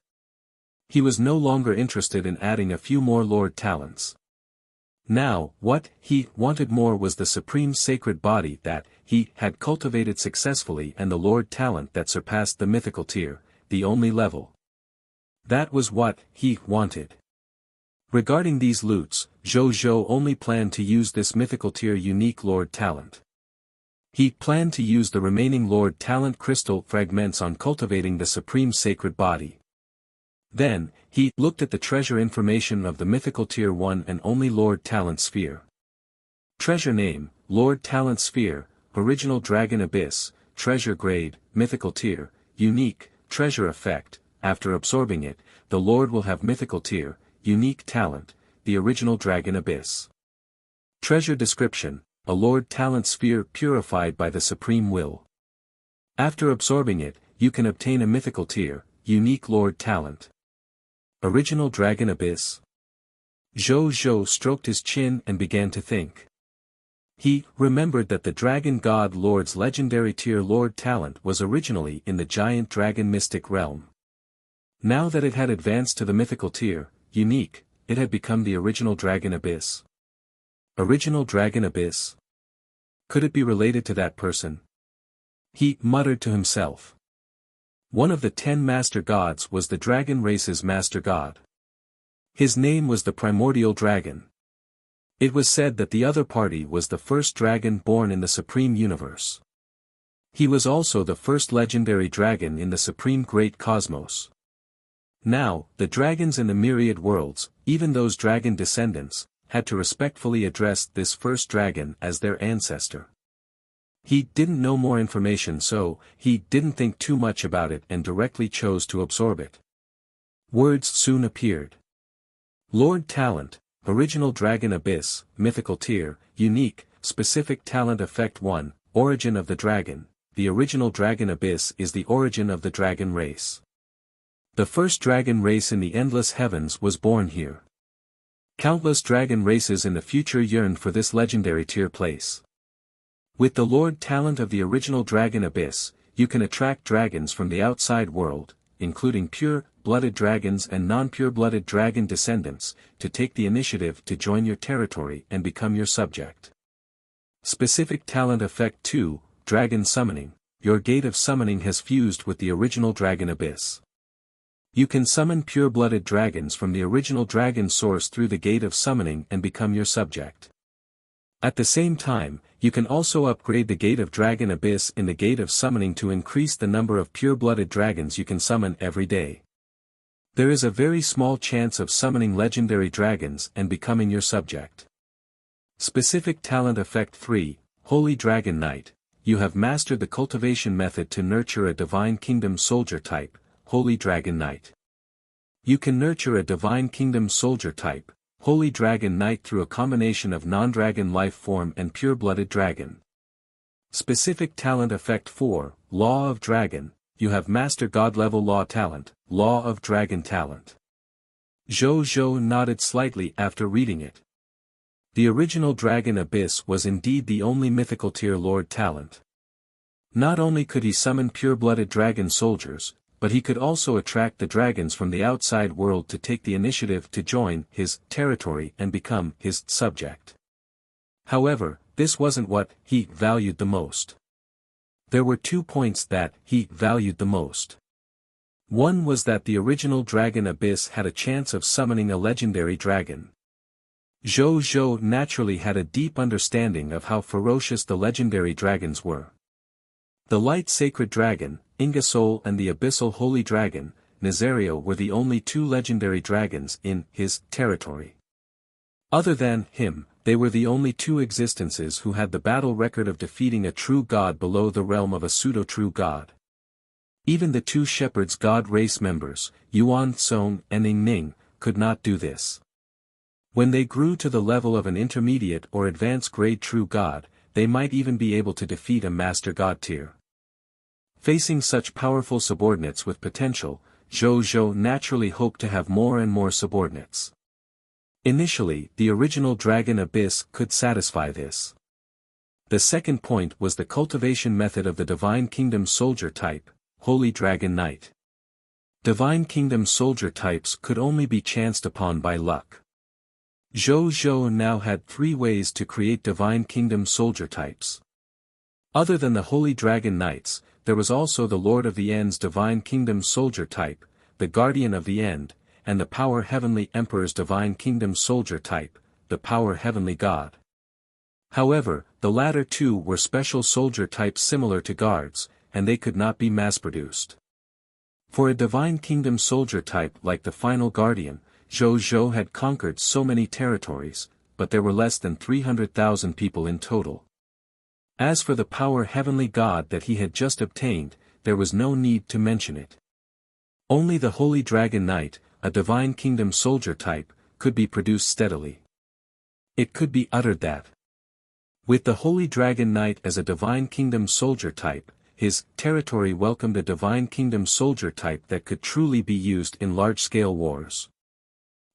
He was no longer interested in adding a few more Lord Talents. Now, what he wanted more was the supreme sacred body that he had cultivated successfully and the Lord Talent that surpassed the mythical tier, the only level. That was what he wanted. Regarding these loots, Zhou Zhou only planned to use this mythical tier unique Lord Talent. He planned to use the remaining Lord Talent crystal fragments on cultivating the supreme sacred body. Then, he looked at the treasure information of the mythical tier 1 and only Lord Talent Sphere. Treasure name, Lord Talent Sphere, Original Dragon Abyss, Treasure Grade, Mythical Tier, Unique, Treasure Effect. After absorbing it, the Lord will have Mythical Tier, Unique Talent, the Original Dragon Abyss. Treasure Description, a Lord Talent Sphere purified by the Supreme Will. After absorbing it, you can obtain a Mythical Tier, Unique Lord Talent. Original Dragon Abyss. Zhou Zhou stroked his chin and began to think. He remembered that the Dragon God Lord's legendary tier Lord Talent was originally in the giant dragon mystic realm. Now that it had advanced to the mythical tier, unique, it had become the Original Dragon Abyss. Original Dragon Abyss? Could it be related to that person? He muttered to himself. One of the 10 master gods was the dragon race's master god. His name was the Primordial Dragon. It was said that the other party was the first dragon born in the Supreme Universe. He was also the first legendary dragon in the Supreme Great Cosmos. Now, the dragons in the myriad worlds, even those dragon descendants, had to respectfully address this first dragon as their ancestor. He didn't know more information, so he didn't think too much about it and directly chose to absorb it. Words soon appeared. Lord Talent, Original Dragon Abyss, Mythical Tier, Unique, Specific Talent Effect 1, Origin of the Dragon. The Original Dragon Abyss is the origin of the dragon race. The first dragon race in the endless heavens was born here. Countless dragon races in the future yearned for this legendary tier place. With the Lord Talent of the Original Dragon Abyss, you can attract dragons from the outside world, including pure-blooded dragons and non-pure-blooded dragon descendants, to take the initiative to join your territory and become your subject. Specific Talent Effect 2, Dragon Summoning. Your gate of summoning has fused with the original dragon abyss. You can summon pure-blooded dragons from the original dragon source through the gate of summoning and become your subject. At the same time, you can also upgrade the gate of dragon abyss in the gate of summoning to increase the number of pure-blooded dragons you can summon every day. There is a very small chance of summoning legendary dragons and becoming your subject. Specific Talent Effect 3, Holy Dragon Knight. You have mastered the cultivation method to nurture a Divine Kingdom Soldier type, Holy Dragon Knight. You can nurture a Divine Kingdom Soldier type, Holy Dragon Knight through a combination of non-dragon life form and pure-blooded dragon. Specific Talent Effect 4, Law of Dragon. You have mastered God-level Law Talent, Law of Dragon Talent. Zhou nodded slightly after reading it. The original Dragon Abyss was indeed the only mythical tier Lord talent. Not only could he summon pure-blooded dragon soldiers, but he could also attract the dragons from the outside world to take the initiative to join his territory and become his subject. However, this wasn't what he valued the most. There were 2 points that he valued the most. One was that the original Dragon Abyss had a chance of summoning a legendary dragon. Zhou naturally had a deep understanding of how ferocious the legendary dragons were. The Light Sacred Dragon, Ingersoll, and the Abyssal Holy Dragon, Nazario, were the only 2 legendary dragons in his territory. Other than him, they were the only 2 existences who had the battle record of defeating a true god below the realm of a pseudo-true god. Even the 2 Shepherd's God race members, Yuan Song and Ning Ning, could not do this. When they grew to the level of an intermediate or advanced grade true god, they might even be able to defeat a master god tier. Facing such powerful subordinates with potential, Zhou naturally hoped to have more and more subordinates. Initially, the original Dragon Abyss could satisfy this. The second point was the cultivation method of the Divine Kingdom Soldier type, Holy Dragon Knight. Divine Kingdom Soldier types could only be chanced upon by luck. Zhou now had 3 ways to create Divine Kingdom Soldier types. Other than the Holy Dragon Knights, there was also the Lord of the End's Divine Kingdom Soldier type, the Guardian of the End, and the Power Heavenly Emperor's Divine Kingdom Soldier type, the Power Heavenly God. However, the latter 2 were special soldier types similar to guards, and they could not be mass-produced. For a Divine Kingdom Soldier type like the Final Guardian, Zhou had conquered so many territories, but there were less than 300,000 people in total. As for the Power Heavenly God that he had just obtained, there was no need to mention it. Only the Holy Dragon Knight, a Divine Kingdom Soldier type, could be produced steadily. It could be uttered that, with the Holy Dragon Knight as a Divine Kingdom Soldier type, his territory welcomed a Divine Kingdom Soldier type that could truly be used in large-scale wars.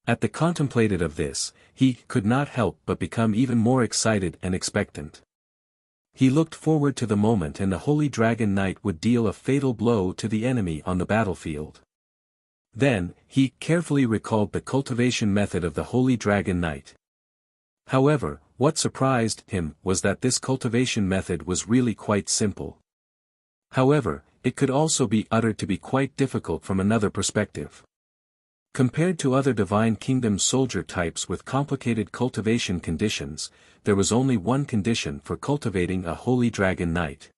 At the contemplated of this, he could not help but become even more excited and expectant. He looked forward to the moment and the Holy Dragon Knight would deal a fatal blow to the enemy on the battlefield. Then, he carefully recalled the cultivation method of the Holy Dragon Knight. However, what surprised him was that this cultivation method was really quite simple. However, it could also be uttered to be quite difficult from another perspective. Compared to other Divine Kingdom Soldier types with complicated cultivation conditions, there was only one condition for cultivating a Holy Dragon Knight.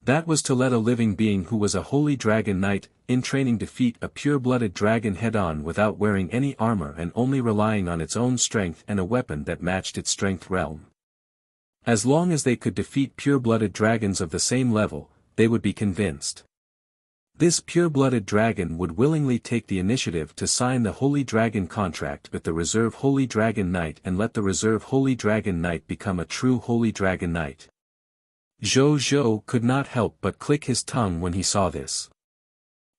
That was to let a living being who was a Holy Dragon Knight in training defeat a pure-blooded dragon head-on without wearing any armor and only relying on its own strength and a weapon that matched its strength realm. As long as they could defeat pure-blooded dragons of the same level, they would be convinced. This pure-blooded dragon would willingly take the initiative to sign the Holy Dragon contract with the Reserve Holy Dragon Knight and let the Reserve Holy Dragon Knight become a true Holy Dragon Knight. Zhou could not help but click his tongue when he saw this.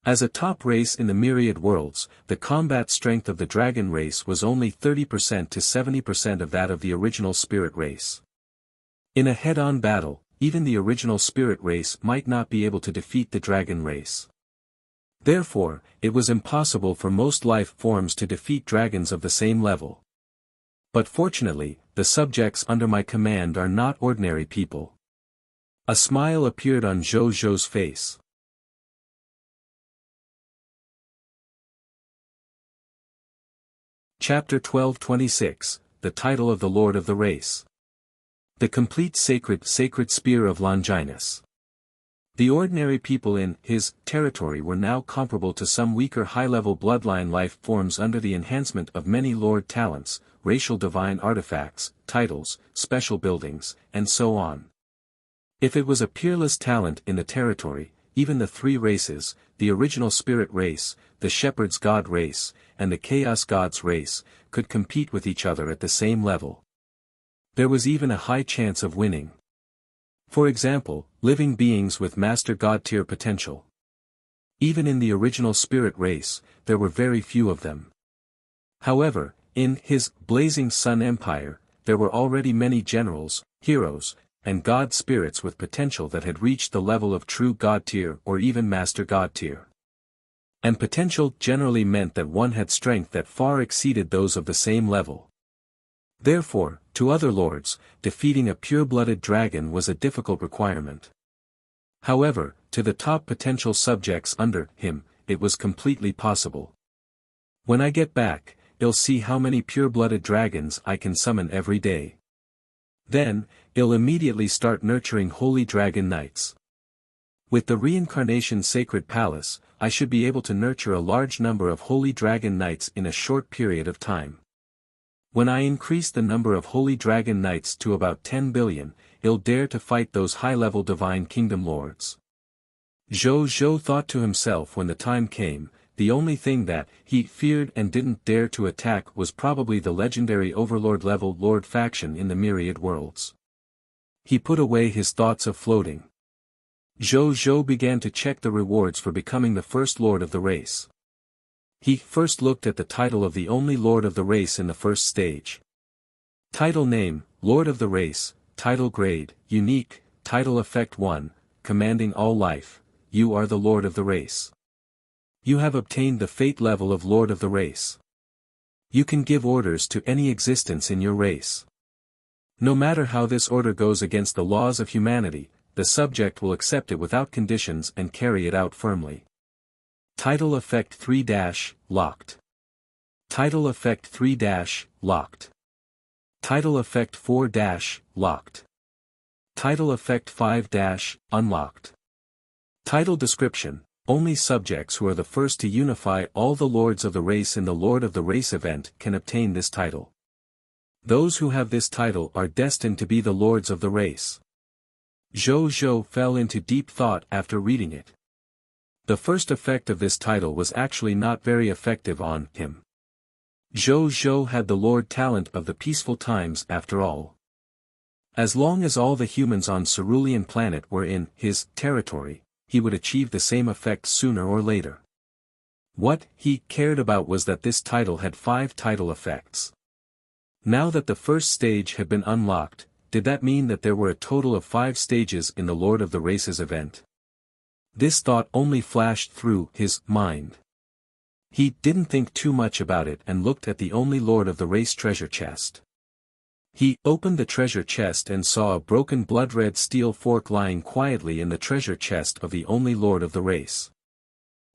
As a top race in the myriad worlds, the combat strength of the dragon race was only 30% to 70% of that of the original spirit race. In a head-on battle, even the original spirit race might not be able to defeat the dragon race. Therefore, it was impossible for most life forms to defeat dragons of the same level. But fortunately, the subjects under my command are not ordinary people. A smile appeared on Zhou Zhou's face. Chapter 1226, The Title of the Lord of the Race. The complete sacred spear of Longinus. The ordinary people in his territory were now comparable to some weaker high-level bloodline life forms under the enhancement of many lord talents, racial divine artifacts, titles, special buildings, and so on. If it was a peerless talent in the territory, even the three races, the original spirit race, the shepherd's god race, and the chaos god's race, could compete with each other at the same level. There was even a high chance of winning. For example, living beings with master god tier potential. Even in the original spirit race, there were very few of them. However, in his blazing sun empire, there were already many generals, heroes, and god spirits with potential that had reached the level of true god tier or even master god tier. And potential generally meant that one had strength that far exceeded those of the same level. Therefore, to other lords, defeating a pure-blooded dragon was a difficult requirement. However, to the top potential subjects under him, it was completely possible. When I get back, I'll see how many pure-blooded dragons I can summon every day. Then, I'll immediately start nurturing holy dragon knights. With the reincarnation sacred palace, I should be able to nurture a large number of holy dragon knights in a short period of time. When I increase the number of holy dragon knights to about 10 billion, I'll dare to fight those high-level divine kingdom lords. Zhou Zhou thought to himself when the time came, the only thing that he feared and didn't dare to attack was probably the legendary overlord-level lord faction in the myriad worlds. He put away his thoughts of floating. Zhou Zhou began to check the rewards for becoming the first lord of the race. He first looked at the title of the only lord of the race in the first stage. Title name, Lord of the Race, title grade, unique, title effect 1, commanding all life, you are the lord of the race. You have obtained the fate level of lord of the race. You can give orders to any existence in your race. No matter how this order goes against the laws of humanity, the subject will accept it without conditions and carry it out firmly. Title effect 3- locked. Title effect 3- locked. Title effect 4- locked. Title effect 5- unlocked. Title description, only subjects who are the first to unify all the lords of the race in the Lord of the Race event can obtain this title. Those who have this title are destined to be the lords of the race. Zhou Zhou fell into deep thought after reading it. The first effect of this title was actually not very effective on him. Zhou Zhou had the lord talent of the peaceful times after all. As long as all the humans on Cerulean planet were in his territory, he would achieve the same effect sooner or later. What he cared about was that this title had 5 title effects. Now that the first stage had been unlocked, did that mean that there were a total of 5 stages in the Lord of the Races event? This thought only flashed through his mind. He didn't think too much about it and looked at the only Lord of the Race treasure chest. He opened the treasure chest and saw a broken blood-red steel fork lying quietly in the treasure chest of the only Lord of the Race.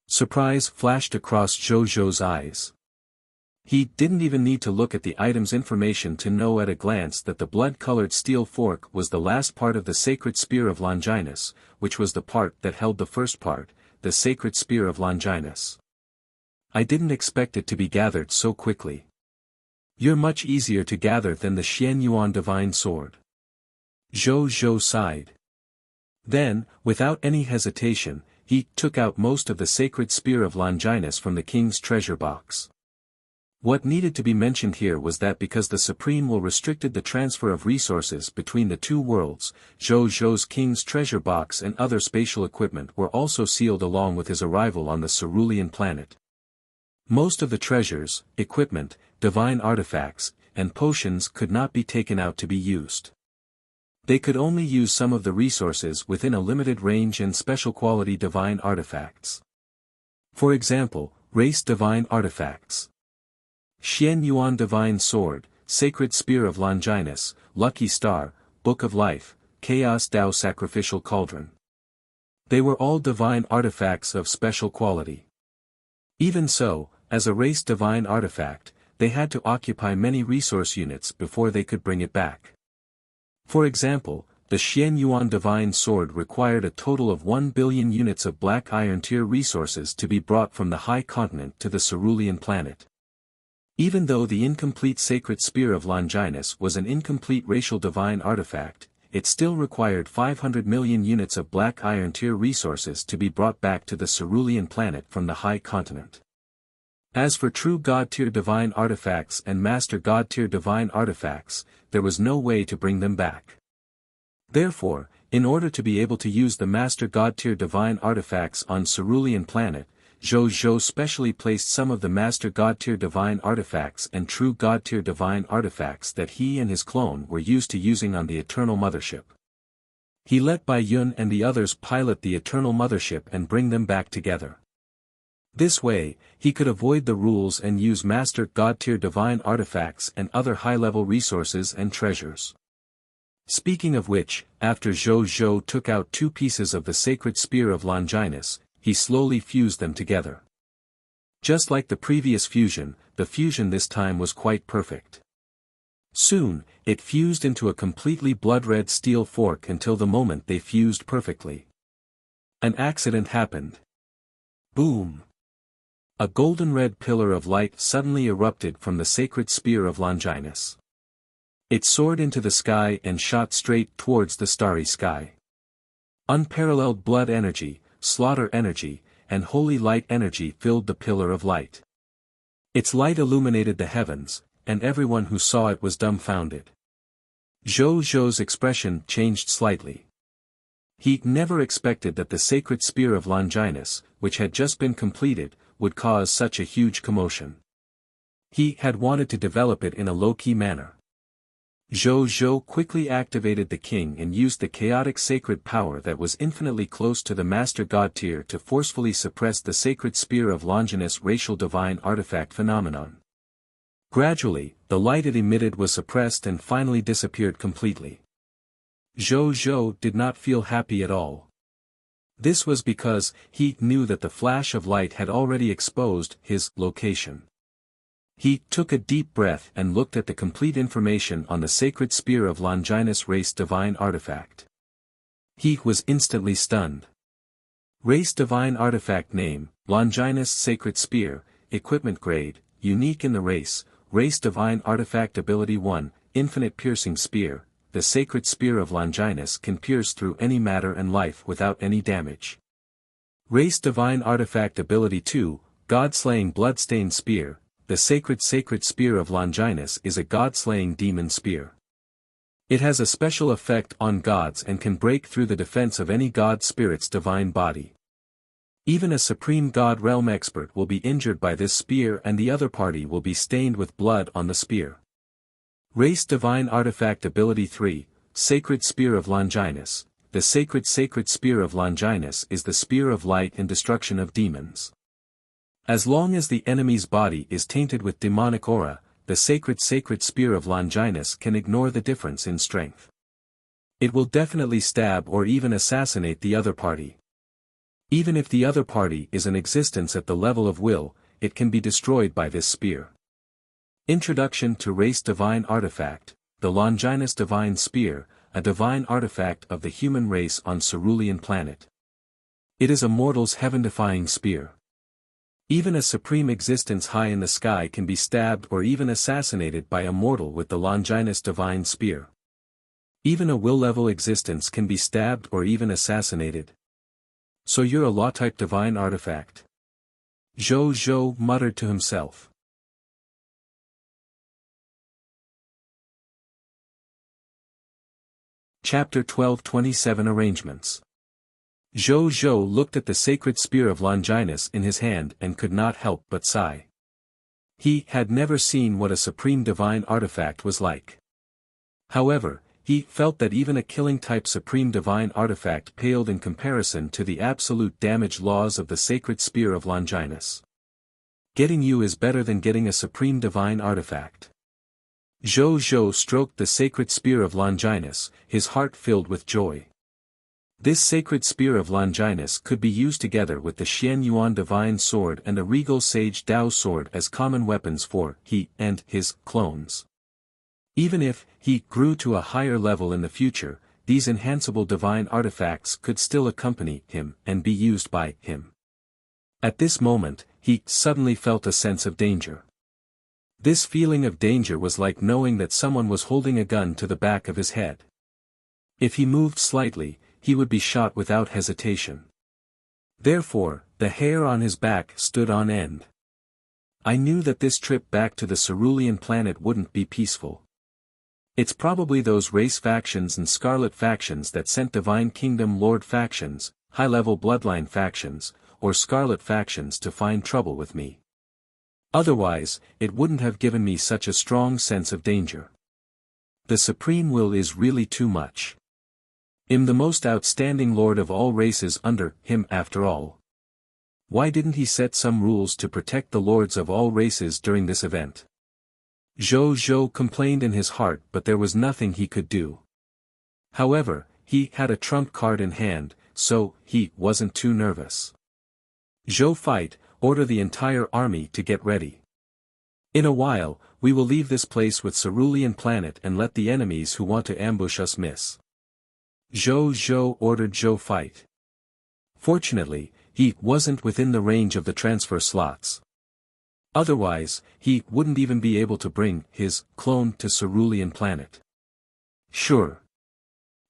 Surprise flashed across Zhou Zhou's eyes. He didn't even need to look at the item's information to know at a glance that the blood-colored steel fork was the last part of the sacred spear of Longinus, which was the part that held the first part, the sacred spear of Longinus. I didn't expect it to be gathered so quickly. You're much easier to gather than the Xian Yuan divine sword. Zhou Zhou sighed. Then, without any hesitation, he took out most of the sacred spear of Longinus from the king's treasure box. What needed to be mentioned here was that because the Supreme Will restricted the transfer of resources between the two worlds, Zhou Zhou's king's treasure box and other spatial equipment were also sealed along with his arrival on the Cerulean planet. Most of the treasures, equipment, divine artifacts, and potions could not be taken out to be used. They could only use some of the resources within a limited range and special quality divine artifacts. For example, race divine artifacts. Xian Yuan Divine Sword, Sacred Spear of Longinus, Lucky Star, Book of Life, Chaos Dao Sacrificial Cauldron. They were all divine artifacts of special quality. Even so, as a race divine artifact, they had to occupy many resource units before they could bring it back. For example, the Xian Yuan Divine Sword required a total of 1 billion units of black iron tier resources to be brought from the high continent to the cerulean planet. Even though the incomplete Sacred Spear of Longinus was an incomplete racial divine artifact, it still required 500 million units of black iron tier resources to be brought back to the cerulean planet from the high continent. As for true God-tier divine artifacts and Master God-tier divine artifacts, there was no way to bring them back. Therefore, in order to be able to use the Master God-tier divine artifacts on cerulean planet, Zhou specially placed some of the Master God-tier divine artifacts and true God-tier divine artifacts that he and his clone were used to using on the Eternal Mothership. He let Bai Yun and the others pilot the Eternal Mothership and bring them back together. This way, he could avoid the rules and use Master God-tier divine artifacts and other high-level resources and treasures. Speaking of which, after Zhou took out 2 pieces of the Sacred Spear of Longinus, he slowly fused them together. Just like the previous fusion, the fusion this time was quite perfect. Soon, it fused into a completely blood-red steel fork until the moment they fused perfectly. An accident happened. Boom! A golden-red pillar of light suddenly erupted from the Sacred Spear of Longinus. It soared into the sky and shot straight towards the starry sky. Unparalleled blood energy, slaughter energy, and holy light energy filled the pillar of light. Its light illuminated the heavens, and everyone who saw it was dumbfounded. Zhou's expression changed slightly. He never expected that the Sacred Spear of Longinus, which had just been completed, would cause such a huge commotion. He had wanted to develop it in a low-key manner. Zhou quickly activated the king and used the chaotic sacred power that was infinitely close to the Master God tier to forcefully suppress the Sacred Spear of Longinus racial divine artifact phenomenon. Gradually, the light it emitted was suppressed and finally disappeared completely. Zhou did not feel happy at all. This was because he knew that the flash of light had already exposed his location. He took a deep breath and looked at the complete information on the Sacred Spear of Longinus race divine artifact. He was instantly stunned. Race divine artifact name, Longinus Sacred Spear, equipment grade, unique in the race divine artifact ability 1, infinite piercing spear. The Sacred Spear of Longinus can pierce through any matter and life without any damage. Race divine artifact ability 2, God-slaying blood-stained spear. The Sacred Spear of Longinus is a god-slaying demon spear. It has a special effect on gods and can break through the defense of any god spirit's divine body. Even a supreme god realm expert will be injured by this spear and the other party will be stained with blood on the spear. Race divine artifact ability 3, Sacred Spear of Longinus. The Sacred Spear of Longinus is the spear of light and destruction of demons. As long as the enemy's body is tainted with demonic aura, the Sacred Spear of Longinus can ignore the difference in strength. It will definitely stab or even assassinate the other party. Even if the other party is in existence at the level of will, it can be destroyed by this spear. Introduction to Race Divine Artifact, the Longinus Divine Spear, a divine artifact of the human race on cerulean planet. It is a mortal's heaven-defying spear. Even a supreme existence high in the sky can be stabbed or even assassinated by a mortal with the Longinus Divine Spear. Even a will-level existence can be stabbed or even assassinated. So you're a law-type divine artifact? Zhou muttered to himself. Chapter 12:27 Arrangements. Zhou looked at the Sacred Spear of Longinus in his hand and could not help but sigh. He had never seen what a supreme divine artifact was like. However, he felt that even a killing-type supreme divine artifact paled in comparison to the absolute damage laws of the sacred spear of Longinus. Getting you is better than getting a supreme divine artifact. Zhou Zhou stroked the sacred spear of Longinus, his heart filled with joy. This sacred spear of Longinus could be used together with the Xian Yuan divine sword and a regal sage Dao sword as common weapons for he and his clones. Even if he grew to a higher level in the future, these enhanceable divine artifacts could still accompany him and be used by him. At this moment, he suddenly felt a sense of danger. This feeling of danger was like knowing that someone was holding a gun to the back of his head. If he moved slightly, he would be shot without hesitation. Therefore, the hair on his back stood on end. I knew that this trip back to the cerulean planet wouldn't be peaceful. It's probably those race factions and scarlet factions that sent Divine Kingdom Lord factions, high-level bloodline factions, or scarlet factions to find trouble with me. Otherwise, it wouldn't have given me such a strong sense of danger. The Supreme Will is really too much. I'm the most outstanding lord of all races under him after all. Why didn't he set some rules to protect the lords of all races during this event? Zhou Zhou complained in his heart, but there was nothing he could do. However, he had a trump card in hand, so he wasn't too nervous. Zhou fight, order the entire army to get ready. In a while, we will leave this place with cerulean planet and let the enemies who want to ambush us miss. Zhou Zhou ordered Zhou fight. Fortunately, he wasn't within the range of the transfer slots. Otherwise, he wouldn't even be able to bring his clone to cerulean planet. Sure.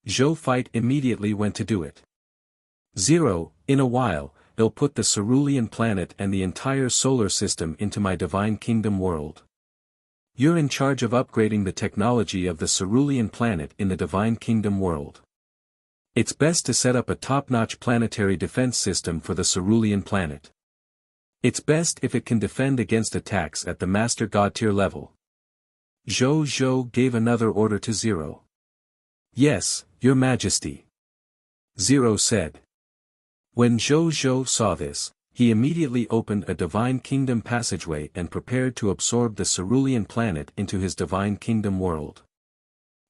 Zhou fight immediately went to do it. 0, in a while, they'll put the cerulean planet and the entire solar system into my Divine Kingdom world. You're in charge of upgrading the technology of the cerulean planet in the Divine Kingdom world. It's best to set up a top-notch planetary defense system for the cerulean planet. It's best if it can defend against attacks at the Master God tier level. Zhou Zhou gave another order to Zero. Yes, Your Majesty. Zero said. When Zhou Zhou saw this, he immediately opened a Divine Kingdom passageway and prepared to absorb the cerulean planet into his Divine Kingdom world.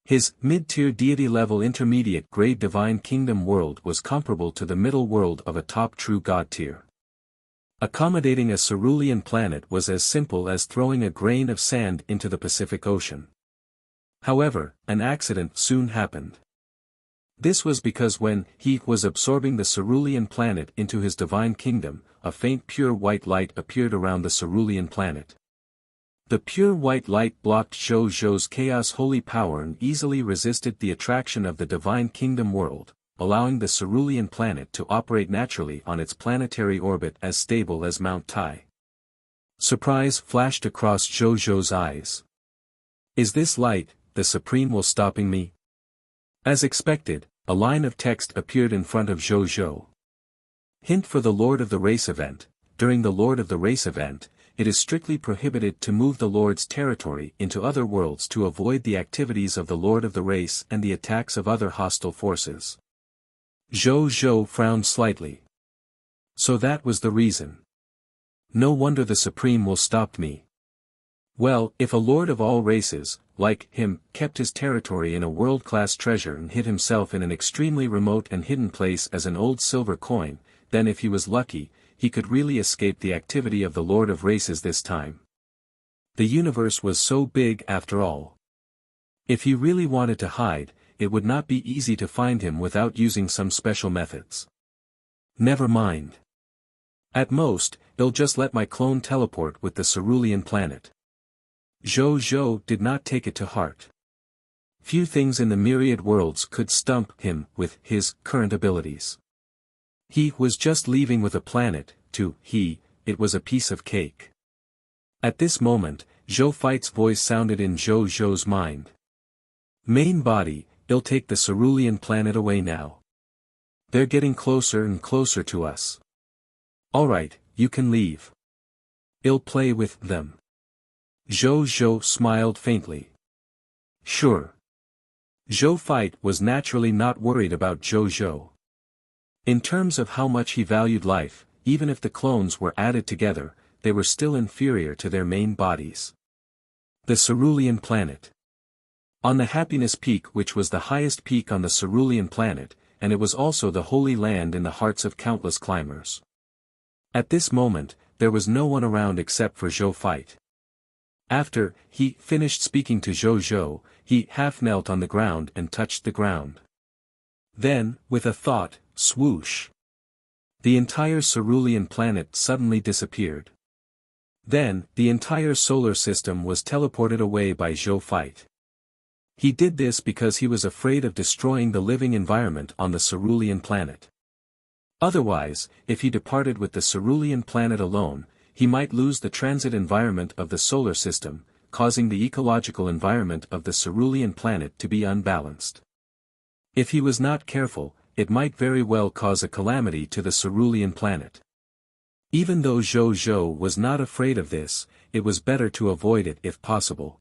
His mid-tier deity-level intermediate-grade Divine Kingdom world was comparable to the middle world of a top true God tier. Accommodating a cerulean planet was as simple as throwing a grain of sand into the Pacific Ocean. However, an accident soon happened. This was because when he was absorbing the cerulean planet into his Divine Kingdom, a faint pure white light appeared around the cerulean planet. The pure white light blocked Zhou Zhou's chaos holy power and easily resisted the attraction of the Divine Kingdom world, allowing the cerulean planet to operate naturally on its planetary orbit as stable as Mount Tai. Surprise flashed across Zhou Zhou's eyes. Is this light, the Supreme Will stopping me? As expected, a line of text appeared in front of Zhou Zhou. Hint for the Lord of the Race event. During the Lord of the Race event, it is strictly prohibited to move the Lord's territory into other worlds to avoid the activities of the Lord of the Race and the attacks of other hostile forces. Zhou Zhou frowned slightly. So that was the reason. No wonder the Supreme Will stopped me. Well, if a lord of all races, like him, kept his territory in a world-class treasure and hid himself in an extremely remote and hidden place as an old silver coin, then if he was lucky, he could really escape the activity of the Lord of Races this time. The universe was so big after all. If he really wanted to hide, it would not be easy to find him without using some special methods. Never mind. At most, they'll just let my clone teleport with the cerulean planet. Zhou Zhou did not take it to heart. Few things in the myriad worlds could stump him with his current abilities. He was just leaving with a planet, it was a piece of cake. At this moment, Zhou Fight's voice sounded in Zhou Zhou's mind. Main body, they'll take the cerulean planet away now. They're getting closer and closer to us. Alright, you can leave. I'll play with them. Zhou Zhou smiled faintly. Sure. Zhou Fight was naturally not worried about Zhou Zhou. In terms of how much he valued life, even if the clones were added together, they were still inferior to their main bodies. The Cerulean Planet. On the Happiness Peak, which was the highest peak on the Cerulean Planet, and it was also the holy land in the hearts of countless climbers. At this moment, there was no one around except for Zhou Fight. After he finished speaking to Zhou Zhou, he half knelt on the ground and touched the ground. Then, with a thought, swoosh! The entire Cerulean Planet suddenly disappeared. Then, the entire solar system was teleported away by Zhou Fight. He did this because he was afraid of destroying the living environment on the Cerulean Planet. Otherwise, if he departed with the Cerulean Planet alone, he might lose the transit environment of the solar system, causing the ecological environment of the Cerulean Planet to be unbalanced. If he was not careful, it might very well cause a calamity to the Cerulean Planet. Even though Zhou Zhou was not afraid of this, it was better to avoid it if possible.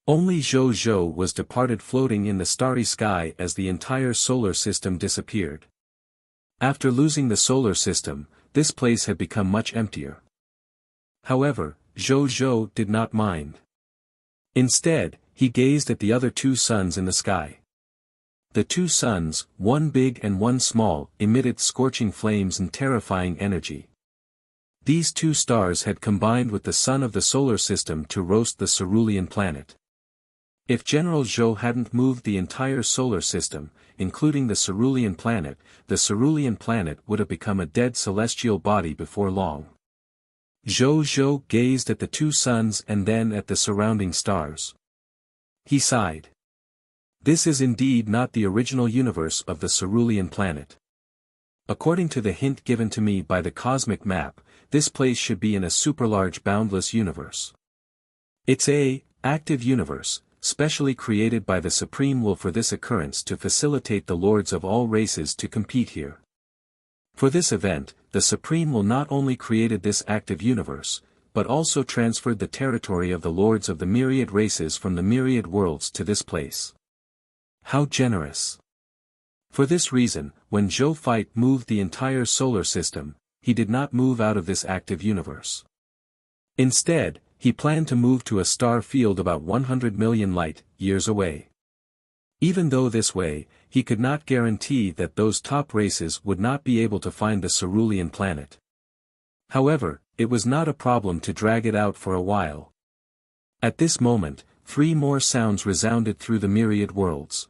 Only Zhou Zhou was departed floating in the starry sky as the entire solar system disappeared. After losing the solar system, this place had become much emptier. However, Zhou Zhou did not mind. Instead, he gazed at the other two suns in the sky. The two suns, one big and one small, emitted scorching flames and terrifying energy. These two stars had combined with the sun of the solar system to roast the Cerulean Planet. If General Zhou hadn't moved the entire solar system, including the Cerulean Planet, the Cerulean Planet would have become a dead celestial body before long. Zhou Zhou gazed at the two suns and then at the surrounding stars. He sighed. This is indeed not the original universe of the Cerulean Planet. According to the hint given to me by the cosmic map, this place should be in a superlarge boundless universe. It's a active universe, specially created by the Supreme Will for this occurrence to facilitate the lords of all races to compete here. For this event, the Supreme Will not only created this active universe, but also transferred the territory of the lords of the myriad races from the myriad worlds to this place. How generous! For this reason, when Zhou Fight moved the entire solar system, he did not move out of this active universe. Instead, he planned to move to a star field about 100 million light-years away. Even though this way, he could not guarantee that those top races would not be able to find the Cerulean Planet. However, it was not a problem to drag it out for a while. At this moment, 3 more sounds resounded through the myriad worlds.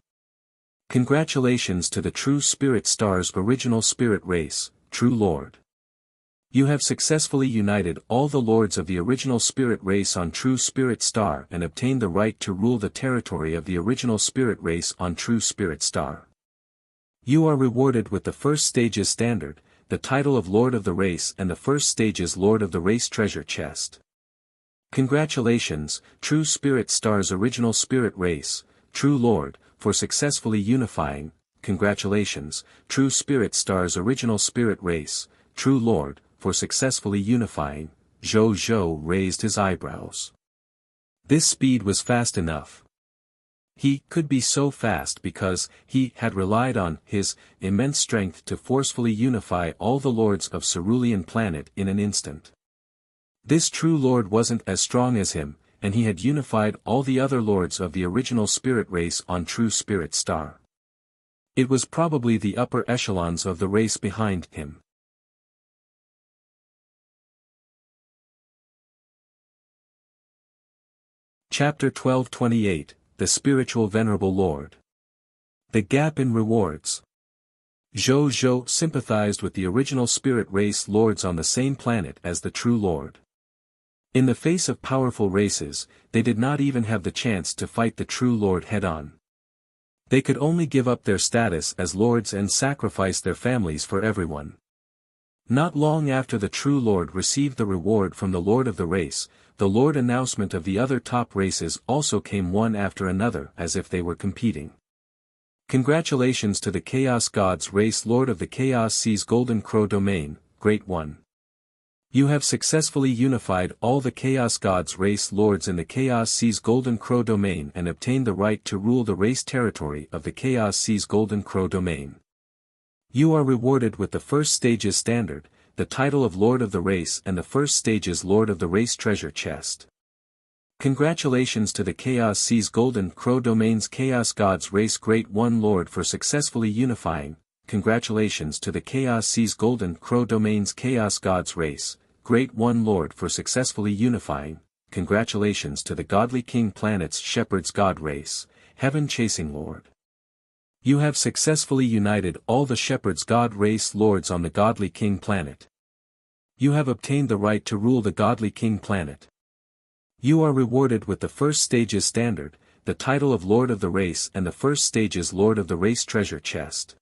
Congratulations to the True Spirit Star's original spirit race, True Lord. You have successfully united all the lords of the original spirit race on True Spirit Star and obtained the right to rule the territory of the original spirit race on True Spirit Star. You are rewarded with the first stage's standard, the title of Lord of the Race and the first stage's Lord of the Race treasure chest. Congratulations, True Spirit Star's original spirit race, True Lord, for successfully unifying. Congratulations, True Spirit Star's original spirit race, True Lord, for successfully unifying. Zhou Zhou raised his eyebrows. This speed was fast enough. He could be so fast because he had relied on his immense strength to forcefully unify all the lords of Cerulean Planet in an instant. This true lord wasn't as strong as him, and he had unified all the other lords of the original spirit race on True Spirit Star. It was probably the upper echelons of the race behind him. Chapter 1228, The Spiritual Venerable Lord. The Gap in Rewards. Zhou Zhou sympathized with the original spirit race lords on the same planet as the True Lord. In the face of powerful races, they did not even have the chance to fight the True Lord head-on. They could only give up their status as lords and sacrifice their families for everyone. Not long after the True Lord received the reward from the Lord of the Race, the Lord announcement of the other top races also came one after another as if they were competing. Congratulations to the Chaos God's Race Lord of the Chaos Sea's Golden Crow Domain, Great One. You have successfully unified all the Chaos Gods race lords in the Chaos Sea's Golden Crow domain and obtained the right to rule the race territory of the Chaos Sea's Golden Crow domain. You are rewarded with the first stage's standard, the title of Lord of the Race and the first stage's Lord of the Race treasure chest. Congratulations to the Chaos Sea's Golden Crow domain's Chaos Gods race Great One Lord for successfully unifying. Congratulations to the Chaos Sea's Golden Crow domain's Chaos Gods race, Great One Lord for successfully unifying. Congratulations to the Godly King Planet's Shepherd's God race, Heaven Chasing Lord. You have successfully united all the Shepherd's God race lords on the Godly King Planet. You have obtained the right to rule the Godly King Planet. You are rewarded with the first stage's standard, the title of Lord of the Race and the first stage's Lord of the Race treasure chest.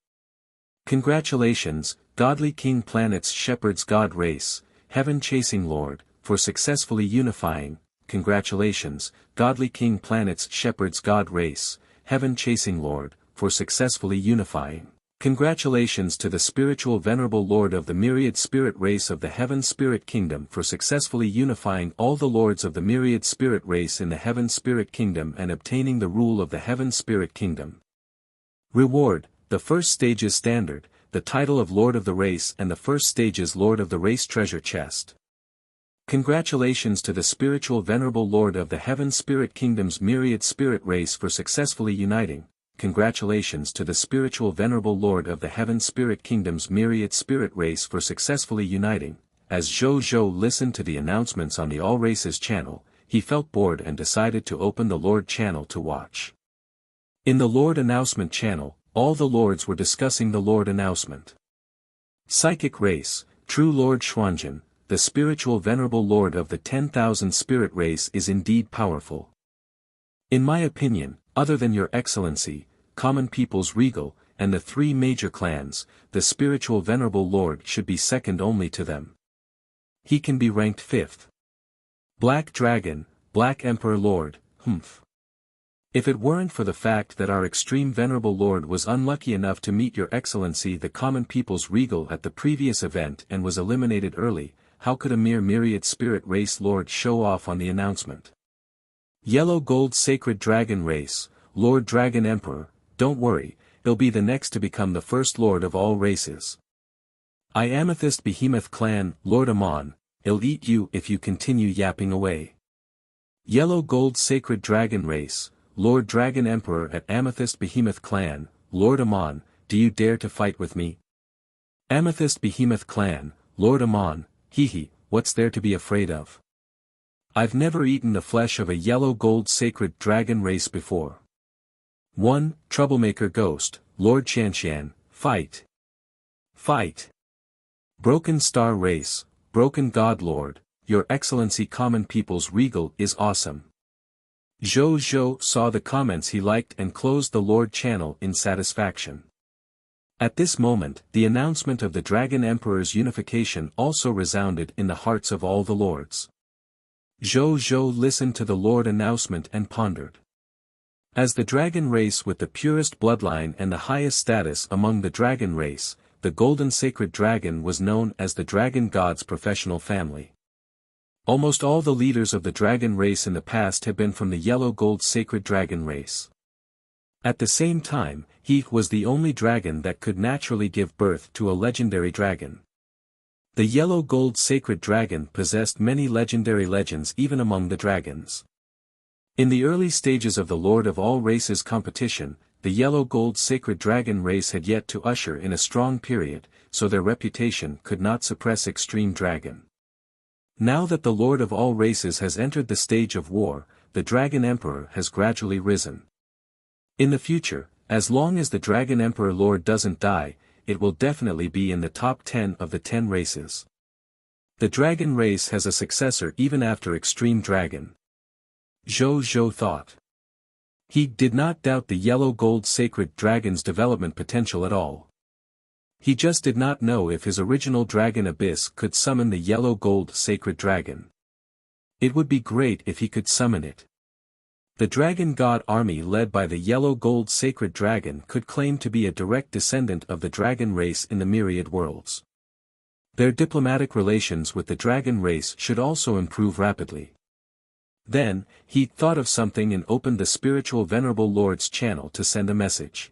Congratulations, Godly King Planet's Shepherd's God race, Heaven Chasing Lord, for successfully unifying. Congratulations, Godly King Planet's Shepherd's God race, Heaven Chasing Lord, for successfully unifying. Congratulations to the Spiritual Venerable Lord of the Myriad Spirit race of the Heaven Spirit Kingdom for successfully unifying all the lords of the Myriad Spirit race in the Heaven Spirit Kingdom and obtaining the rule of the Heaven Spirit Kingdom. Reward, the first stage's standard, the title of Lord of the Race and the first stage's Lord of the Race treasure chest. Congratulations to the Spiritual Venerable Lord of the Heaven Spirit Kingdom's Myriad Spirit race for successfully uniting. Congratulations to the Spiritual Venerable Lord of the Heaven Spirit Kingdom's Myriad Spirit race for successfully uniting. As Zhou listened to the announcements on the All Races channel, he felt bored and decided to open the Lord channel to watch. In the Lord announcement channel, all the lords were discussing the Lord announcement. Psychic race, True Lord Xuanjun, the Spiritual Venerable Lord of the 10,000 Spirit race is indeed powerful. In my opinion, other than Your Excellency, Common People's Regal, and the three major clans, the Spiritual Venerable Lord should be second only to them. He can be ranked fifth. Black Dragon, Black Emperor Lord, humph. If it weren't for the fact that our Extreme Venerable Lord was unlucky enough to meet Your Excellency the Common People's Regal at the previous event and was eliminated early, how could a mere Myriad Spirit Race Lord show off on the announcement? Yellow Gold Sacred Dragon Race, Lord Dragon Emperor, don't worry, he'll be the next to become the first Lord of all races. I Amethyst Behemoth Clan, Lord Amon, he'll eat you if you continue yapping away. Yellow Gold Sacred Dragon Race, Lord Dragon Emperor at Amethyst Behemoth Clan, Lord Amon, do you dare to fight with me? Amethyst Behemoth Clan, Lord Amon, hee, what's there to be afraid of? I've never eaten the flesh of a yellow gold sacred dragon race before. 1. Troublemaker Ghost, Lord Qianxian, fight. Fight. Broken Star Race, Broken God Lord, Your Excellency Common People's Regal is awesome. Zhou saw the comments he liked and closed the Lord channel in satisfaction. At this moment, the announcement of the Dragon Emperor's unification also resounded in the hearts of all the lords. Zhou listened to the Lord announcement and pondered. As the dragon race with the purest bloodline and the highest status among the dragon race, the Golden Sacred Dragon was known as the Dragon God's professional family. Almost all the leaders of the dragon race in the past have been from the Yellow Gold Sacred Dragon race. At the same time, he was the only dragon that could naturally give birth to a legendary dragon. The Yellow Gold Sacred Dragon possessed many legendary legends even among the dragons. In the early stages of the Lord of All Races competition, the Yellow Gold Sacred Dragon race had yet to usher in a strong period, so their reputation could not suppress Extreme Dragon. Now that the Lord of All Races has entered the stage of war, the Dragon Emperor has gradually risen. In the future, as long as the Dragon Emperor Lord doesn't die, it will definitely be in the top 10 of the 10 races. The dragon race has a successor even after Extreme Dragon. Zhou thought. He did not doubt the Yellow Gold Sacred Dragon's development potential at all. He just did not know if his original Dragon Abyss could summon the Yellow Gold Sacred Dragon. It would be great if he could summon it. The Dragon God army led by the Yellow Gold Sacred Dragon could claim to be a direct descendant of the dragon race in the myriad worlds. Their diplomatic relations with the dragon race should also improve rapidly. Then, he thought of something and opened the spiritual Venerable Lord's channel to send a message.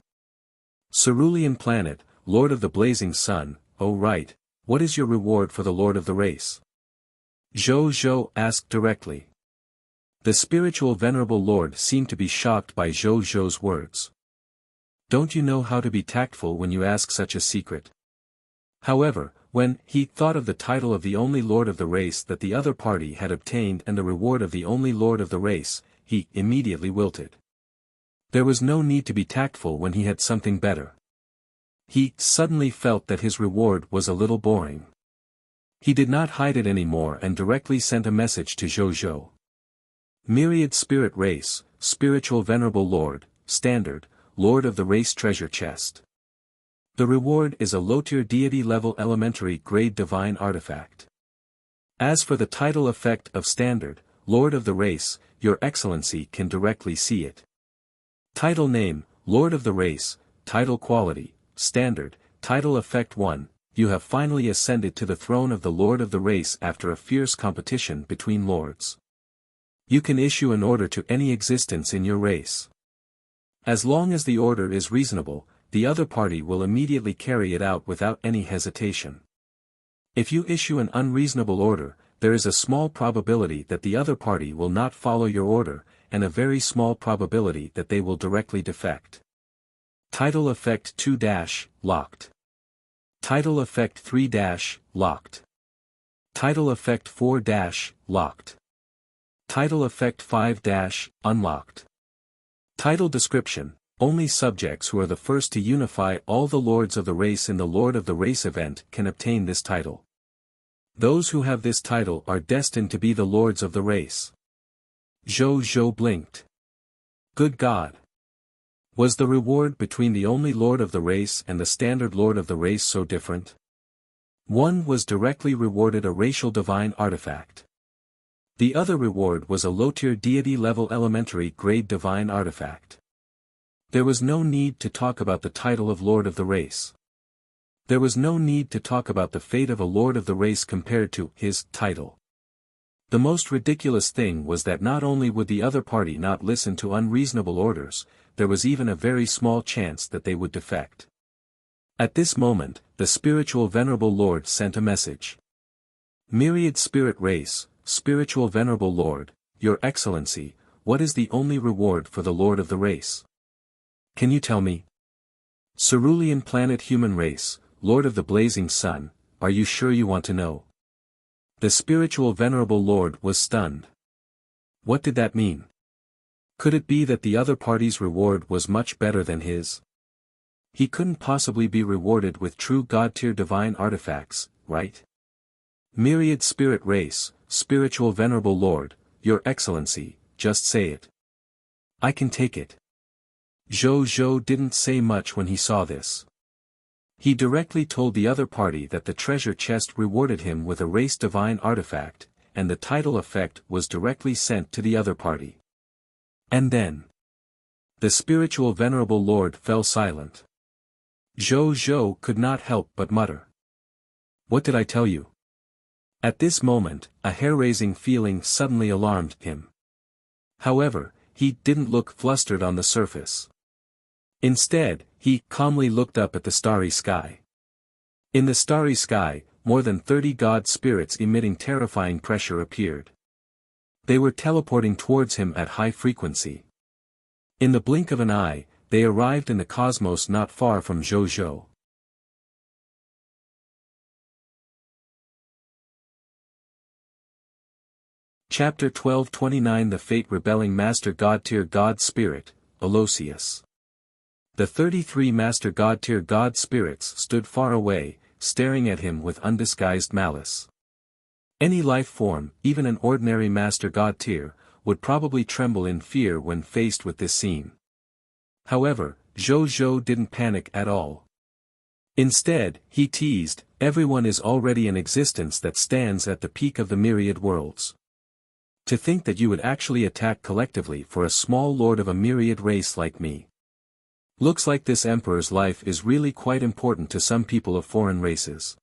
Cerulean Planet, Lord of the Blazing Sun, oh right, what is your reward for the Lord of the race? Zhou Zhou asked directly. The spiritual Venerable Lord seemed to be shocked by Zhou Zhou's words. Don't you know how to be tactful when you ask such a secret? However, when he thought of the title of the only Lord of the race that the other party had obtained and the reward of the only Lord of the race, he immediately wilted. There was no need to be tactful when he had something better. He suddenly felt that his reward was a little boring. He did not hide it anymore and directly sent a message to Zhou Zhou. Myriad Spirit Race, Spiritual Venerable Lord, Standard, Lord of the Race Treasure Chest. The reward is a low-tier deity-level elementary grade divine artifact. As for the title effect of Standard, Lord of the Race, Your Excellency can directly see it. Title name, Lord of the Race, Title quality, Standard, Title effect 1, you have finally ascended to the throne of the Lord of the Race after a fierce competition between lords. You can issue an order to any existence in your race. As long as the order is reasonable, the other party will immediately carry it out without any hesitation. If you issue an unreasonable order, there is a small probability that the other party will not follow your order, and a very small probability that they will directly defect. Title Effect 2- Locked. Title Effect 3- Locked. Title Effect 4- Locked. Title Effect 5- Unlocked. Title Description: only subjects who are the first to unify all the lords of the race in the Lord of the Race event can obtain this title. Those who have this title are destined to be the lords of the race. Zhou Zhou blinked. Good God! Was the reward between the only Lord of the Race and the Standard Lord of the Race so different? One was directly rewarded a racial divine artifact. The other reward was a low-tier deity-level elementary grade divine artifact. There was no need to talk about the title of Lord of the Race. There was no need to talk about the fate of a Lord of the Race compared to his title. The most ridiculous thing was that not only would the other party not listen to unreasonable orders, there was even a very small chance that they would defect. At this moment, the spiritual Venerable Lord sent a message. Myriad Spirit Race, Spiritual Venerable Lord, Your Excellency, what is the only reward for the Lord of the Race? Can you tell me? Cerulean Planet Human Race, Lord of the Blazing Sun, are you sure you want to know? The spiritual Venerable Lord was stunned. What did that mean? Could it be that the other party's reward was much better than his? He couldn't possibly be rewarded with true God-tier divine artifacts, right? Myriad Spirit Race, Spiritual Venerable Lord, Your Excellency, just say it. I can take it. Zhou Zhou didn't say much when he saw this. He directly told the other party that the treasure chest rewarded him with a race divine artifact, and the title effect was directly sent to the other party. And then, the spiritual Venerable Lord fell silent. Zhou Zhou could not help but mutter. What did I tell you? At this moment, a hair-raising feeling suddenly alarmed him. However, he didn't look flustered on the surface. Instead, he calmly looked up at the starry sky. In the starry sky, more than 30 god spirits emitting terrifying pressure appeared. They were teleporting towards him at high frequency. In the blink of an eye, they arrived in the cosmos not far from Zhou Zhou. Chapter 1229 The Fate-Rebelling Master God-Tier God Spirit, Aloysius. The 33 Master God-Tier God Spirits stood far away, staring at him with undisguised malice. Any life form, even an ordinary Master God-Tier, would probably tremble in fear when faced with this scene. However, Zhou Zhou didn't panic at all. Instead, he teased, everyone is already an existence that stands at the peak of the myriad worlds. To think that you would actually attack collectively for a small lord of a myriad race like me. Looks like this emperor's life is really quite important to some people of foreign races.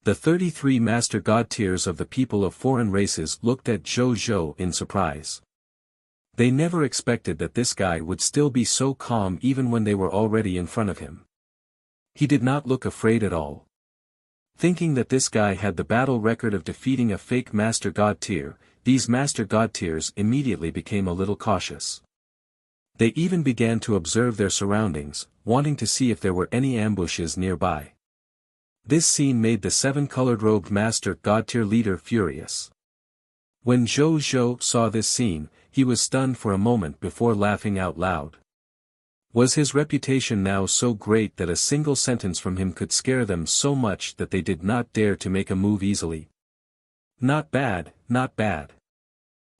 The 33 master god tiers of the people of foreign races looked at Zhou Zhou in surprise. They never expected that this guy would still be so calm even when they were already in front of him. He did not look afraid at all. Thinking that this guy had the battle record of defeating a fake master god tier, these master god tiers immediately became a little cautious. They even began to observe their surroundings, wanting to see if there were any ambushes nearby. This scene made the 7-colored robed master god tier leader furious. When Zhou Zhou saw this scene, he was stunned for a moment before laughing out loud. Was his reputation now so great that a single sentence from him could scare them so much that they did not dare to make a move easily? Not bad, not bad.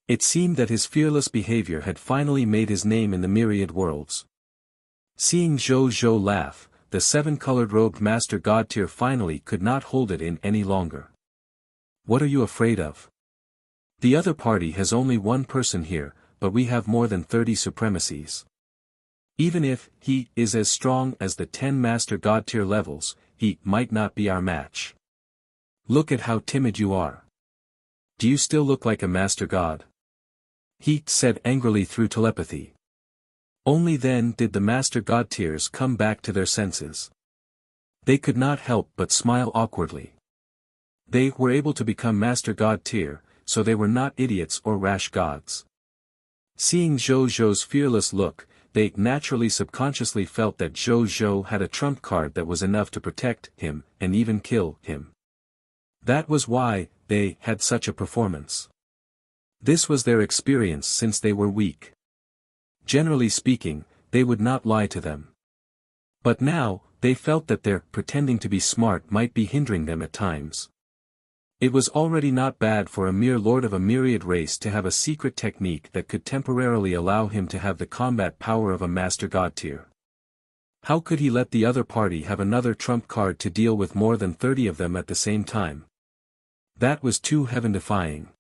It seemed that his fearless behavior had finally made his name in the myriad worlds. Seeing Zhou Zhou laugh, the 7-colored robed master god tier finally could not hold it in any longer. What are you afraid of? The other party has only one person here, but we have more than 30 supremacies. Even if he is as strong as the 10 master god tier levels, he might not be our match. Look at how timid you are. Do you still look like a master god? He said angrily through telepathy. Only then did the master god tiers come back to their senses. They could not help but smile awkwardly. They were able to become master god tier, so they were not idiots or rash gods. Seeing Zhou Zhou's fearless look, they naturally subconsciously felt that Zhou Zhou had a trump card that was enough to protect him, and even kill him. That was why they had such a performance. This was their experience since they were weak. Generally speaking, they would not lie to them. But now, they felt that their pretending to be smart might be hindering them at times. It was already not bad for a mere lord of a myriad race to have a secret technique that could temporarily allow him to have the combat power of a master god tier. How could he let the other party have another trump card to deal with more than 30 of them at the same time? That was too heaven-defying.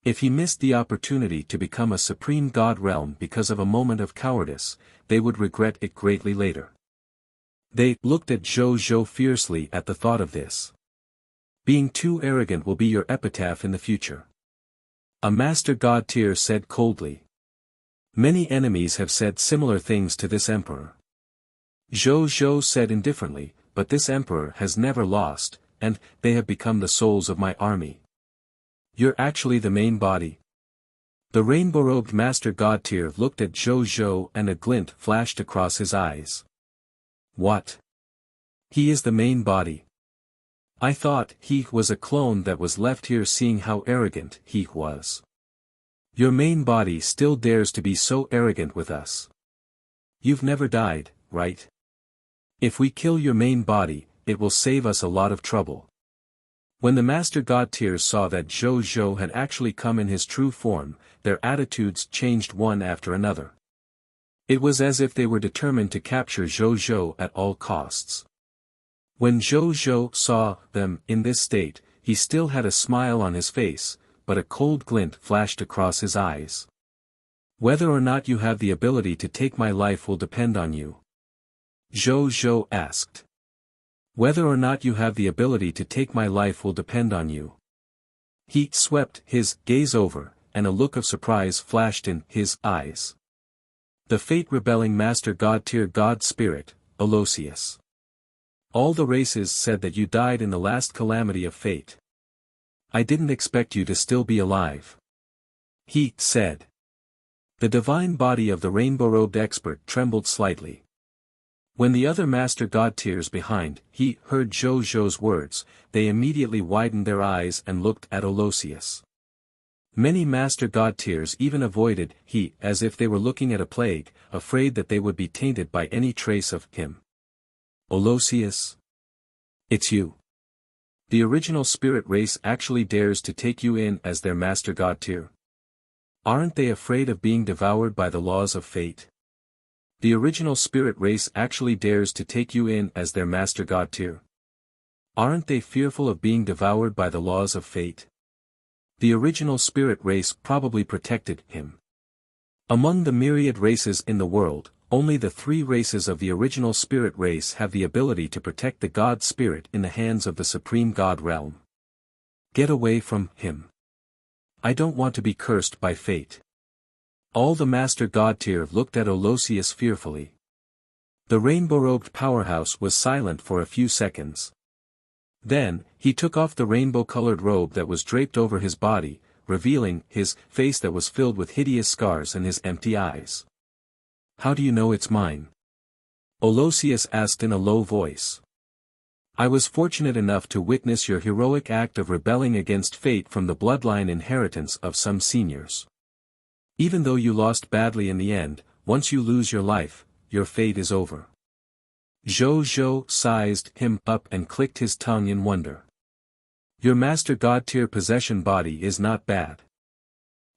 If he missed the opportunity to become a supreme god realm because of a moment of cowardice, they would regret it greatly later. They looked at Zhou Zhou fiercely at the thought of this. Being too arrogant will be your epitaph in the future. A master god tier said coldly. Many enemies have said similar things to this emperor. Zhou Zhou said indifferently, but this emperor has never lost, and they have become the souls of my army. You're actually the main body. The rainbow-robed master god tier looked at Zhou Zhou and a glint flashed across his eyes. What? He is the main body. I thought he was a clone that was left here, seeing how arrogant he was. Your main body still dares to be so arrogant with us. You've never died, right? If we kill your main body, it will save us a lot of trouble. When the master god tiers saw that Zhou Zhou had actually come in his true form, their attitudes changed one after another. It was as if they were determined to capture Zhou Zhou at all costs. When Zhou Zhou saw them in this state, he still had a smile on his face, but a cold glint flashed across his eyes. Whether or not you have the ability to take my life will depend on you. Zhou Zhou asked. Whether or not you have the ability to take my life will depend on you. He swept his gaze over, and a look of surprise flashed in his eyes. The fate-rebelling master god tier god spirit, Aloysius. All the races said that you died in the last calamity of fate. I didn't expect you to still be alive. He said. The divine body of the rainbow-robed expert trembled slightly. When the other master god tiers behind he heard Zhou Zhou's words, they immediately widened their eyes and looked at Aloysius. Many master god tiers even avoided he as if they were looking at a plague, afraid that they would be tainted by any trace of him. Aloysius? It's you. The original spirit race actually dares to take you in as their master god tier. Aren't they afraid of being devoured by the laws of fate? The original spirit race actually dares to take you in as their master god tier. Aren't they fearful of being devoured by the laws of fate? The original spirit race probably protected him. Among the myriad races in the world, Only the three races of the original spirit race have the ability to protect the God spirit in the hands of the supreme God realm. Get away from him. I don't want to be cursed by fate. All the Master God tier looked at Olosius fearfully. The rainbow-robed powerhouse was silent for a few seconds. Then, he took off the rainbow-colored robe that was draped over his body, revealing his face that was filled with hideous scars and his empty eyes. How do you know it's mine? Olosius asked in a low voice. I was fortunate enough to witness your heroic act of rebelling against fate from the bloodline inheritance of some seniors. Even though you lost badly in the end, once you lose your life, your fate is over. Zhou sized him up and clicked his tongue in wonder. Your Master God tier possession body is not bad.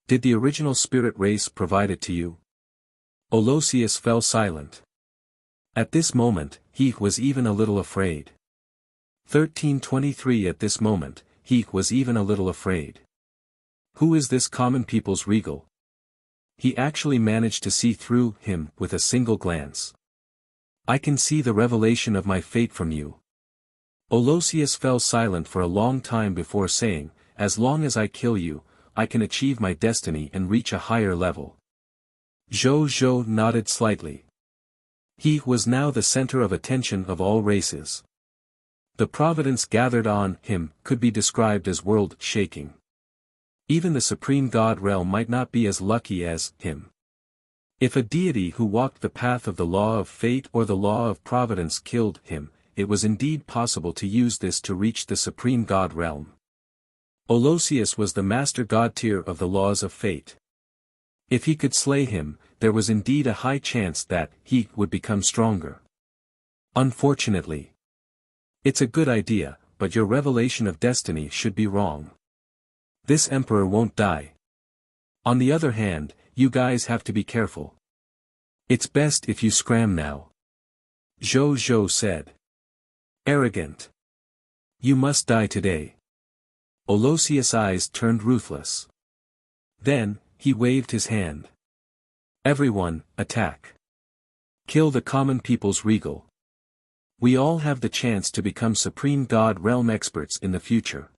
Did the original spirit race provide it to you? Olosius fell silent. At this moment, he was even a little afraid. 1323 At this moment, he was even a little afraid. Who is this common people's regal? He actually managed to see through him with a single glance. I can see the revelation of my fate from you. Olosius fell silent for a long time before saying, as long as I kill you, I can achieve my destiny and reach a higher level. Zhou nodded slightly. He was now the center of attention of all races. The providence gathered on him could be described as world-shaking. Even the supreme God realm might not be as lucky as him. If a deity who walked the path of the law of fate or the law of providence killed him, it was indeed possible to use this to reach the supreme God realm. Olosius was the Master God tier of the laws of fate. If he could slay him, there was indeed a high chance that he would become stronger. Unfortunately. It's a good idea, but your revelation of destiny should be wrong. This emperor won't die. On the other hand, you guys have to be careful. It's best if you scram now. Zhou said. Arrogant. You must die today. Olosius' eyes turned ruthless. Then, he waved his hand. Everyone, attack. Kill the common people's regal. We all have the chance to become supreme God realm experts in the future.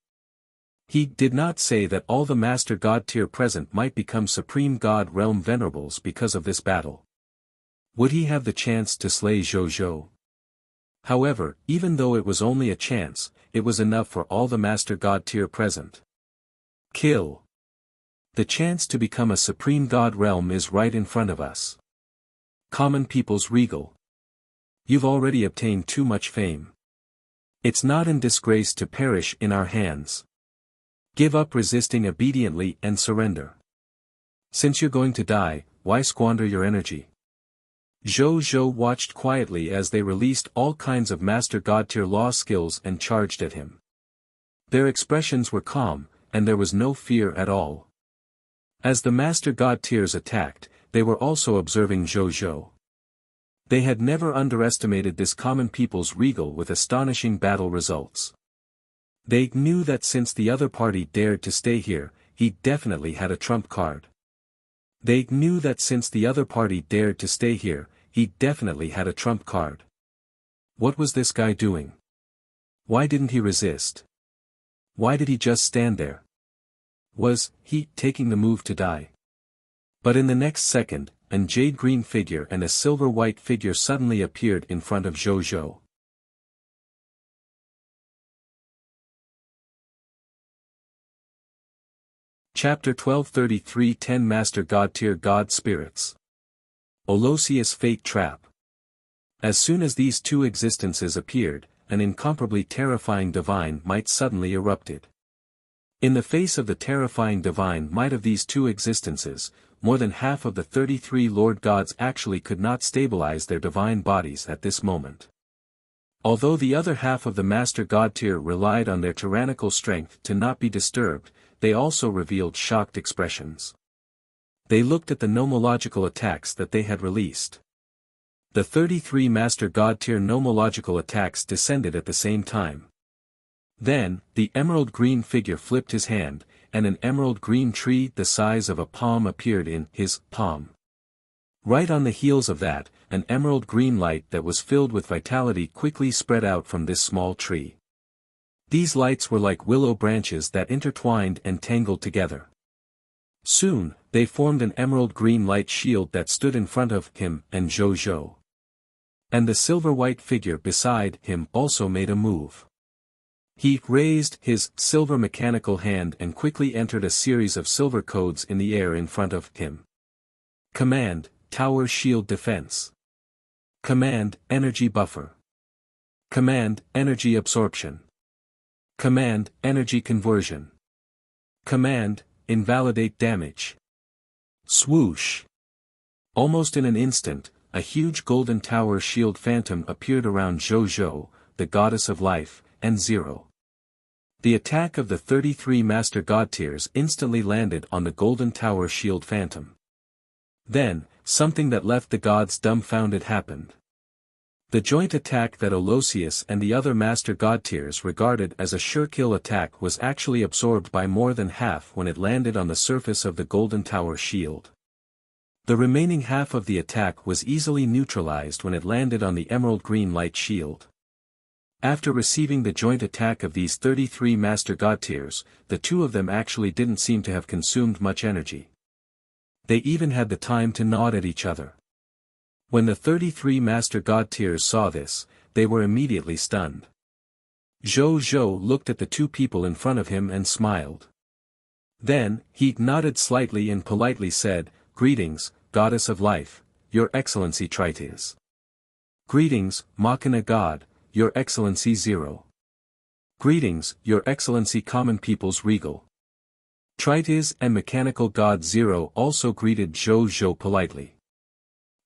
He did not say that all the Master God tier present might become supreme God realm venerables because of this battle. Would he have the chance to slay Zhou? However, even though it was only a chance, it was enough for all the Master God tier present. Kill. The chance to become a supreme God realm is right in front of us. Common people's regal. You've already obtained too much fame. It's not in disgrace to perish in our hands. Give up resisting obediently and surrender. Since you're going to die, why squander your energy? Zhou watched quietly as they released all kinds of Master God tier law skills and charged at him. Their expressions were calm, and there was no fear at all. As the Master God tiers attacked, they were also observing Zhou. They had never underestimated this common people's regal with astonishing battle results. They knew that since the other party dared to stay here, he definitely had a trump card. They knew that since the other party dared to stay here, he definitely had a trump card. What was this guy doing? Why didn't he resist? Why did he just stand there? Was he taking the move to die? But in the next second, an jade-green figure and a silver-white figure suddenly appeared in front of Zhou. Chapter 1233 10 Master God tier God Spirits. Olosius Fate Trap. As soon as these two existences appeared, an incomparably terrifying divine might suddenly erupted. In the face of the terrifying divine might of these two existences, more than half of the 33 Lord Gods actually could not stabilize their divine bodies at this moment. Although the other half of the Master God tier relied on their tyrannical strength to not be disturbed, they also revealed shocked expressions. They looked at the nomological attacks that they had released. The 33 Master God tier nomological attacks descended at the same time. Then, the emerald green figure flipped his hand, and an emerald green tree the size of a palm appeared in his palm. Right on the heels of that, an emerald green light that was filled with vitality quickly spread out from this small tree. These lights were like willow branches that intertwined and tangled together. Soon, they formed an emerald green light shield that stood in front of him and Zhou. And the silver-white figure beside him also made a move. He raised his silver mechanical hand and quickly entered a series of silver codes in the air in front of him. Command, Tower Shield Defense. Command, Energy Buffer. Command, Energy Absorption. Command, Energy Conversion. Command, Invalidate Damage. Swoosh! Almost in an instant, a huge golden tower shield phantom appeared around Zhou, the goddess of life, and Zero. The attack of the 33 Master God Tiers instantly landed on the golden tower shield phantom. Then, something that left the gods dumbfounded happened. The joint attack that Aloysius and the other Master God Tiers regarded as a sure-kill attack was actually absorbed by more than half when it landed on the surface of the golden tower shield. The remaining half of the attack was easily neutralized when it landed on the emerald green light shield. After receiving the joint attack of these 33 Master God Tiers, the two of them actually didn't seem to have consumed much energy. They even had the time to nod at each other. When the 33 Master God Tiers saw this, they were immediately stunned. Zhou looked at the two people in front of him and smiled. Then, he nodded slightly and politely said, "Greetings, Goddess of Life, Your Excellency Trites. Greetings, Machina God, Your Excellency Zero. Greetings, Your Excellency Common People's Regal." Trites and Mechanical God Zero also greeted Zhou politely.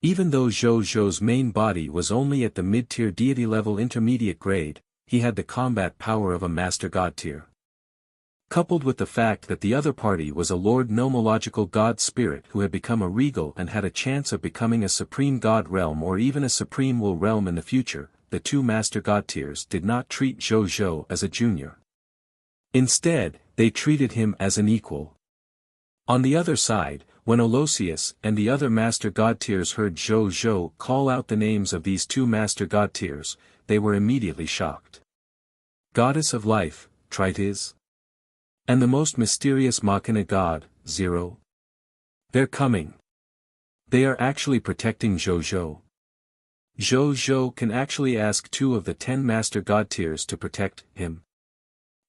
Even though Zhou's main body was only at the mid-tier deity level intermediate grade, he had the combat power of a Master God Tier. Coupled with the fact that the other party was a Lord Nomological God Spirit who had become a regal and had a chance of becoming a Supreme God Realm or even a Supreme Will Realm in the future, the two Master God Tiers did not treat Zhou as a junior. Instead, they treated him as an equal. On the other side, when Aloysius and the other Master God Tiers heard Zhou call out the names of these two Master God Tiers, they were immediately shocked. Goddess of Life, Trites. And the most mysterious Machina God, Zero. They're coming. They are actually protecting Zhou. Zhou can actually ask 2 of the 10 Master God Tiers to protect him.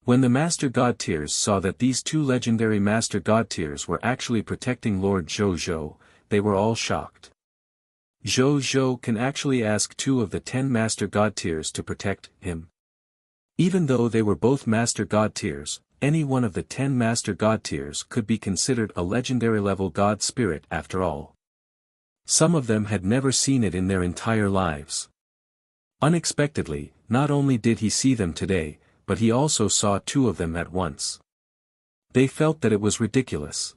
When the Master God Tiers saw that these 2 legendary Master God Tiers were actually protecting Lord Zhou, they were all shocked. Zhou can actually ask 2 of the 10 Master God Tiers to protect him. Even though they were both Master God Tiers, any one of the 10 Master God Tiers could be considered a legendary level God Spirit after all. Some of them had never seen it in their entire lives. Unexpectedly, not only did he see them today, but he also saw 2 of them at once. They felt that it was ridiculous.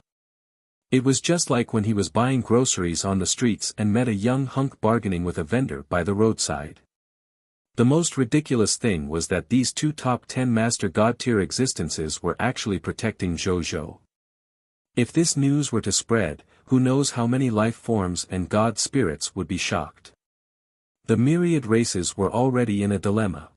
It was just like when he was buying groceries on the streets and met a young hunk bargaining with a vendor by the roadside. The most ridiculous thing was that these 2 top 10 Master God Tier existences were actually protecting Zhou. If this news were to spread, who knows how many life forms and God spirits would be shocked. The myriad races were already in a dilemma.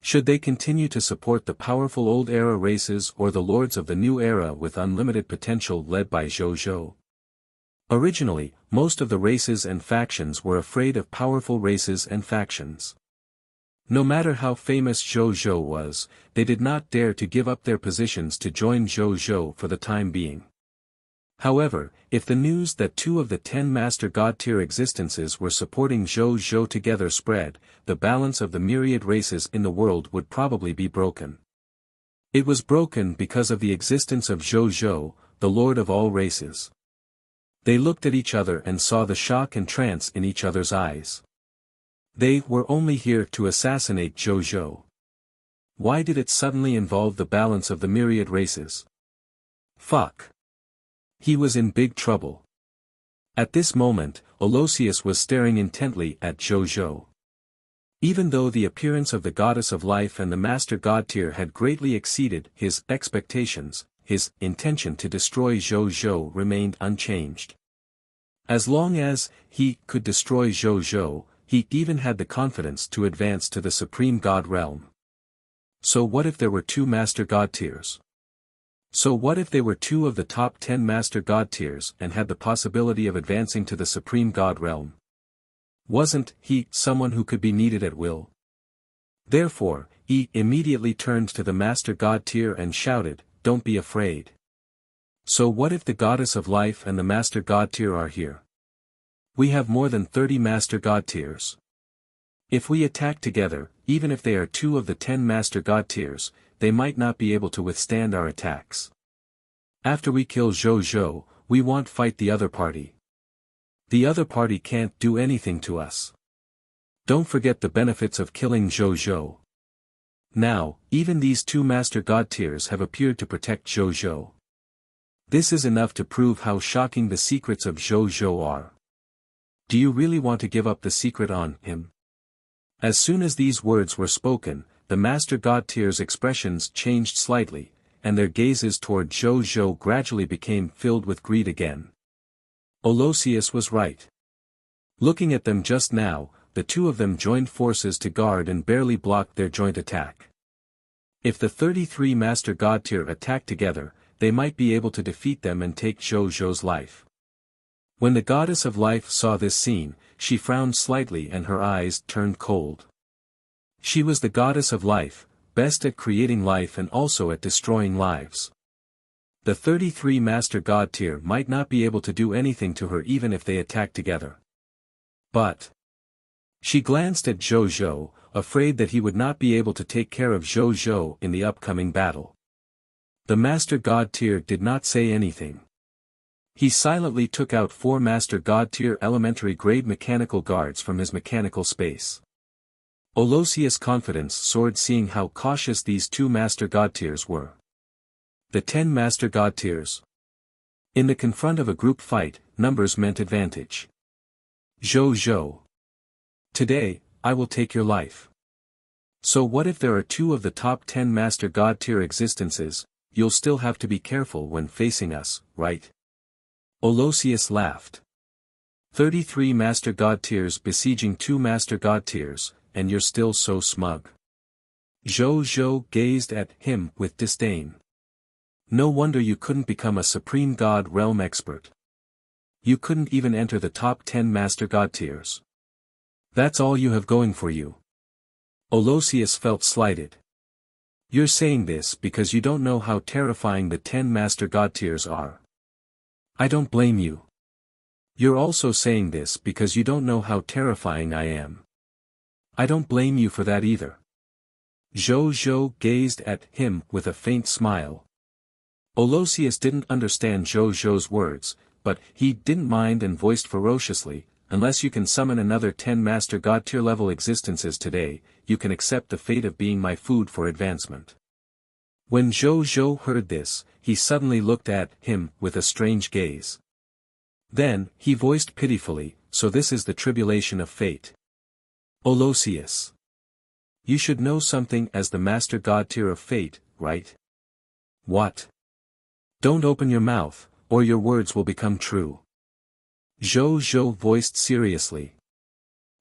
Should they continue to support the powerful old era races or the lords of the new era with unlimited potential led by Zhou? Originally, most of the races and factions were afraid of powerful races and factions. No matter how famous Zhou was, they did not dare to give up their positions to join Zhou for the time being. However, if the news that 2 of the 10 Master God Tier existences were supporting Zhou together spread, the balance of the myriad races in the world would probably be broken. It was broken because of the existence of Zhou, the Lord of all races. They looked at each other and saw the shock and trance in each other's eyes. They were only here to assassinate Zhou. Why did it suddenly involve the balance of the myriad races? Fuck. He was in big trouble. At this moment, Aloysius was staring intently at Zhou. Even though the appearance of the Goddess of Life and the Master God Tier had greatly exceeded his expectations, his intention to destroy Zhou remained unchanged. As long as he could destroy Zhou Zhou, he even had the confidence to advance to the Supreme God realm. So what if there were 2 Master God tiers? So what if they were 2 of the top 10 Master God tiers and had the possibility of advancing to the Supreme God realm? Wasn't he someone who could be needed at will? Therefore, he immediately turned to the Master God tier and shouted, "Don't be afraid." So what if the Goddess of Life and the Master God tier are here? We have more than 30 Master God tiers. If we attack together, even if they are 2 of the 10 Master God tiers, they might not be able to withstand our attacks. After we kill Zhou Zhou, we won't fight the other party. The other party can't do anything to us. Don't forget the benefits of killing Zhou Zhou. Now, even these 2 Master God tiers have appeared to protect Zhou Zhou. This is enough to prove how shocking the secrets of Zhou Zhou are. Do you really want to give up the secret on him? As soon as these words were spoken, the Master God tiers' expressions changed slightly, and their gazes toward Zhou Zhou gradually became filled with greed again. Oloysius was right. Looking at them just now, the 2 of them joined forces to guard and barely blocked their joint attack. If the 33 Master God tier attacked together, they might be able to defeat them and take Zhou Zhou's life. When the Goddess of Life saw this scene, she frowned slightly and her eyes turned cold. She was the Goddess of Life, best at creating life and also at destroying lives. The 33 Master God tier might not be able to do anything to her even if they attacked together. But she glanced at Zhou Zhou, afraid that he would not be able to take care of Zhou Zhou in the upcoming battle. The Master God tier did not say anything. He silently took out 4 Master God tier elementary grade mechanical guards from his mechanical space. Oloysius' confidence soared seeing how cautious these 2 Master God tiers were. The 10 Master God tiers. In the confront of a group fight, numbers meant advantage. Zhou Zhou. Today, I will take your life. So what if there are 2 of the top 10 Master God tier existences? You'll still have to be careful when facing us, right? Oloysius laughed. 33 Master God tiers besieging 2 Master God tiers, and you're still so smug. Zhou Zhou gazed at him with disdain. No wonder you couldn't become a Supreme God realm expert. You couldn't even enter the top 10 Master God tiers. That's all you have going for you. Oloysius felt slighted. You're saying this because you don't know how terrifying the 10 Master God tiers are. I don't blame you. You're also saying this because you don't know how terrifying I am. I don't blame you for that either. Zhou Zhou gazed at him with a faint smile. Oloysius didn't understand Zhou Zhou's words, but he didn't mind and voiced ferociously, unless you can summon another 10 Master God tier level existences today, you can accept the fate of being my food for advancement. When Zhou Zhou heard this, he suddenly looked at him with a strange gaze. Then, he voiced pitifully, so this is the tribulation of fate. Oloysius. You should know something as the Master God tier of fate, right? What? Don't open your mouth, or your words will become true. Zhou Zhou voiced seriously.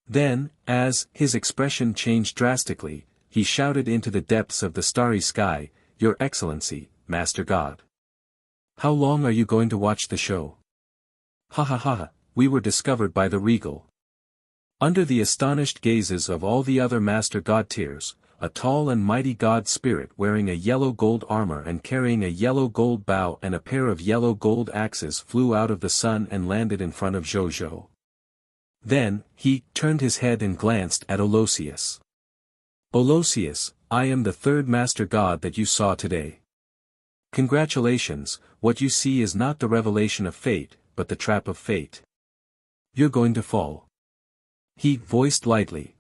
Then, as his expression changed drastically, he shouted into the depths of the starry sky, Your Excellency, Master God. How long are you going to watch the show? Ha ha ha, we were discovered by the Regal. Under the astonished gazes of all the other Master God tiers, a tall and mighty God spirit wearing a yellow gold armor and carrying a yellow gold bow and a pair of yellow gold axes flew out of the sun and landed in front of Zhou Zhou. Then, he turned his head and glanced at Oloysius. Oloysius, I am the 3rd Master God that you saw today. Congratulations, what you see is not the revelation of fate, but the trap of fate. You're going to fall. He voiced lightly.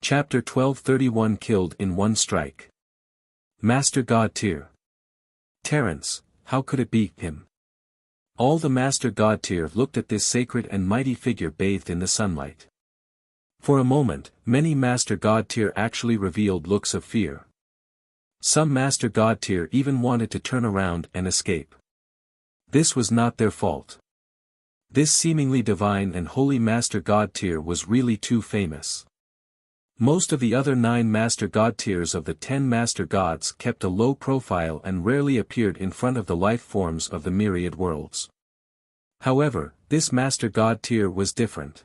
Chapter 1231 Killed in One Strike. Master God tier. Terence, how could it be him? All the Master God tier looked at this sacred and mighty figure bathed in the sunlight. For a moment, many Master God tier actually revealed looks of fear. Some Master God tier even wanted to turn around and escape. This was not their fault. This seemingly divine and holy Master God tier was really too famous. Most of the other 9 Master God tiers of the 10 Master Gods kept a low profile and rarely appeared in front of the life forms of the myriad worlds. However, this Master God tier was different.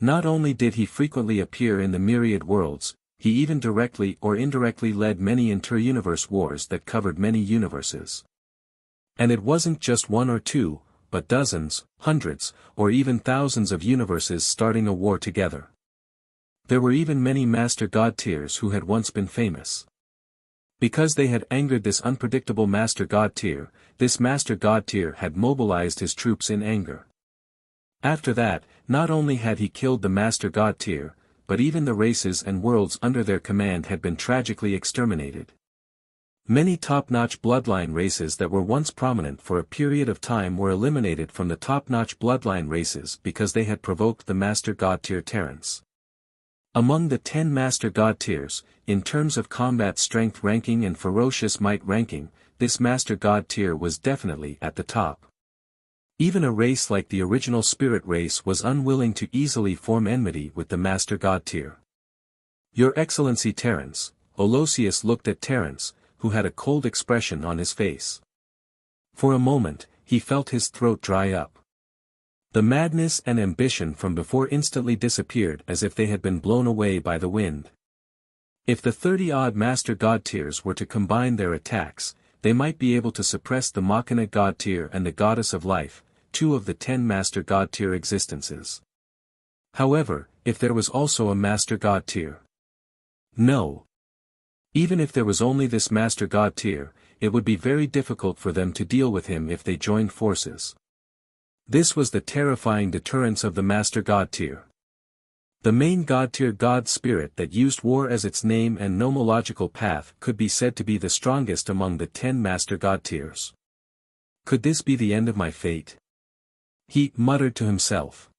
Not only did he frequently appear in the myriad worlds, he even directly or indirectly led many inter-universe wars that covered many universes. And it wasn't just 1 or 2, but dozens, hundreds, or even thousands of universes starting a war together. There were even many Master God tiers who had once been famous. Because they had angered this unpredictable Master God tier, this Master God tier had mobilized his troops in anger. After that, not only had he killed the Master God tier, but even the races and worlds under their command had been tragically exterminated. Many top-notch bloodline races that were once prominent for a period of time were eliminated from the top-notch bloodline races because they had provoked the Master God tier Terrans. Among the 10 Master God tiers, in terms of combat strength ranking and ferocious might ranking, this Master God tier was definitely at the top. Even a race like the original Spirit race was unwilling to easily form enmity with the Master God tier. Your Excellency Terrans, Olosius looked at Terrans, who had a cold expression on his face. For a moment, he felt his throat dry up. The madness and ambition from before instantly disappeared as if they had been blown away by the wind. If the 30-odd Master God tiers were to combine their attacks, they might be able to suppress the Machina God tier and the Goddess of Life, 2 of the 10 Master God tier existences. However, if there was also a Master God tier. No. Even if there was only this Master God tier, it would be very difficult for them to deal with him if they joined forces. This was the terrifying deterrence of the Master God tier. The main God tier God spirit that used war as its name and nomological path could be said to be the strongest among the 10 Master God tiers. Could this be the end of my fate? He muttered to himself.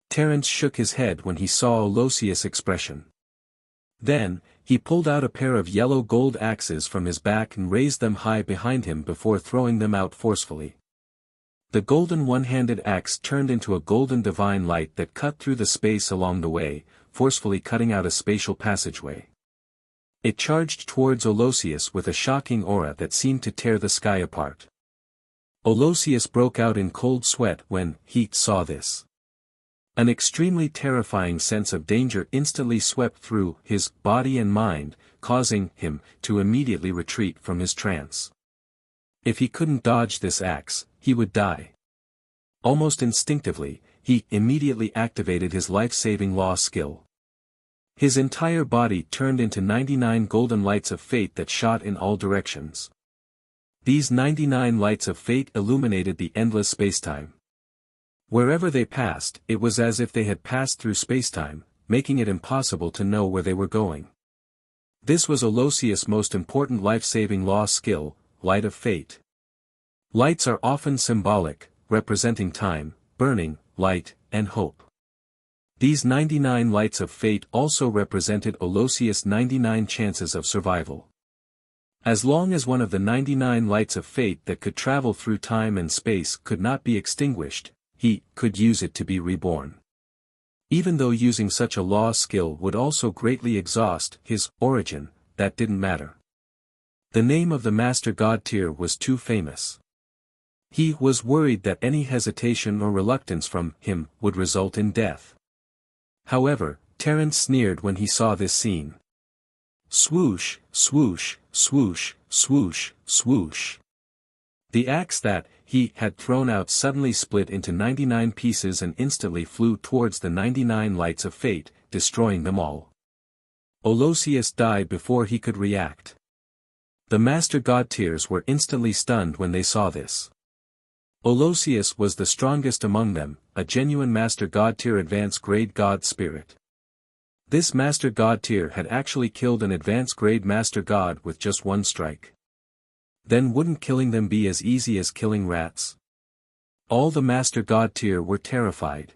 Terrence shook his head when he saw Olosius' expression. Then, he pulled out a pair of yellow gold axes from his back and raised them high behind him before throwing them out forcefully. The golden one-handed axe turned into a golden divine light that cut through the space along the way, forcefully cutting out a spatial passageway. It charged towards Olosius with a shocking aura that seemed to tear the sky apart. Olosius broke out in cold sweat when he saw this. An extremely terrifying sense of danger instantly swept through his body and mind, causing him to immediately retreat from his trance. If he couldn't dodge this axe, he would die. Almost instinctively, he immediately activated his life-saving law skill. His entire body turned into 99 golden lights of fate that shot in all directions. These 99 lights of fate illuminated the endless spacetime. Wherever they passed, it was as if they had passed through spacetime, making it impossible to know where they were going. This was Olosius' most important life-saving law skill, Light of Fate. Lights are often symbolic, representing time, burning, light, and hope. These 99 lights of fate also represented Olosius' 99 chances of survival. As long as one of the 99 lights of fate that could travel through time and space could not be extinguished, he could use it to be reborn. Even though using such a law skill would also greatly exhaust his origin, that didn't matter. The name of the Master God tier was too famous. He was worried that any hesitation or reluctance from him would result in death. However, Terrence sneered when he saw this scene. Swoosh, swoosh, swoosh, swoosh, swoosh. The axe that he had thrown out suddenly split into 99 pieces and instantly flew towards the 99 lights of fate, destroying them all. Olosius died before he could react. The Master God tiers were instantly stunned when they saw this. Olosius was the strongest among them, a genuine Master God tier advanced grade God spirit. This Master God tier had actually killed an advanced grade Master God with just one strike. Then wouldn't killing them be as easy as killing rats? All the Master God tier were terrified.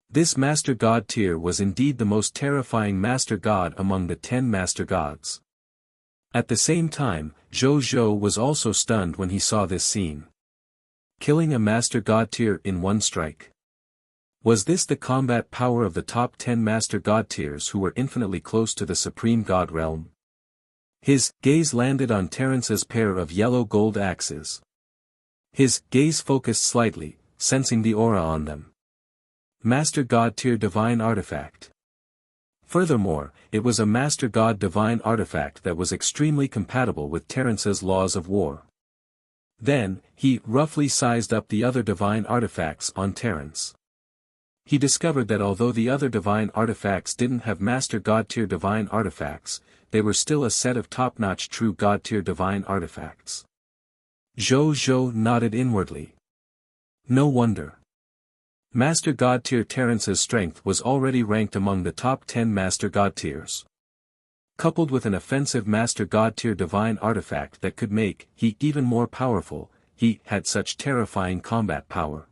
This Master God tier was indeed the most terrifying Master God among the 10 Master Gods. At the same time, Zhou Zhou was also stunned when he saw this scene. Killing a Master God tier in one strike. Was this the combat power of the top 10 Master God tiers who were infinitely close to the Supreme God realm? His gaze landed on Terrence's pair of yellow gold axes. His gaze focused slightly, sensing the aura on them. Master God tier divine artifact. Furthermore, it was a Master God divine artifact that was extremely compatible with Terrence's laws of war. Then, he roughly sized up the other divine artifacts on Terrence. He discovered that although the other divine artifacts didn't have Master God tier divine artifacts, they were still a set of top-notch true God tier divine artifacts. Zhou Zhou nodded inwardly. No wonder. Master God tier Terrence's strength was already ranked among the top 10 Master God tiers. Coupled with an offensive Master God tier divine artifact that could make he even more powerful, he had such terrifying combat power.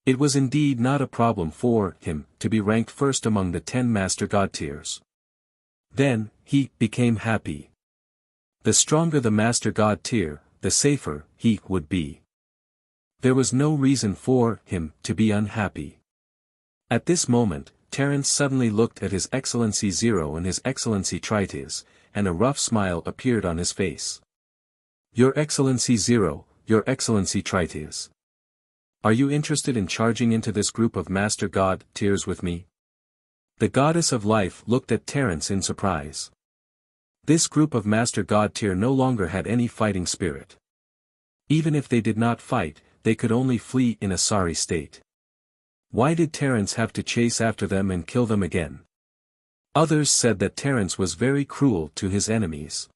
It was indeed not a problem for him to be ranked first among the 10 Master God tiers. Then, he became happy. The stronger the Master God tier, the safer he would be. There was no reason for him to be unhappy. At this moment, Terrence suddenly looked at His Excellency Zero and His Excellency Trites, and a rough smile appeared on his face. Your Excellency Zero, Your Excellency Trites. Are you interested in charging into this group of Master God tiers with me? The Goddess of Life looked at Terrence in surprise. This group of Master God tier no longer had any fighting spirit. Even if they did not fight, they could only flee in a sorry state. Why did Terrence have to chase after them and kill them again? Others said that Terrence was very cruel to his enemies.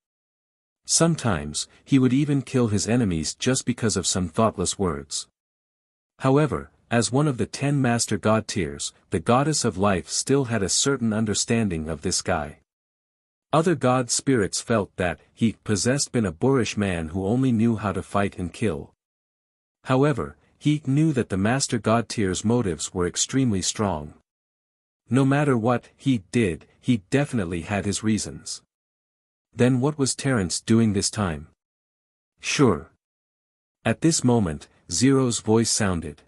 Sometimes, he would even kill his enemies just because of some thoughtless words. However, as one of the 10 Master God tiers, the Goddess of Life still had a certain understanding of this guy. Other god spirits felt that he possessed been a boorish man who only knew how to fight and kill. However, he knew that the Master God tier's motives were extremely strong. No matter what he did, he definitely had his reasons. Then what was Terrence doing this time? Sure. At this moment, Zero's voice sounded.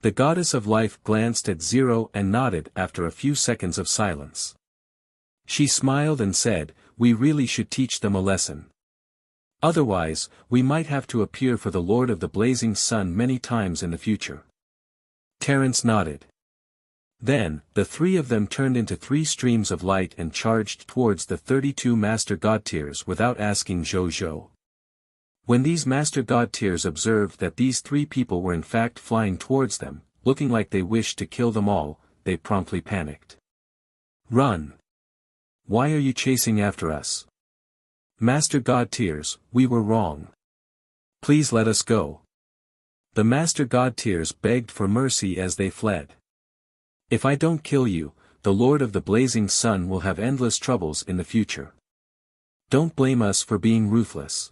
The Goddess of Life glanced at Zero and nodded after a few seconds of silence. She smiled and said, "We really should teach them a lesson. Otherwise, we might have to appear for the Lord of the Blazing Sun many times in the future." Terrence nodded. Then, the three of them turned into 3 streams of light and charged towards the 32 Master God tiers without asking Zhou Zhou. When these Master God tiers observed that these 3 people were in fact flying towards them, looking like they wished to kill them all, they promptly panicked. "Run! Why are you chasing after us? Master God tiers, we were wrong. Please let us go." The Master God tiers begged for mercy as they fled. "If I don't kill you, the Lord of the Blazing Sun will have endless troubles in the future. Don't blame us for being ruthless.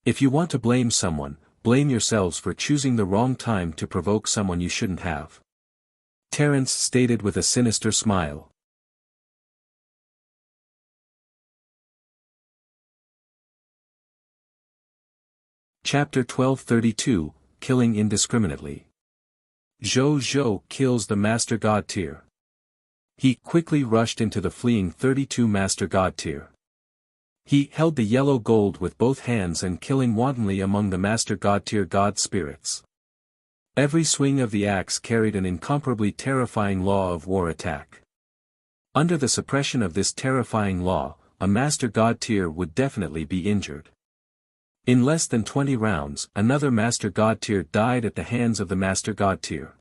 If you want to blame someone, blame yourselves for choosing the wrong time to provoke someone you shouldn't have," Terrence stated with a sinister smile. Chapter 1232, Killing Indiscriminately. Zhou Zhou kills the Master God tier. He quickly rushed into the fleeing 32 Master God tier. He held the yellow gold with both hands and killing wantonly among the Master God tier god spirits. Every swing of the axe carried an incomparably terrifying law of war attack. Under the suppression of this terrifying law, a Master God tier would definitely be injured. In less than 20 rounds, another Master God tier died at the hands of the Master God tier.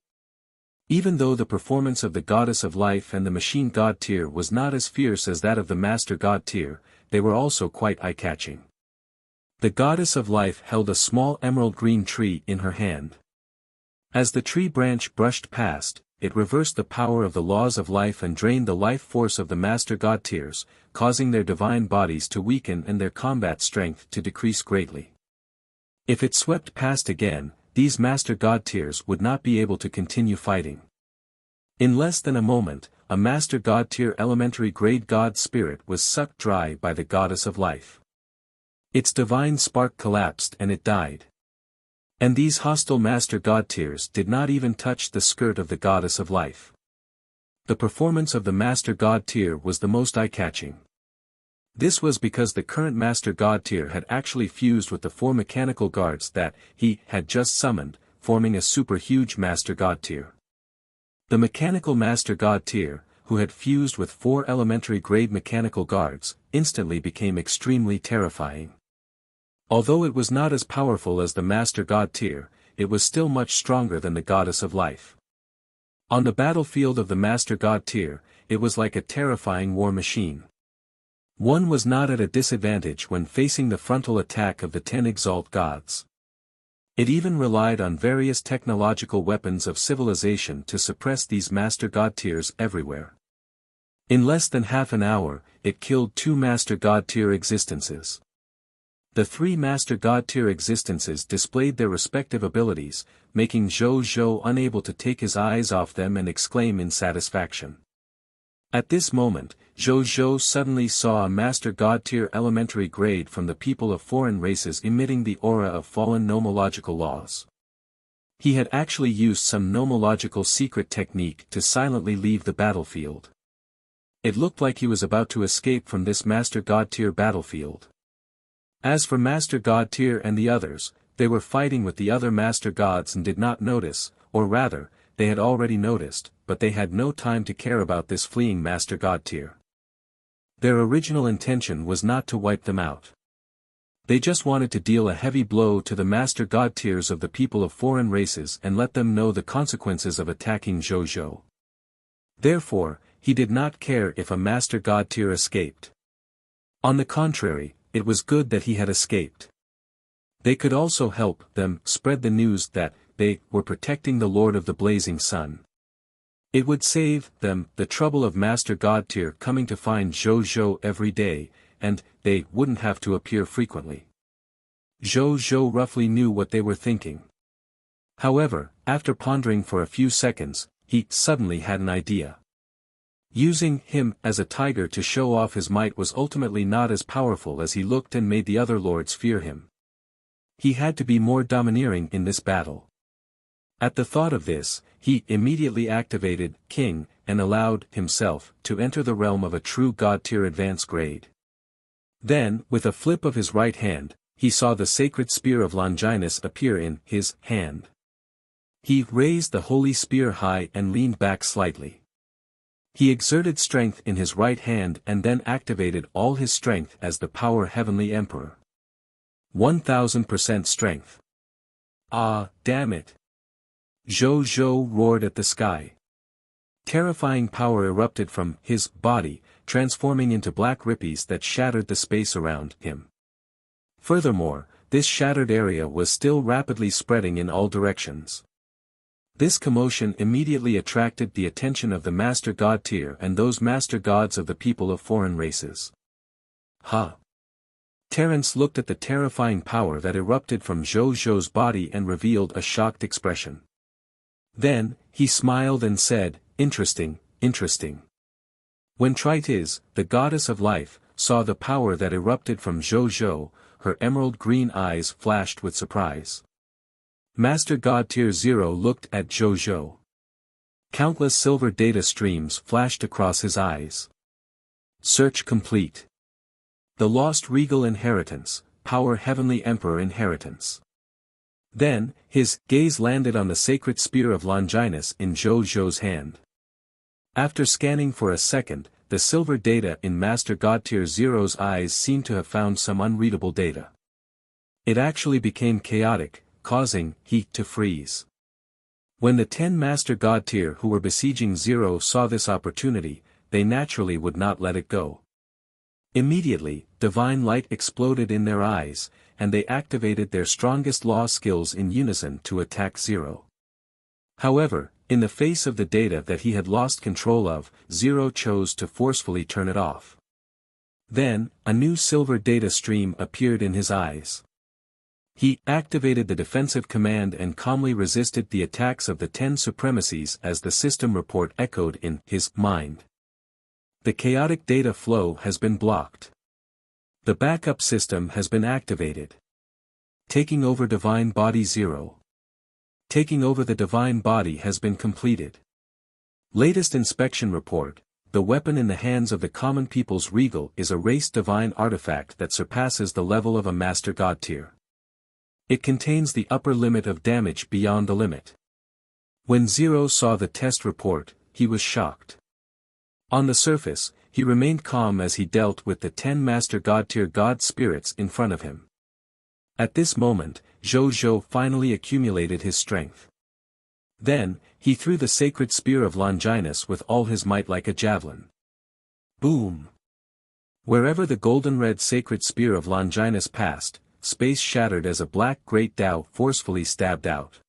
Even though the performance of the Goddess of Life and the Machine God tier was not as fierce as that of the Master God tier, they were also quite eye-catching. The Goddess of Life held a small emerald green tree in her hand. As the tree branch brushed past, it reversed the power of the laws of life and drained the life force of the Master God tiers, causing their divine bodies to weaken and their combat strength to decrease greatly. If it swept past again, these Master God tiers would not be able to continue fighting. In less than a moment, a Master God tier elementary grade God spirit was sucked dry by the Goddess of Life. Its divine spark collapsed and it died. And these hostile Master God tiers did not even touch the skirt of the Goddess of Life. The performance of the Master God tier was the most eye-catching. This was because the current Master God tier had actually fused with the 4 mechanical guards that he had just summoned, forming a super huge Master God tier. The mechanical Master God tier, who had fused with 4 elementary grade mechanical guards, instantly became extremely terrifying. Although it was not as powerful as the Master God tier, it was still much stronger than the Goddess of Life. On the battlefield of the Master God tier, it was like a terrifying war machine. One was not at a disadvantage when facing the frontal attack of the 10 Exalt gods. It even relied on various technological weapons of civilization to suppress these Master God tiers everywhere. In less than half an hour, it killed 2 Master God tier existences. The 3 Master God tier existences displayed their respective abilities, making Zhou Zhou unable to take his eyes off them and exclaim in satisfaction. At this moment, Zhou Zhou suddenly saw a Master God tier elementary grade from the people of foreign races emitting the aura of fallen nomological laws. He had actually used some nomological secret technique to silently leave the battlefield. It looked like he was about to escape from this Master God tier battlefield. As for Master God tier and the others, they were fighting with the other Master Gods and did not notice, or rather, they had already noticed, but they had no time to care about this fleeing Master God tier. Their original intention was not to wipe them out. They just wanted to deal a heavy blow to the Master God tiers of the people of foreign races and let them know the consequences of attacking Zhou Zhou. Therefore, he did not care if a Master God tier escaped. On the contrary, it was good that he had escaped. They could also help them spread the news that they were protecting the Lord of the Blazing Sun. It would save them the trouble of Master God tier coming to find Zhou Zhou every day, and they wouldn't have to appear frequently. Zhou Zhou roughly knew what they were thinking. However, after pondering for a few seconds, he suddenly had an idea. Using him as a tiger to show off his might was ultimately not as powerful as he looked and made the other lords fear him. He had to be more domineering in this battle. At the thought of this, he immediately activated King and allowed himself to enter the realm of a true God tier advanced grade. Then, with a flip of his right hand, he saw the sacred spear of Longinus appear in his hand. He raised the holy spear high and leaned back slightly. He exerted strength in his right hand and then activated all his strength as the power Heavenly Emperor. 1000% strength. Ah, damn it! Zhou Zhou roared at the sky. Terrifying power erupted from his body, transforming into black rippies that shattered the space around him. Furthermore, this shattered area was still rapidly spreading in all directions. This commotion immediately attracted the attention of the Master God tier and those Master Gods of the people of foreign races. Ha! Terence looked at the terrifying power that erupted from Zhou Zhou's body and revealed a shocked expression. Then, he smiled and said, "Interesting, interesting." When Tritis, the Goddess of Life, saw the power that erupted from Zhou Zhou, her emerald green eyes flashed with surprise. Master God Tier 0 looked at Zhou Zhou. Countless silver data streams flashed across his eyes. Search complete. The Lost Regal Inheritance, Power Heavenly Emperor Inheritance. Then, his gaze landed on the sacred spear of Longinus in Zhou Zhou's hand. After scanning for a second, the silver data in Master God Tier 0's eyes seemed to have found some unreadable data. It actually became chaotic, causing he to freeze. When the 10 Master God Tier who were besieging Zero saw this opportunity, they naturally would not let it go. Immediately, divine light exploded in their eyes, and they activated their strongest law skills in unison to attack Zero. However, in the face of the data that he had lost control of, Zero chose to forcefully turn it off. Then, a new silver data stream appeared in his eyes. He activated the defensive command and calmly resisted the attacks of the 10 supremacies as the system report echoed in his mind. The chaotic data flow has been blocked. The backup system has been activated. Taking over Divine Body 0. Taking over the Divine Body has been completed. Latest inspection report. The weapon in the hands of the common people's regal is a race divine artifact that surpasses the level of a Master God tier. It contains the upper limit of damage beyond the limit. When Zero saw the test report, he was shocked. On the surface, he remained calm as he dealt with the 10 Master God tier God spirits in front of him. At this moment, Zhou finally accumulated his strength. Then, he threw the sacred spear of Longinus with all his might like a javelin. Boom! Wherever the golden-red sacred spear of Longinus passed, space shattered as a black great Tao forcefully stabbed out.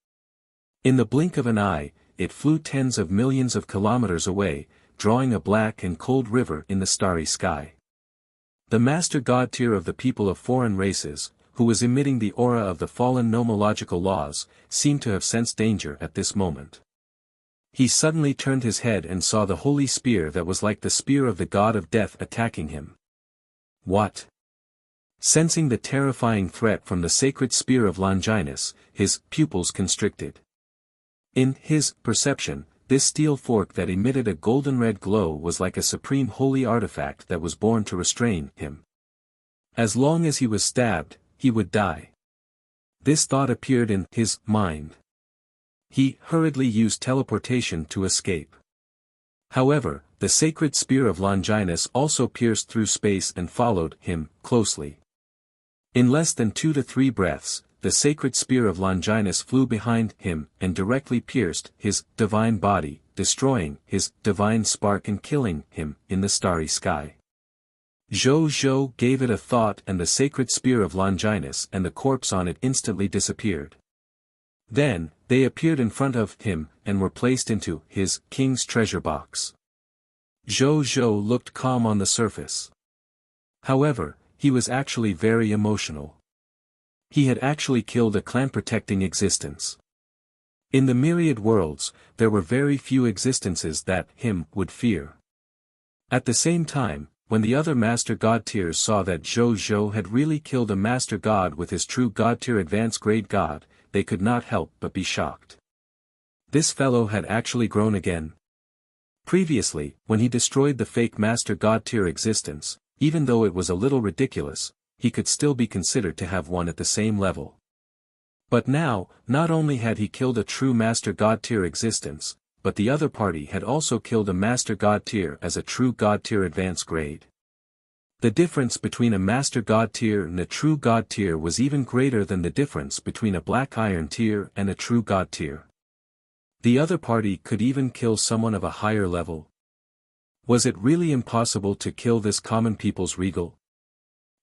In the blink of an eye, it flew tens of millions of kilometers away, drawing a black and cold river in the starry sky. The Master God tier of the people of foreign races, who was emitting the aura of the fallen nomological laws, seemed to have sensed danger at this moment. He suddenly turned his head and saw the holy spear that was like the spear of the god of death attacking him. What? Sensing the terrifying threat from the sacred spear of Longinus, his pupils constricted. In his perception, this steel fork that emitted a golden red glow was like a supreme holy artifact that was born to restrain him. As long as he was stabbed, he would die. This thought appeared in his mind. He hurriedly used teleportation to escape. However, the sacred spear of Longinus also pierced through space and followed him closely. In less than 2 to 3 breaths, the sacred spear of Longinus flew behind him and directly pierced his divine body, destroying his divine spark and killing him in the starry sky. Zhou gave it a thought and the sacred spear of Longinus and the corpse on it instantly disappeared. Then, they appeared in front of him and were placed into his king's treasure box. Zhou looked calm on the surface. However, he was actually very emotional. He had actually killed a clan-protecting existence. In the myriad worlds, there were very few existences that him would fear. At the same time, when the other Master God tiers saw that Zhou had really killed a Master God with his true God tier advanced grade God, they could not help but be shocked. This fellow had actually grown again. Previously, when he destroyed the fake Master God tier existence, even though it was a little ridiculous, he could still be considered to have one at the same level. But now, not only had he killed a true Master God tier existence, but the other party had also killed a Master God tier as a true God tier advanced grade. The difference between a Master God tier and a true God tier was even greater than the difference between a Black Iron tier and a true God tier. The other party could even kill someone of a higher level. Was it really impossible to kill this common people's regal?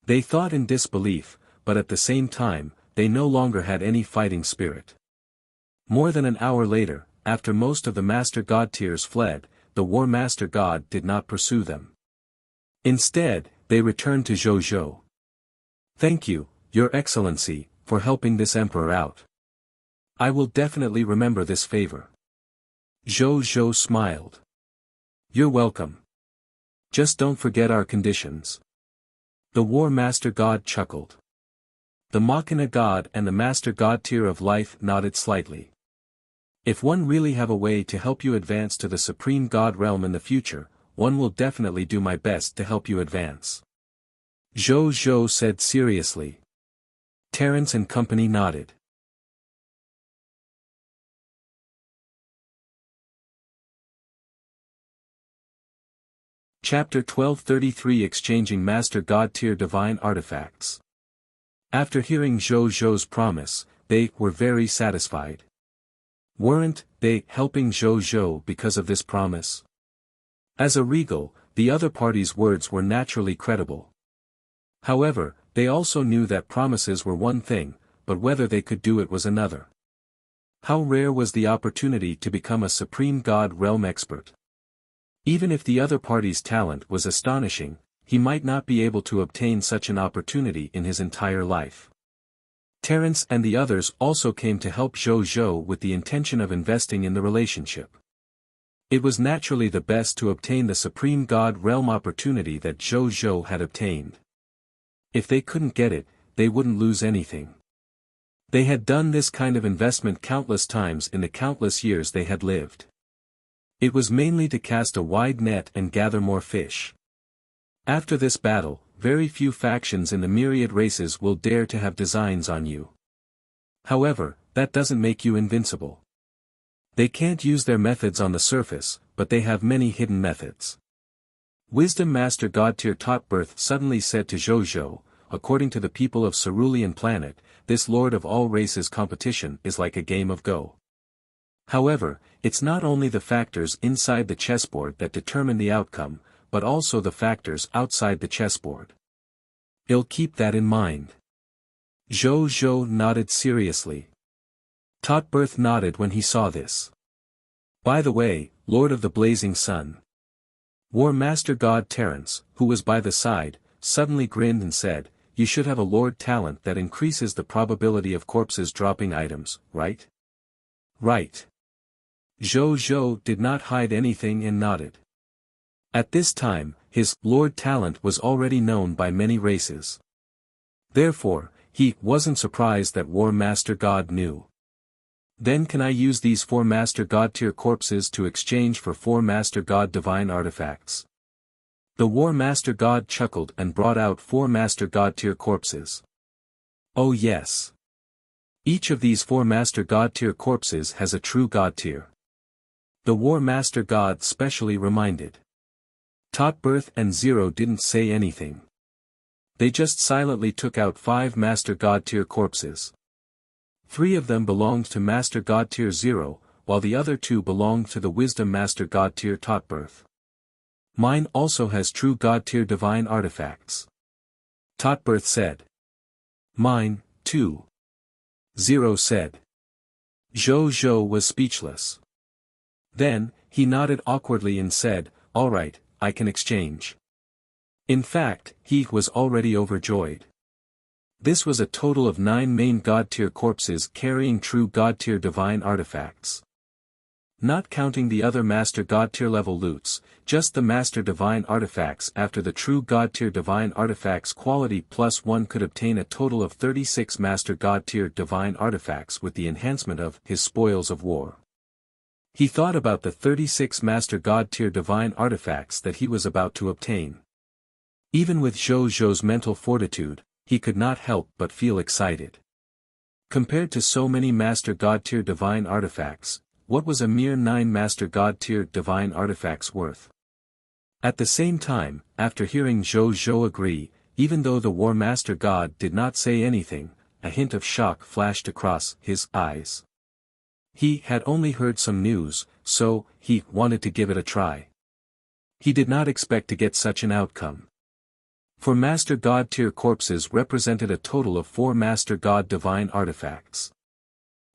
They thought in disbelief, but at the same time, they no longer had any fighting spirit. More than an hour later, after most of the Master God tiers fled, the War Master God did not pursue them. Instead, they returned to Zhou. Thank you, Your Excellency, for helping this emperor out. I will definitely remember this favor. Zhou smiled. You're welcome. Just don't forget our conditions. The War Master God chuckled. The Machina God and the Master God tier of life nodded slightly. If one really have a way to help you advance to the Supreme God realm in the future, one will definitely do my best to help you advance. Zhou said seriously. Terence and company nodded. Chapter 1233 Exchanging Master God Tier Divine Artifacts. After hearing Zhou's promise, they were very satisfied. Weren't they helping Zhou because of this promise? As a regal, the other party's words were naturally credible. However, they also knew that promises were one thing, but whether they could do it was another. How rare was the opportunity to become a Supreme God realm expert. Even if the other party's talent was astonishing, he might not be able to obtain such an opportunity in his entire life. Terence and the others also came to help Zhou Zhou with the intention of investing in the relationship. It was naturally the best to obtain the Supreme God Realm opportunity that Zhou Zhou had obtained. If they couldn't get it, they wouldn't lose anything. They had done this kind of investment countless times in the countless years they had lived. It was mainly to cast a wide net and gather more fish. After this battle, very few factions in the myriad races will dare to have designs on you. However, that doesn't make you invincible. They can't use their methods on the surface, but they have many hidden methods. Wisdom Master Godtier Totbirth suddenly said to Zhou Zhou, according to the people of Cerulean Planet, this Lord of all races competition is like a game of Go. However, it's not only the factors inside the chessboard that determine the outcome, but also the factors outside the chessboard. I'll keep that in mind. Zhou Zhou nodded seriously. Totbirth nodded when he saw this. By the way, Lord of the Blazing Sun. War Master God Terence, who was by the side, suddenly grinned and said, you should have a Lord talent that increases the probability of corpses dropping items, right? Right. Zhou Zhou did not hide anything and nodded. At this time, his Lord talent was already known by many races. Therefore, he wasn't surprised that War Master God knew. Then can I use these 4 Master God tier corpses to exchange for 4 Master God divine artifacts? The War Master God chuckled and brought out 4 Master God tier corpses. Oh yes. Each of these 4 Master God tier corpses has a true God tier. The War Master God specially reminded. Totbirth and Zero didn't say anything. They just silently took out 5 Master God tier corpses. 3 of them belonged to Master God tier 0, while the other 2 belonged to the Wisdom Master God tier Totbirth. Mine also has true God tier divine artifacts. Totbirth said. Mine, too. 0 said. Zhou Zhou was speechless. Then, he nodded awkwardly and said, all right, I can exchange. In fact, he was already overjoyed. This was a total of 9 main God tier corpses carrying true God tier divine artifacts. Not counting the other Master God tier level loots, just the Master divine artifacts after the true God tier divine artifacts quality +1 could obtain a total of 36 Master God tier divine artifacts with the enhancement of his spoils of war. He thought about the 36 Master God tier divine artifacts that he was about to obtain. Even with Zhou Zhou's mental fortitude, he could not help but feel excited. Compared to so many Master God tier divine artifacts, what was a mere 9 Master God tier divine artifacts worth? At the same time, after hearing Zhou Zhou agree, even though the War Master God did not say anything, a hint of shock flashed across his eyes. He had only heard some news, so he wanted to give it a try. He did not expect to get such an outcome. 4 Master God tier corpses represented a total of 4 Master God divine artifacts.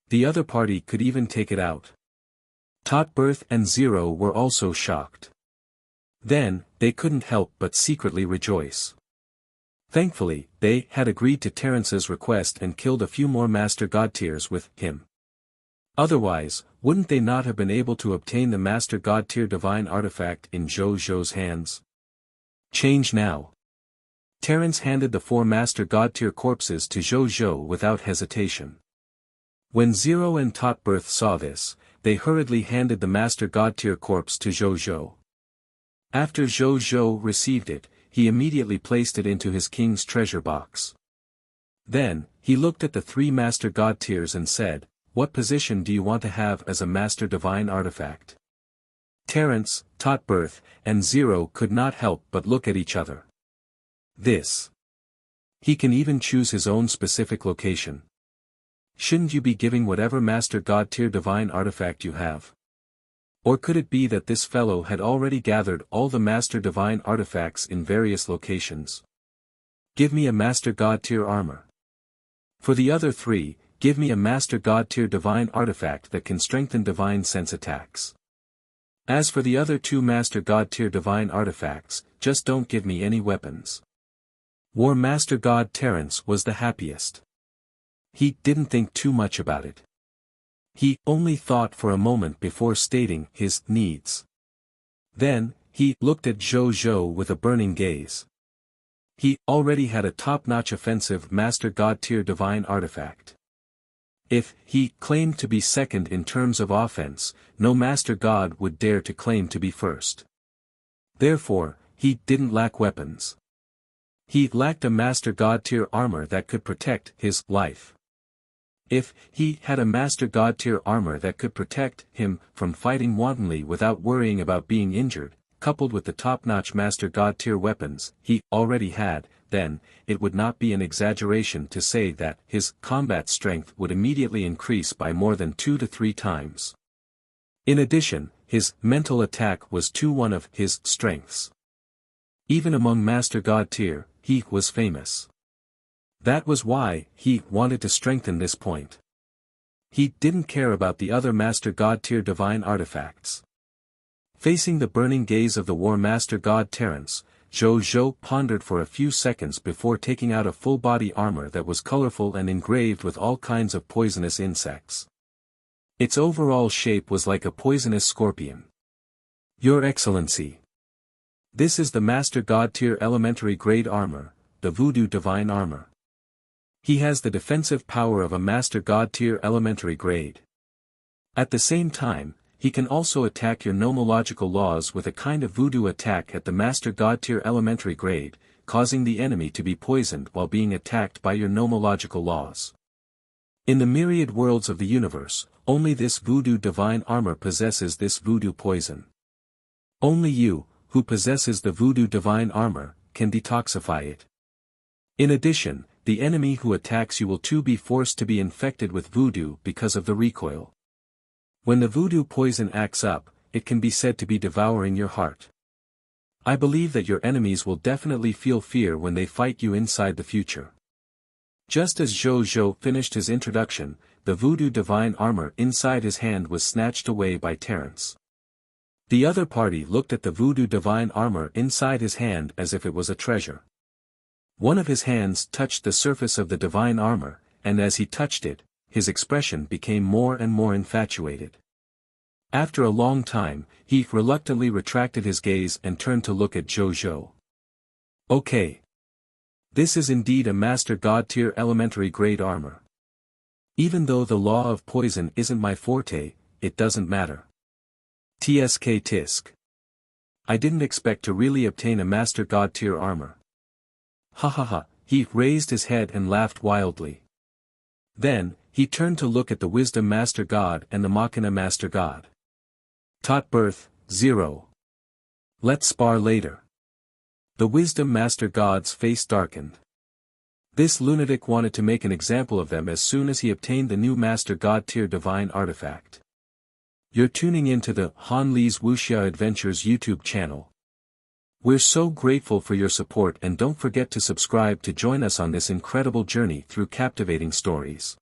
The other party could even take it out. Totbirth and Zero were also shocked. Then, they couldn't help but secretly rejoice. Thankfully, they had agreed to Terence's request and killed a few more Master God tiers with him. Otherwise, wouldn't they not have been able to obtain the Master God tier divine artifact in Zhou Zhou's hands? Change now. Terence handed the 4 Master God tier corpses to Zhou Zhou without hesitation. When Zero and Totbirth saw this, they hurriedly handed the Master God tier corpse to Zhou Zhou. After Zhou Zhou received it, he immediately placed it into his king's treasure box. Then, he looked at the 3 Master God tiers and said, what position do you want to have as a Master Divine Artifact? Terence, Totbirth, and Zero could not help but look at each other. This. He can even choose his own specific location. Shouldn't you be giving whatever Master God tier divine artifact you have? Or could it be that this fellow had already gathered all the Master Divine artifacts in various locations? Give me a Master God tier armor. For the other 3, give me a Master God tier divine artifact that can strengthen divine sense attacks. As for the other 2 Master God tier divine artifacts, just don't give me any weapons. War Master God Terence was the happiest. he didn't think too much about it. He only thought for a moment before stating his needs. Then, he looked at Zhou Zhou with a burning gaze. He already had a top-notch offensive Master God tier divine artifact. If he claimed to be second in terms of offense, no Master God would dare to claim to be first. Therefore, he didn't lack weapons. He lacked a Master God tier armor that could protect his life. If he had a Master God tier armor that could protect him from fighting wantonly without worrying about being injured, coupled with the top-notch Master God tier weapons he already had, then, it would not be an exaggeration to say that his combat strength would immediately increase by more than 2 to 3 times. In addition, his mental attack was one of his strengths. Even among Master God tier, he was famous. That was why he wanted to strengthen this point. He didn't care about the other Master God tier divine artifacts. Facing the burning gaze of the War Master God Terence, Zhou Zhou pondered for a few seconds before taking out a full-body armor that was colorful and engraved with all kinds of poisonous insects. Its overall shape was like a poisonous scorpion. Your Excellency. This is the Master God tier elementary grade armor, the Voodoo Divine Armor. He has the defensive power of a Master God tier elementary grade. At the same time, he can also attack your nomological laws with a kind of voodoo attack at the Master God tier elementary grade, causing the enemy to be poisoned while being attacked by your nomological laws. In the myriad worlds of the universe, only this Voodoo Divine Armor possesses this voodoo poison. Only you, who possesses the Voodoo Divine Armor, can detoxify it. In addition, the enemy who attacks you will too be forced to be infected with voodoo because of the recoil. When the voodoo poison acts up, it can be said to be devouring your heart. I believe that your enemies will definitely feel fear when they fight you inside the future. Just as Zhou Zhou finished his introduction, the Voodoo Divine Armor inside his hand was snatched away by Terence. The other party looked at the Voodoo Divine Armor inside his hand as if it was a treasure. One of his hands touched the surface of the divine armor, and as he touched it, his expression became more and more infatuated. After a long time, he reluctantly retracted his gaze and turned to look at Zhou Zhou. Okay. This is indeed a Master God tier elementary grade armor. Even though the law of poison isn't my forte, it doesn't matter. TSK Tisk. I didn't expect to really obtain a Master God tier armor. Ha ha ha, he raised his head and laughed wildly. Then, he turned to look at the Wisdom Master God and the Machina Master God. Tot birth, 0. Let's spar later. The Wisdom Master God's face darkened. This lunatic wanted to make an example of them as soon as he obtained the new Master God tier divine artifact. You're tuning into the Han Li's Wuxia Adventures YouTube channel. We're so grateful for your support, and don't forget to subscribe to join us on this incredible journey through captivating stories.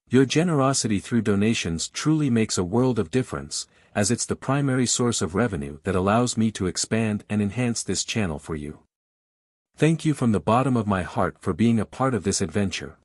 Your generosity through donations truly makes a world of difference, as it's the primary source of revenue that allows me to expand and enhance this channel for you. Thank you from the bottom of my heart for being a part of this adventure.